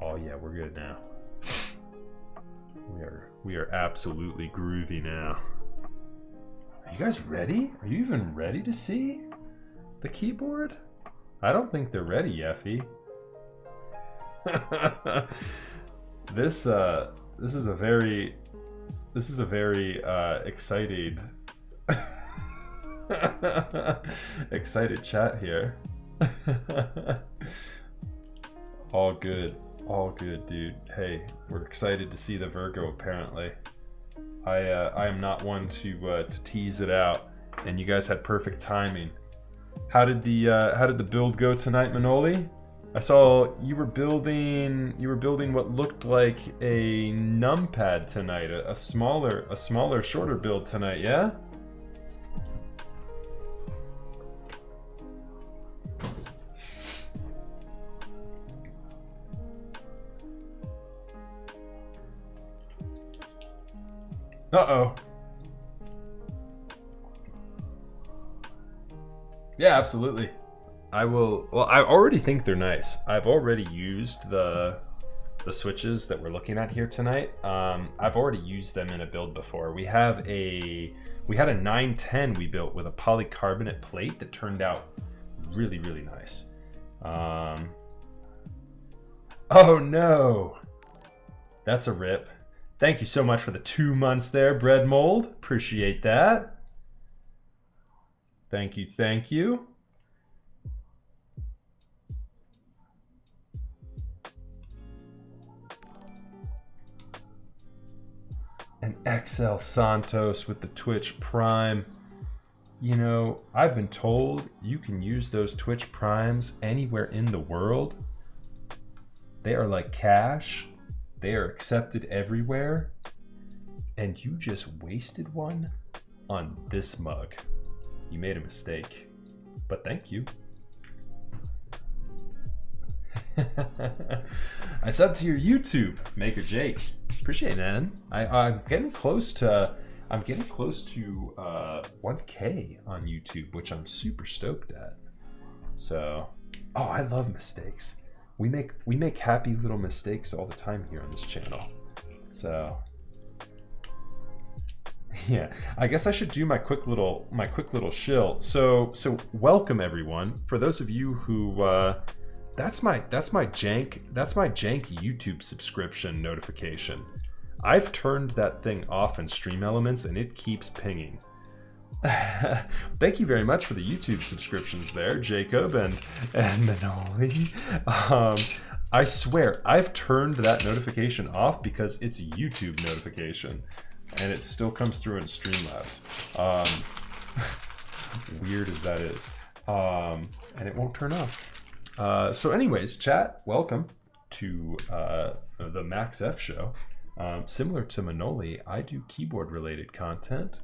Oh yeah, we're good now. We are absolutely groovy now. Are you guys ready? Are you even ready to see the keyboard? I don't think they're ready, Yeffy. This is a very exciting Excited chat here. All good. All good, dude. Hey, we're excited to see the Virgo, apparently. I am not one to tease it out, and you guys had perfect timing. How did the build go tonight, Manoli? I saw you were building what looked like a numpad tonight, a smaller, shorter build tonight, yeah? Uh-oh. Yeah, absolutely. I will. Well, I already think they're nice. I've already used the switches that we're looking at here tonight. I've already used them in a build before. We had a 910 we built with a polycarbonate plate that turned out really, really nice. Oh no, that's a rip. Thank you so much for the 2 months there, Bread Mold. Appreciate that. Thank you, thank you. And XL Santos with the Twitch Prime. You know, I've been told you can use those Twitch Primes anywhere in the world. They are like cash. They are accepted everywhere. And you just wasted one on this mug. You made a mistake. But thank you. I subbed to your YouTube, Maker Jake. Appreciate it, man. I'm getting close to 1K on YouTube, which I'm super stoked at. So, oh, I love mistakes. We make happy little mistakes all the time here on this channel. So, yeah, I guess I should do my quick little shill. So welcome everyone. For those of you who that's my janky YouTube subscription notification. I've turned that thing off in Stream Elements and it keeps pinging. Thank you very much for the YouTube subscriptions there, Jacob and Manoli. I swear, I've turned that notification off because it's a YouTube notification and it still comes through in Streamlabs. Weird as that is. And it won't turn off. So anyways, chat, welcome to the Max F show. Similar to Manoli, I do keyboard related content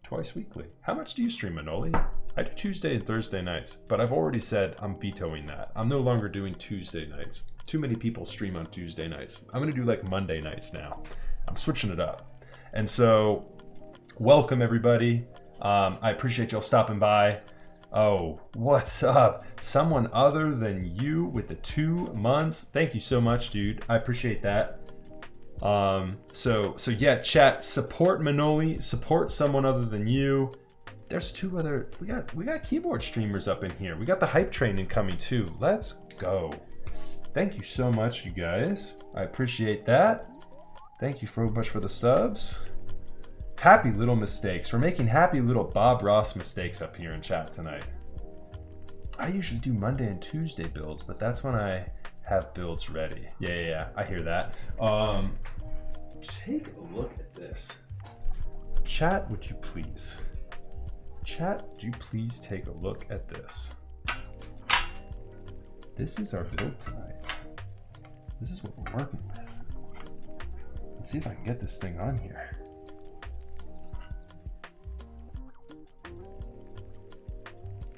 twice weekly. How much do you stream, Manoli? I do Tuesday and Thursday nights, but I've already said I'm vetoing that. I'm no longer doing Tuesday nights. Too many people stream on Tuesday nights. I'm gonna do like Monday nights now. I'm switching it up. And so, welcome everybody. I appreciate y'all stopping by. Oh, what's up? Someone other than you with the 2 months. Thank you so much, dude. I appreciate that. So yeah, chat, support Manoli, support someone other than you. There's two other, we got keyboard streamers up in here. We got the hype train incoming too. Let's go. Thank you so much, you guys. I appreciate that. Thank you so much for the subs. Happy little mistakes. We're making happy little Bob Ross mistakes up here in chat tonight. I usually do Monday and Tuesday builds, but that's when I have builds ready. Yeah, I hear that. Take a look at this. Chat, would you please? Chat, would you please take a look at this? This is our build tonight. This is what we're working with. Let's see if I can get this thing on here.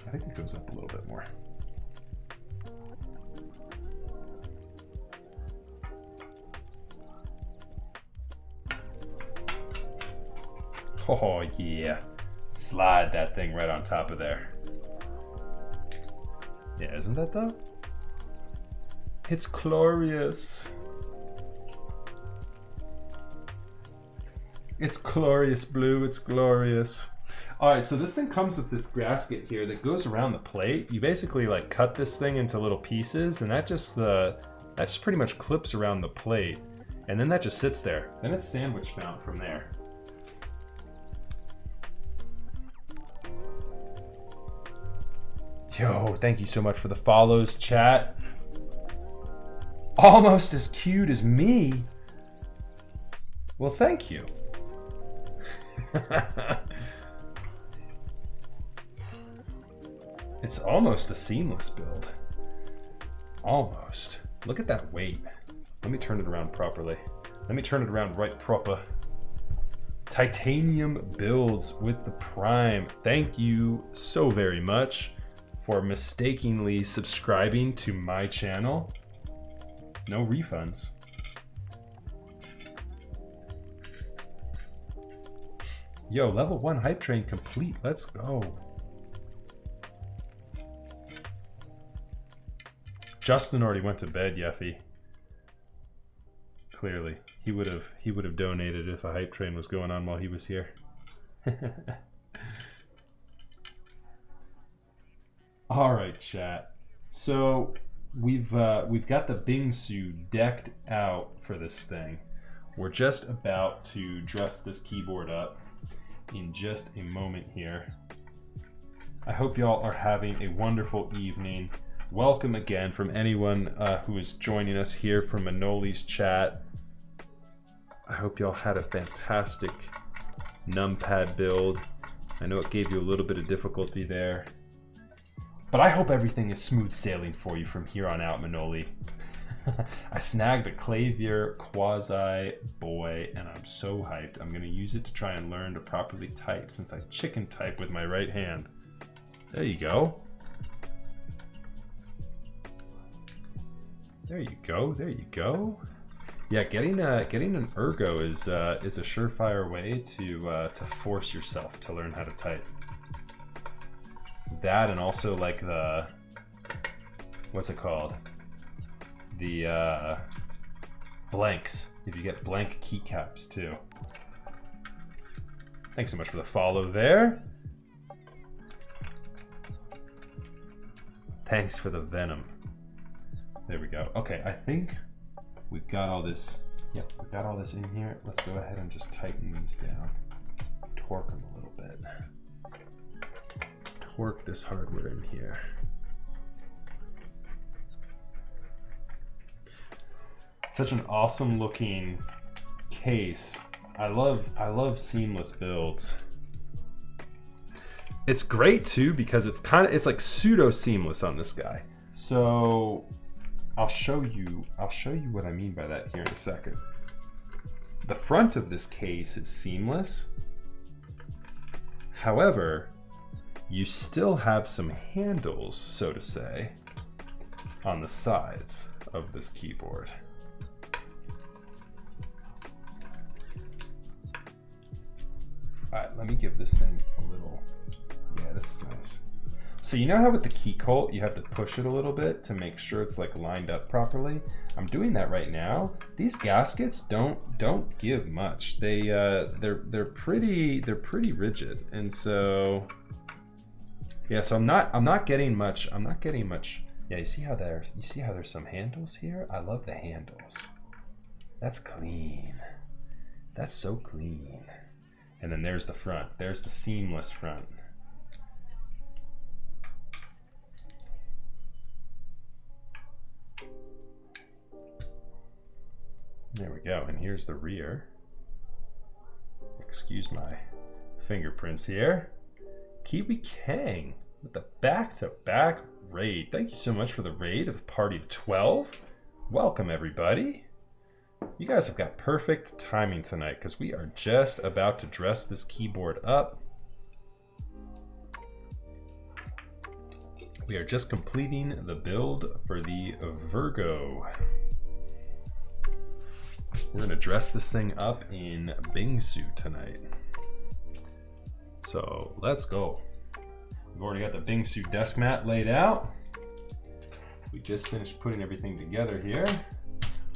I think it goes up a little bit more. Oh yeah, slide that thing right on top of there. Yeah, isn't that though? It's glorious. It's glorious blue, it's glorious. All right, so this thing comes with this gasket here that goes around the plate. You basically like cut this thing into little pieces, and that just pretty much clips around the plate, and then that just sits there. Then it's sandwich mount from there. Yo, thank you so much for the follows, chat. Almost as cute as me. Well, thank you. It's almost a seamless build. Almost. Look at that weight. Let me turn it around properly. Let me turn it around right proper. Titanium builds with the Prime. Thank you so very much for mistakenly subscribing to my channel. No refunds. Yo, level 1 hype train complete. Let's go. Justin already went to bed, Yeffy. Clearly, he would have donated if a hype train was going on while he was here. All right, chat. So we've got the Bingsu decked out for this thing. We're just about to dress this keyboard up in just a moment here. I hope y'all are having a wonderful evening. Welcome again from anyone who is joining us here from Manoli's chat. I hope y'all had a fantastic numpad build. I know it gave you a little bit of difficulty there, but I hope everything is smooth sailing for you from here on out, Manoli. I snagged a Clavier Quasi Boy, and I'm so hyped. I'm gonna use it to try and learn to properly type, since I chicken type with my right hand. There you go. There you go. There you go. Yeah, getting an ergo is a surefire way to force yourself to learn how to type. That, and also like the, what's it called? The blanks. If you get blank keycaps too. Thanks so much for the follow there. Thanks for the venom. There we go. Okay, I think we've got all this. Yep, we've got all this in here. Let's go ahead and just tighten these down. Torque them a little bit. Torque this hardware in here. Such an awesome looking case. I love seamless builds. It's great too because it's like pseudo seamless on this guy. So I'll show you what I mean by that here in a second. The front of this case is seamless. However, you still have some handles, so to say, on the sides of this keyboard. All right, let me give this thing a little, yeah, this is nice. So you know how with the key colt, you have to push it a little bit to make sure it's like lined up properly? I'm doing that right now. These gaskets don't give much. They're pretty rigid. And so, yeah, so I'm not getting much. Yeah, you see how there's some handles here? I love the handles. That's clean. That's so clean. And then there's the front. There's the seamless front. There we go, and here's the rear. Excuse my fingerprints here. Kiwi Kang with the back-to-back raid. Thank you so much for the raid of Party of 12. Welcome, everybody. You guys have got perfect timing tonight because we are just about to dress this keyboard up. We are just completing the build for the Virgo. We're gonna dress this thing up in Bingsu tonight. So let's go. We've already got the Bingsu desk mat laid out. We just finished putting everything together here.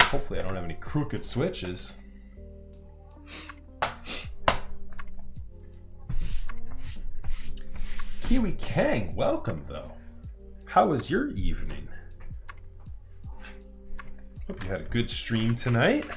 Hopefully I don't have any crooked switches. Kiwi Kang, welcome though. How was your evening? Hope you had a good stream tonight.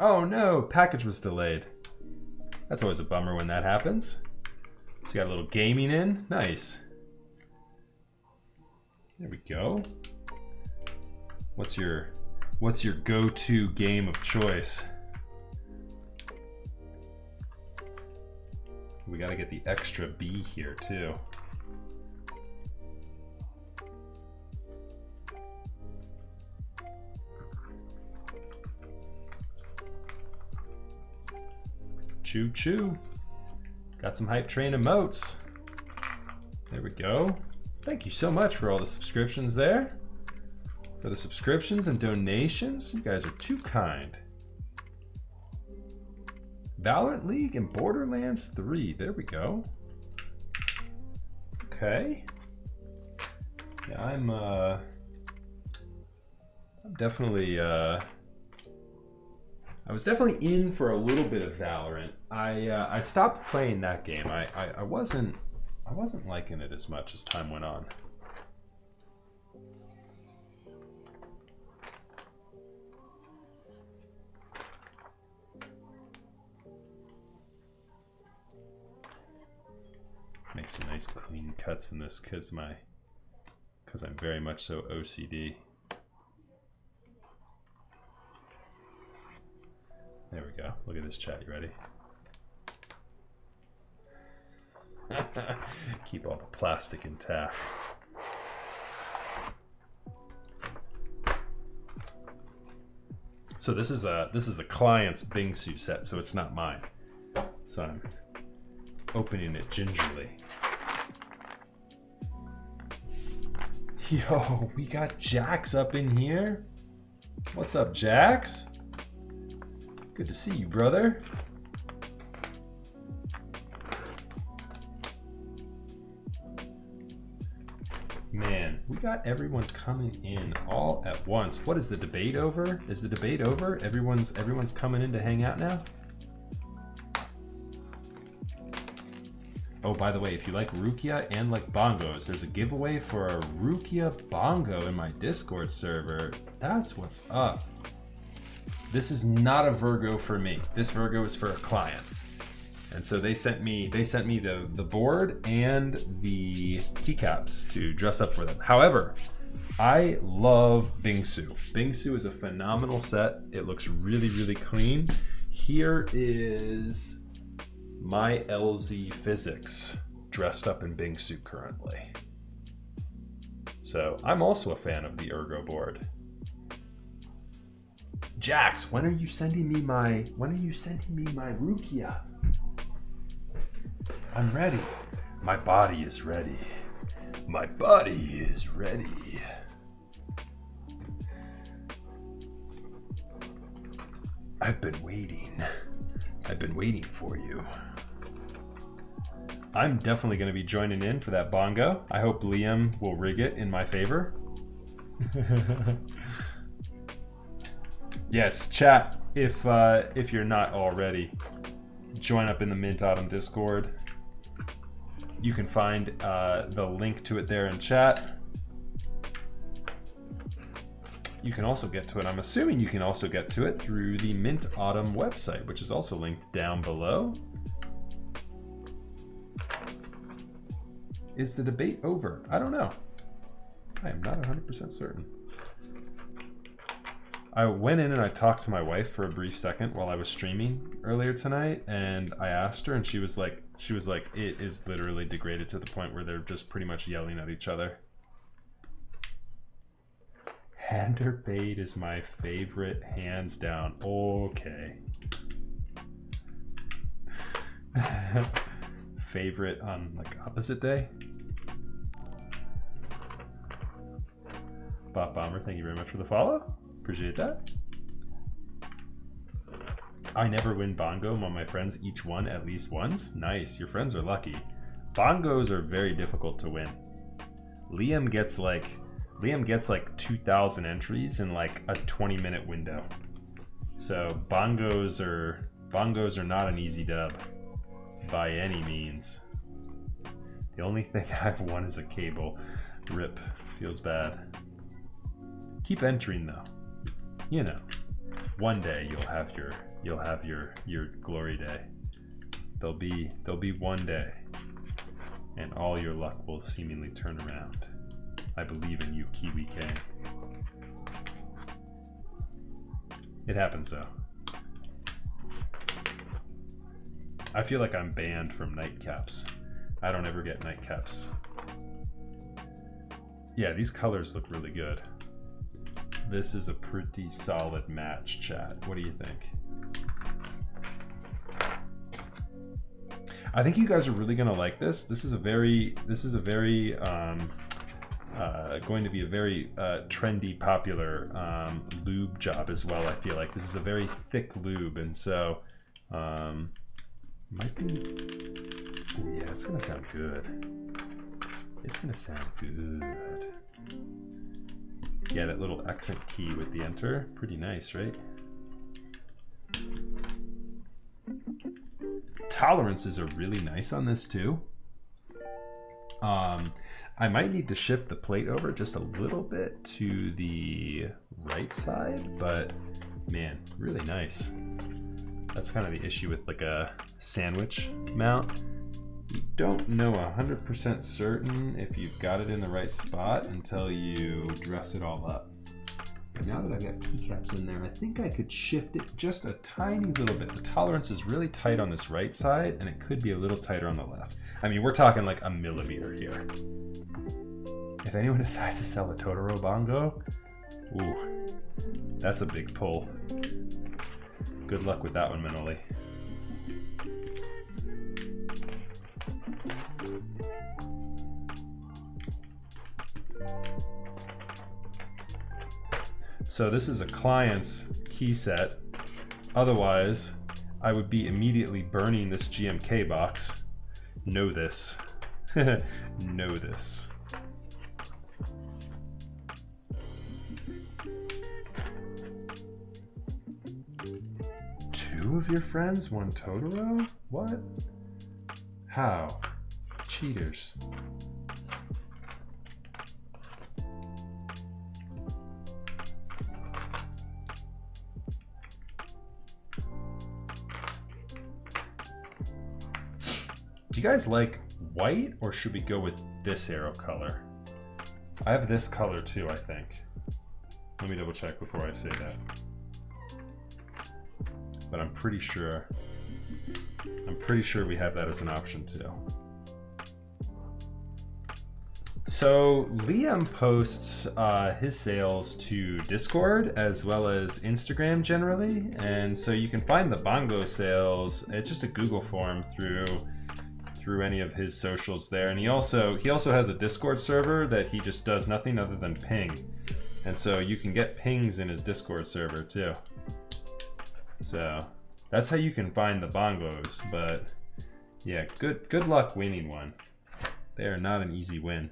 Oh no, package was delayed. That's always a bummer when that happens. So you got a little gaming in. Nice. There we go. What's your go-to game of choice? We got to get the extra B here too. Choo choo. Got some hype train emotes. There we go. Thank you so much for all the subscriptions there. For the subscriptions and donations. You guys are too kind. Valorant League and Borderlands 3. There we go. Okay. Yeah, I'm definitely I was definitely in for a little bit of Valorant. I stopped playing that game. I wasn't liking it as much as time went on. Make some nice clean cuts in this because I'm very much so OCD. There we go. Look at this chat. You ready? Keep all the plastic intact. So this is a client's Bingsu set, so it's not mine. So I'm opening it gingerly. Yo, we got Jax up in here. What's up, Jax? Good to see you, brother. Man, we got everyone coming in all at once. What is the debate over? Is the debate over? Everyone's coming in to hang out now? Oh, by the way, if you like Rukia and like bongos, there's a giveaway for a Rukia bongo in my Discord server. That's what's up. This is not a Virgo for me. This Virgo is for a client. And so they sent me the board and the keycaps to dress up for them. However, I love Bingsu. Bingsu is a phenomenal set. It looks really, really clean. Here is my LZ Physics dressed up in Bingsu currently. So I'm also a fan of the Ergo board. Jax, when are you sending me my Rukia? I'm ready. My body is ready. My body is ready. I've been waiting. I've been waiting for you. I'm definitely going to be joining in for that bongo. I hope Liam will rig it in my favor. Yeah, it's chat. If you're not already, join up in the Mint Autumn Discord. You can find the link to it there in chat. You can also get to it, I'm assuming you can also get to it through the Mint Autumn website, which is also linked down below. Is the debate over? I don't know. I am not 100% certain. I went in and I talked to my wife for a brief second while I was streaming earlier tonight, and I asked her, and she was like, it is literally degraded to the point where they're just pretty much yelling at each other. Hander Bait is my favorite, hands down. Okay. Favorite on like opposite day? Bot Bomber, thank you very much for the follow. Appreciate that. I never win bongo while my friends each won at least once. Nice, your friends are lucky. Bongos are very difficult to win. Liam gets like 2,000 entries in like a 20-minute window. So bongos are not an easy dub by any means. The only thing I've won is a cable. Rip, feels bad. Keep entering though. You know, one day you'll have your glory day. There'll be one day, and all your luck will seemingly turn around. I believe in you, Kiwi King. It happens though. I feel like I'm banned from nightcaps. I don't ever get nightcaps. Yeah, these colors look really good. This is a pretty solid match, chat. What do you think? I think you guys are really gonna like this. This is a very going to be a very trendy, popular lube job as well. I feel like this is a very thick lube, and so might be. Oh yeah, it's gonna sound good. It's gonna sound good. Yeah, that little accent key with the enter, pretty nice, right? Tolerances are really nice on this too. I might need to shift the plate over just a little bit to the right side, but man, really nice. That's kind of the issue with like a sandwich mount. You don't know 100% certain if you've got it in the right spot until you dress it all up. But now that I've got keycaps in there, I think I could shift it just a tiny little bit. The tolerance is really tight on this right side, and it could be a little tighter on the left. I mean, we're talking like a millimeter here. If anyone decides to sell a Totoro bongo, ooh, that's a big pull. Good luck with that one, Manoli. So this is a client's key set. Otherwise, I would be immediately burning this GMK box. Know this. Know this. Two of your friends, one Totoro? What? How? Cheaters. Do you guys like white, or should we go with this arrow color? I have this color too, I think. Let me double check before I say that. But I'm pretty sure we have that as an option too. So Liam posts his sales to Discord as well as Instagram generally, and so you can find the bongo sales. It's just a Google form through any of his socials there, and he also has a Discord server that he just does nothing other than ping, and so you can get pings in his Discord server too. So that's how you can find the bongos. But yeah, good luck winning one. They are not an easy win.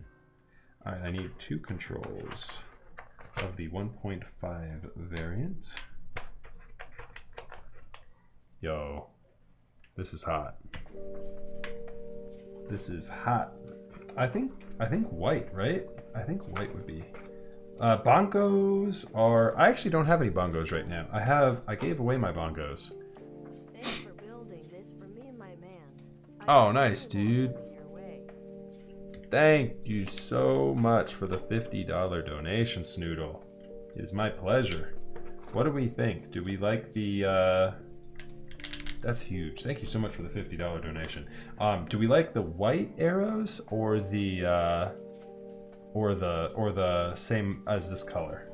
All right, I need 2 controls of the 1.5 variant. Yo, this is hot. This is hot. I think white, right? I think white would be. Bongos are. I actually don't have any bongos right now. I gave away my bongos. Thanks for building this for me and my man. Oh, nice, dude. Thank you so much for the $50 donation, Snoodle. It is my pleasure. What do we think? Do we like the? That's huge. Thank you so much for the $50 donation. Do we like the white arrows or the same as this color?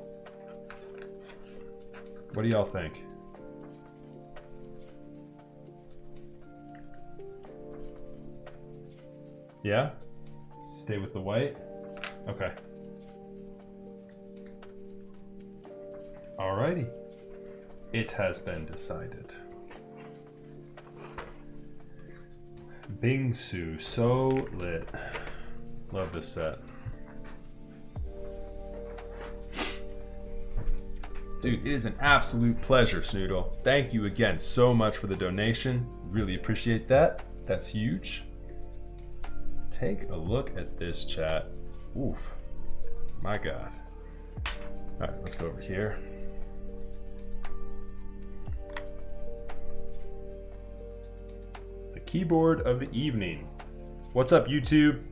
What do y'all think? Yeah? Stay with the white? Okay. Alrighty. It has been decided. Bingsu, so lit. Love this set. Dude, it is an absolute pleasure, Snoodle. Thank you again so much for the donation. Really appreciate that. That's huge. Take a look at this, chat. Oof. My God. All right, let's go over here. keyboard of the evening. What's up, YouTube?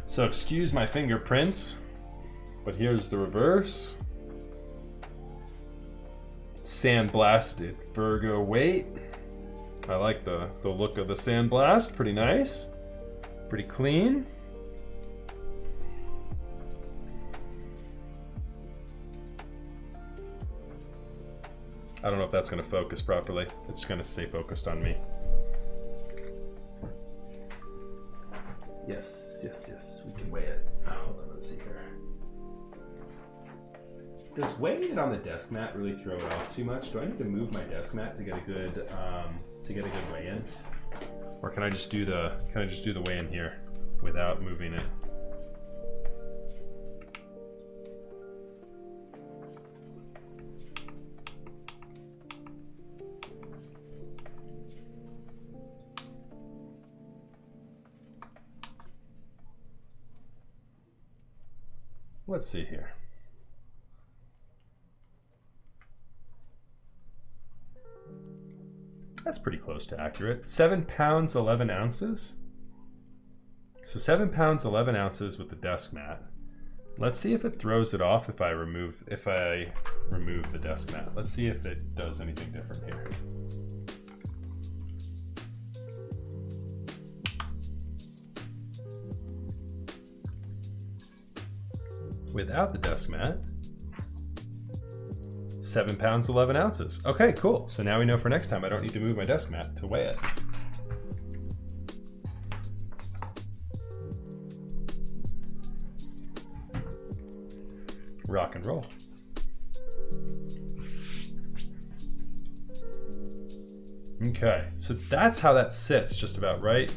So excuse my fingerprints, but here's the reverse. Sandblasted Virgo weight. I like the look of the sandblast. Pretty nice. Pretty clean. I don't know if that's going to focus properly. It's going to stay focused on me. Yes, yes, yes. We can weigh it. Hold on, let's see here. Does weighing it on the desk mat really throw it off too much? Do I need to move my desk mat to get a good weigh in, or can I just do the weigh in here without moving it? Let's see here. That's pretty close to accurate. 7 pounds, 11 ounces. So 7 pounds, 11 ounces with the desk mat. Let's see if it throws it off if I remove the desk mat. Let's see if it does anything different here. Without the desk mat, 7 pounds, 11 ounces. Okay, cool. So now we know for next time I don't need to move my desk mat to weigh it. Rock and roll. Okay, so that's how that sits, just about right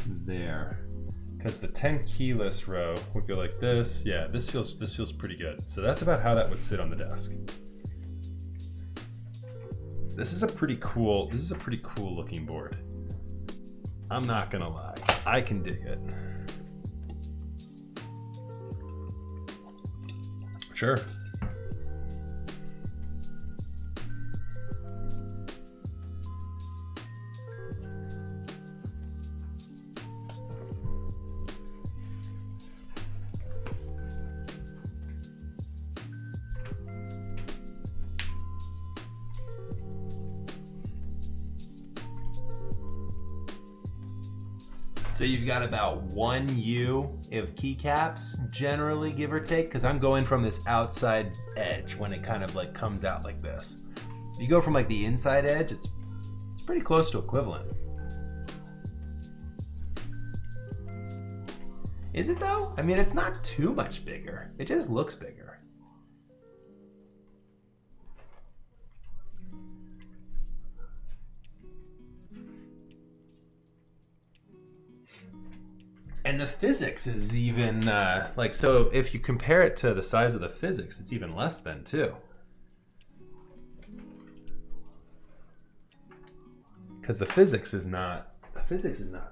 there. Because the 10 keyless row would go like this. Yeah, this feels pretty good. So that's about how that would sit on the desk. This is a pretty cool looking board. I'm not gonna lie, I can dig it. Sure. So you've got about 1 U of keycaps, generally, give or take, because I'm going from this outside edge when it kind of like comes out like this. You go from like the inside edge, it's pretty close to equivalent. Is it though? I mean, it's not too much bigger. It just looks bigger. And the physics is even, so if you compare it to the size of the physics, it's even less than too. Because the physics is not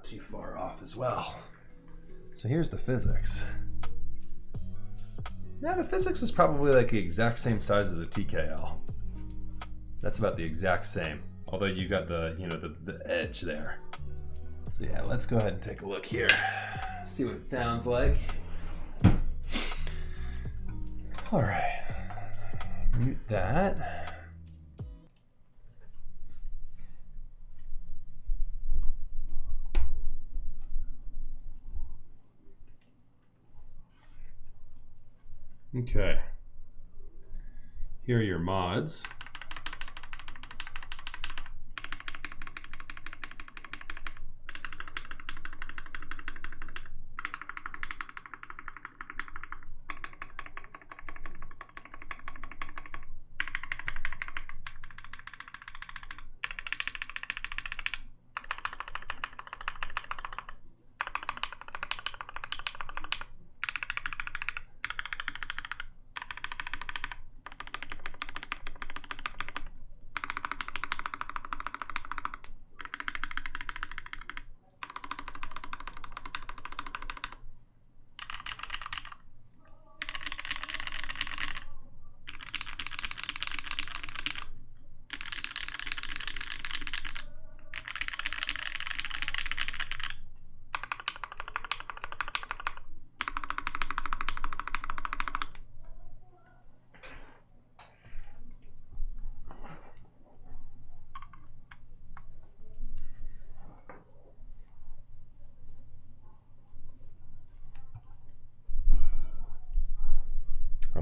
too far off as well. So here's the physics. Yeah, the physics is probably like the exact same size as a TKL. That's about the exact same. Although you got the edge there. So yeah, let's go ahead and take a look here. See what it sounds like. All right, mute that. Okay, here are your mods.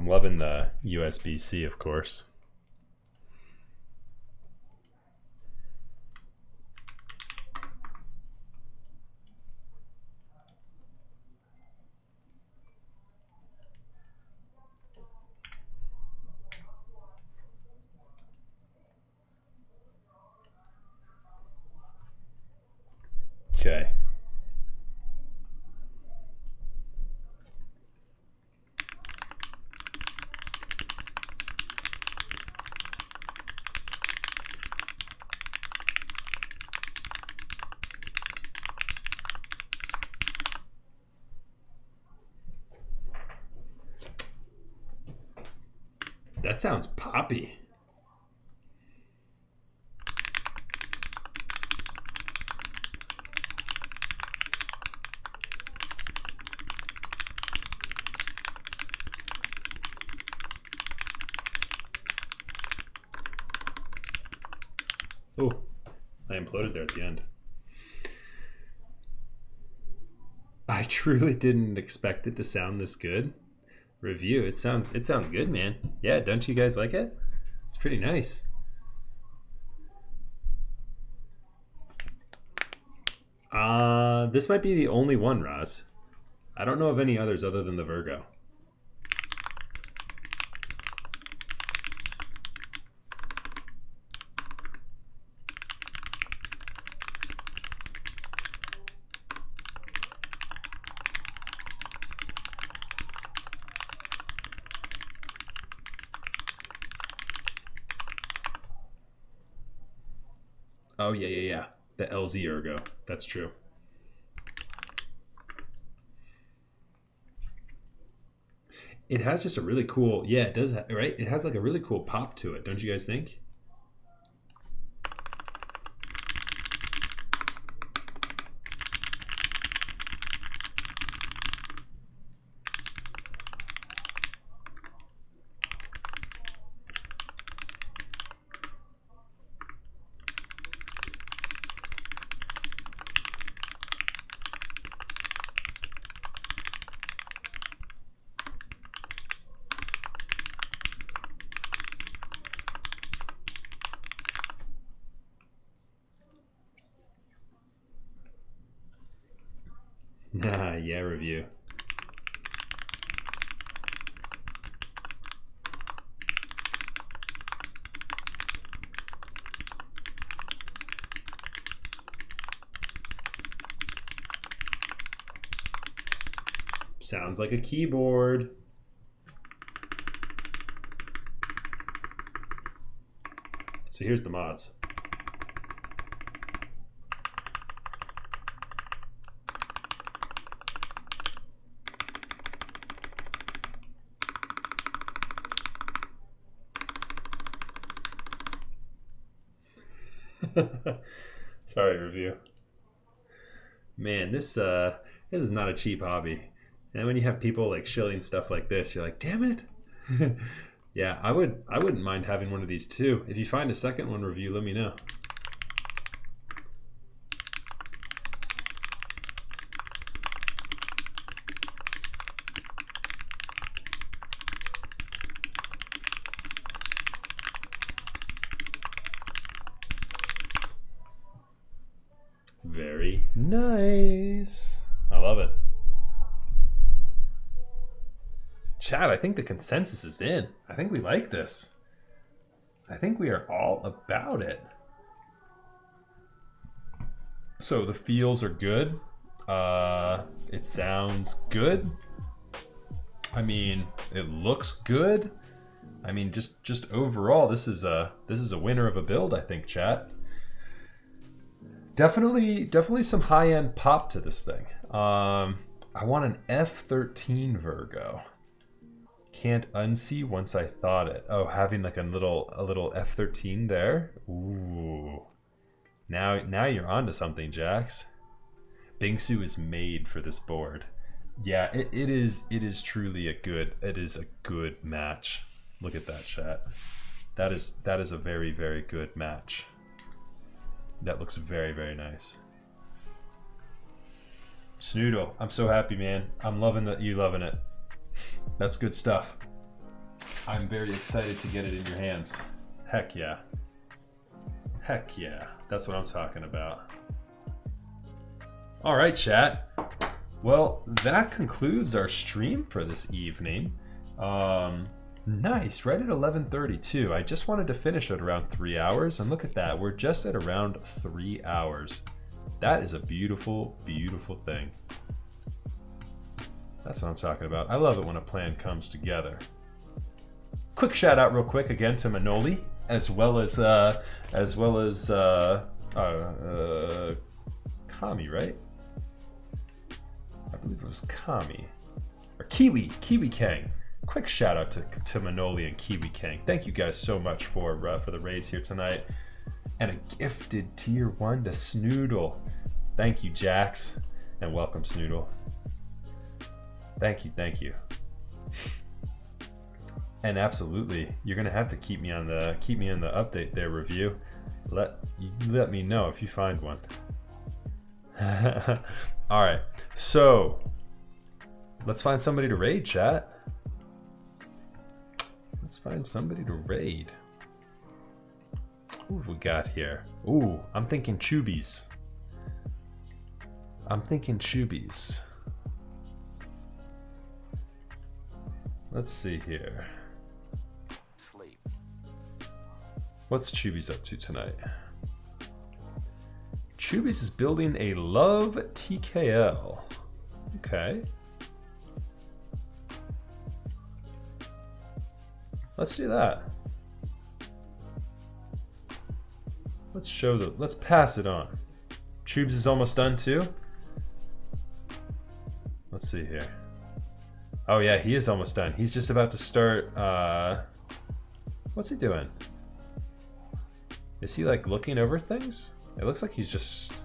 I'm loving the USB-C, of course. Okay. That sounds poppy. Oh, I imploded there at the end. I truly didn't expect it to sound this good. Review, it sounds good, man. Yeah, don't you guys like it? It's pretty nice. This might be the only one, Roz. I don't know of any others other than the Virgo. Oh, yeah. The LZ Ergo. That's true. It has just a really cool, yeah, it does, right? It has like a really cool pop to it, don't you guys think? Yeah, review. Sounds like a keyboard. So here's the mods. Sorry, review. Man, this is not a cheap hobby. And when you have people like shilling stuff like this, you're like, damn it. Yeah, I wouldn't mind having one of these too. If you find a second one, review, let me know. Very nice. I love it. Chad, I think the consensus is in. I think we like this. I think we are all about it. So the feels are good. It sounds good. I mean, it looks good. I mean, just overall, this is a winner of a build, I think, chat. Definitely some high-end pop to this thing. I want an F13 Virgo. Can't unsee once I thought it. Oh, having like a little F13 there. Ooh. Now you're onto something, Jax. Bingsu is made for this board. Yeah, it is truly a good match. Look at that, chat. That is a very, very good match. That looks very, very nice. Snoodle, I'm so happy, man. I'm loving that you loving it. That's good stuff. I'm very excited to get it in your hands. Heck yeah. Heck yeah. That's what I'm talking about. All right, chat. Well, that concludes our stream for this evening. Nice, right at 11:32. I just wanted to finish at around 3 hours, and look at that. We're just at around 3 hours. That is a beautiful, beautiful thing. That's what I'm talking about. I love it when a plan comes together. Quick shout out real quick again to Manoli, as well as Kami, right? I believe it was Kami. Or Kiwi Kang. Quick shout out to Manoli and Kiwi Kang. Thank you guys so much for the raids here tonight. And a gifted tier 1 to Snoodle. Thank you, Jax. And welcome, Snoodle. Thank you, thank you. And absolutely, you're gonna have to keep me in the update there, review. Let me know if you find one. All right, so let's find somebody to raid, chat. Let's find somebody to raid. Who have we got here? Ooh, I'm thinking Chubbies. Let's see here. Sleep. What's Chubbies up to tonight? Chubbies is building a love TKL. Okay. Let's do that. Let's pass it on. Tubes is almost done too. Let's see here. Oh yeah, he is almost done. He's just about to start, what's he doing? Is he like looking over things? It looks like he's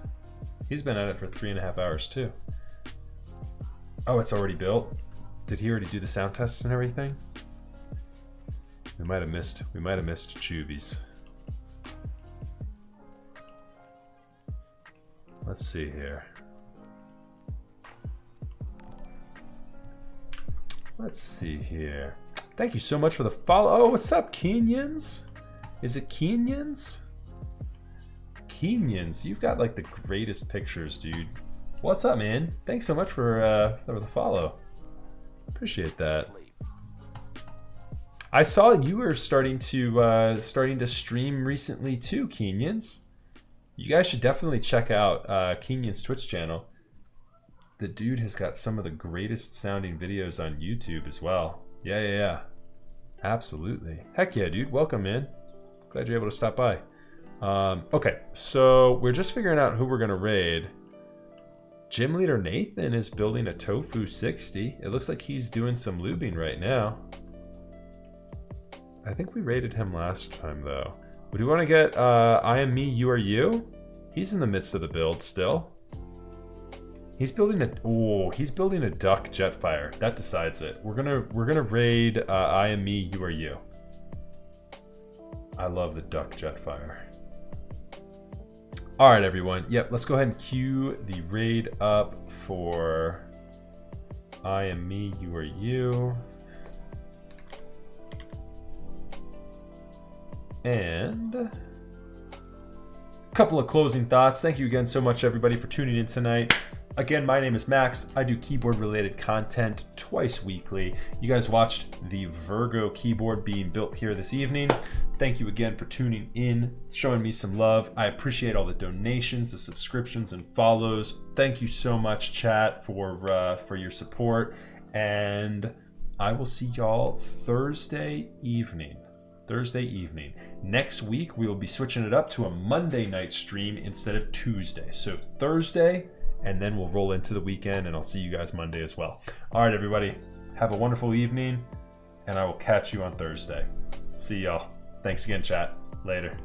been at it for 3.5 hours too. Oh, it's already built? Did he already do the sound tests and everything? We might have missed Chubies. Let's see here. Thank you so much for the follow. Oh, what's up, Kenyans? Is it Kenyans? Kenyans, you've got like the greatest pictures, dude. What's up, man? Thanks so much for the follow. Appreciate that. I saw you were starting to stream recently too, Kenyans. You guys should definitely check out Kenyan's Twitch channel. The dude has got some of the greatest sounding videos on YouTube as well. Yeah. Absolutely. Heck yeah, dude. Welcome, man. Glad you're able to stop by. Okay, so we're just figuring out who we're going to raid. Gym Leader Nathan is building a Tofu 60. It looks like he's doing some lubing right now. I think we raided him last time, though. Would you want to get I am me, you are you? He's in the midst of the build still. He's building a duck Jetfire. That decides it. We're gonna raid I am me, you are you. I love the duck Jetfire. All right, everyone. Yep, let's go ahead and queue the raid up for I am me, you are you. And a couple of closing thoughts. Thank you again so much, everybody, for tuning in tonight. Again, my name is Max. I do keyboard-related content twice weekly. You guys watched the Virgo keyboard being built here this evening. Thank you again for tuning in, showing me some love. I appreciate all the donations, the subscriptions, and follows. Thank you so much, chat, for your support. And I will see y'all Thursday evening. Next week, we will be switching it up to a Monday night stream instead of Tuesday. So Thursday, and then we'll roll into the weekend, and I'll see you guys Monday as well. All right, everybody. Have a wonderful evening, and I will catch you on Thursday. See y'all. Thanks again, chat. Later.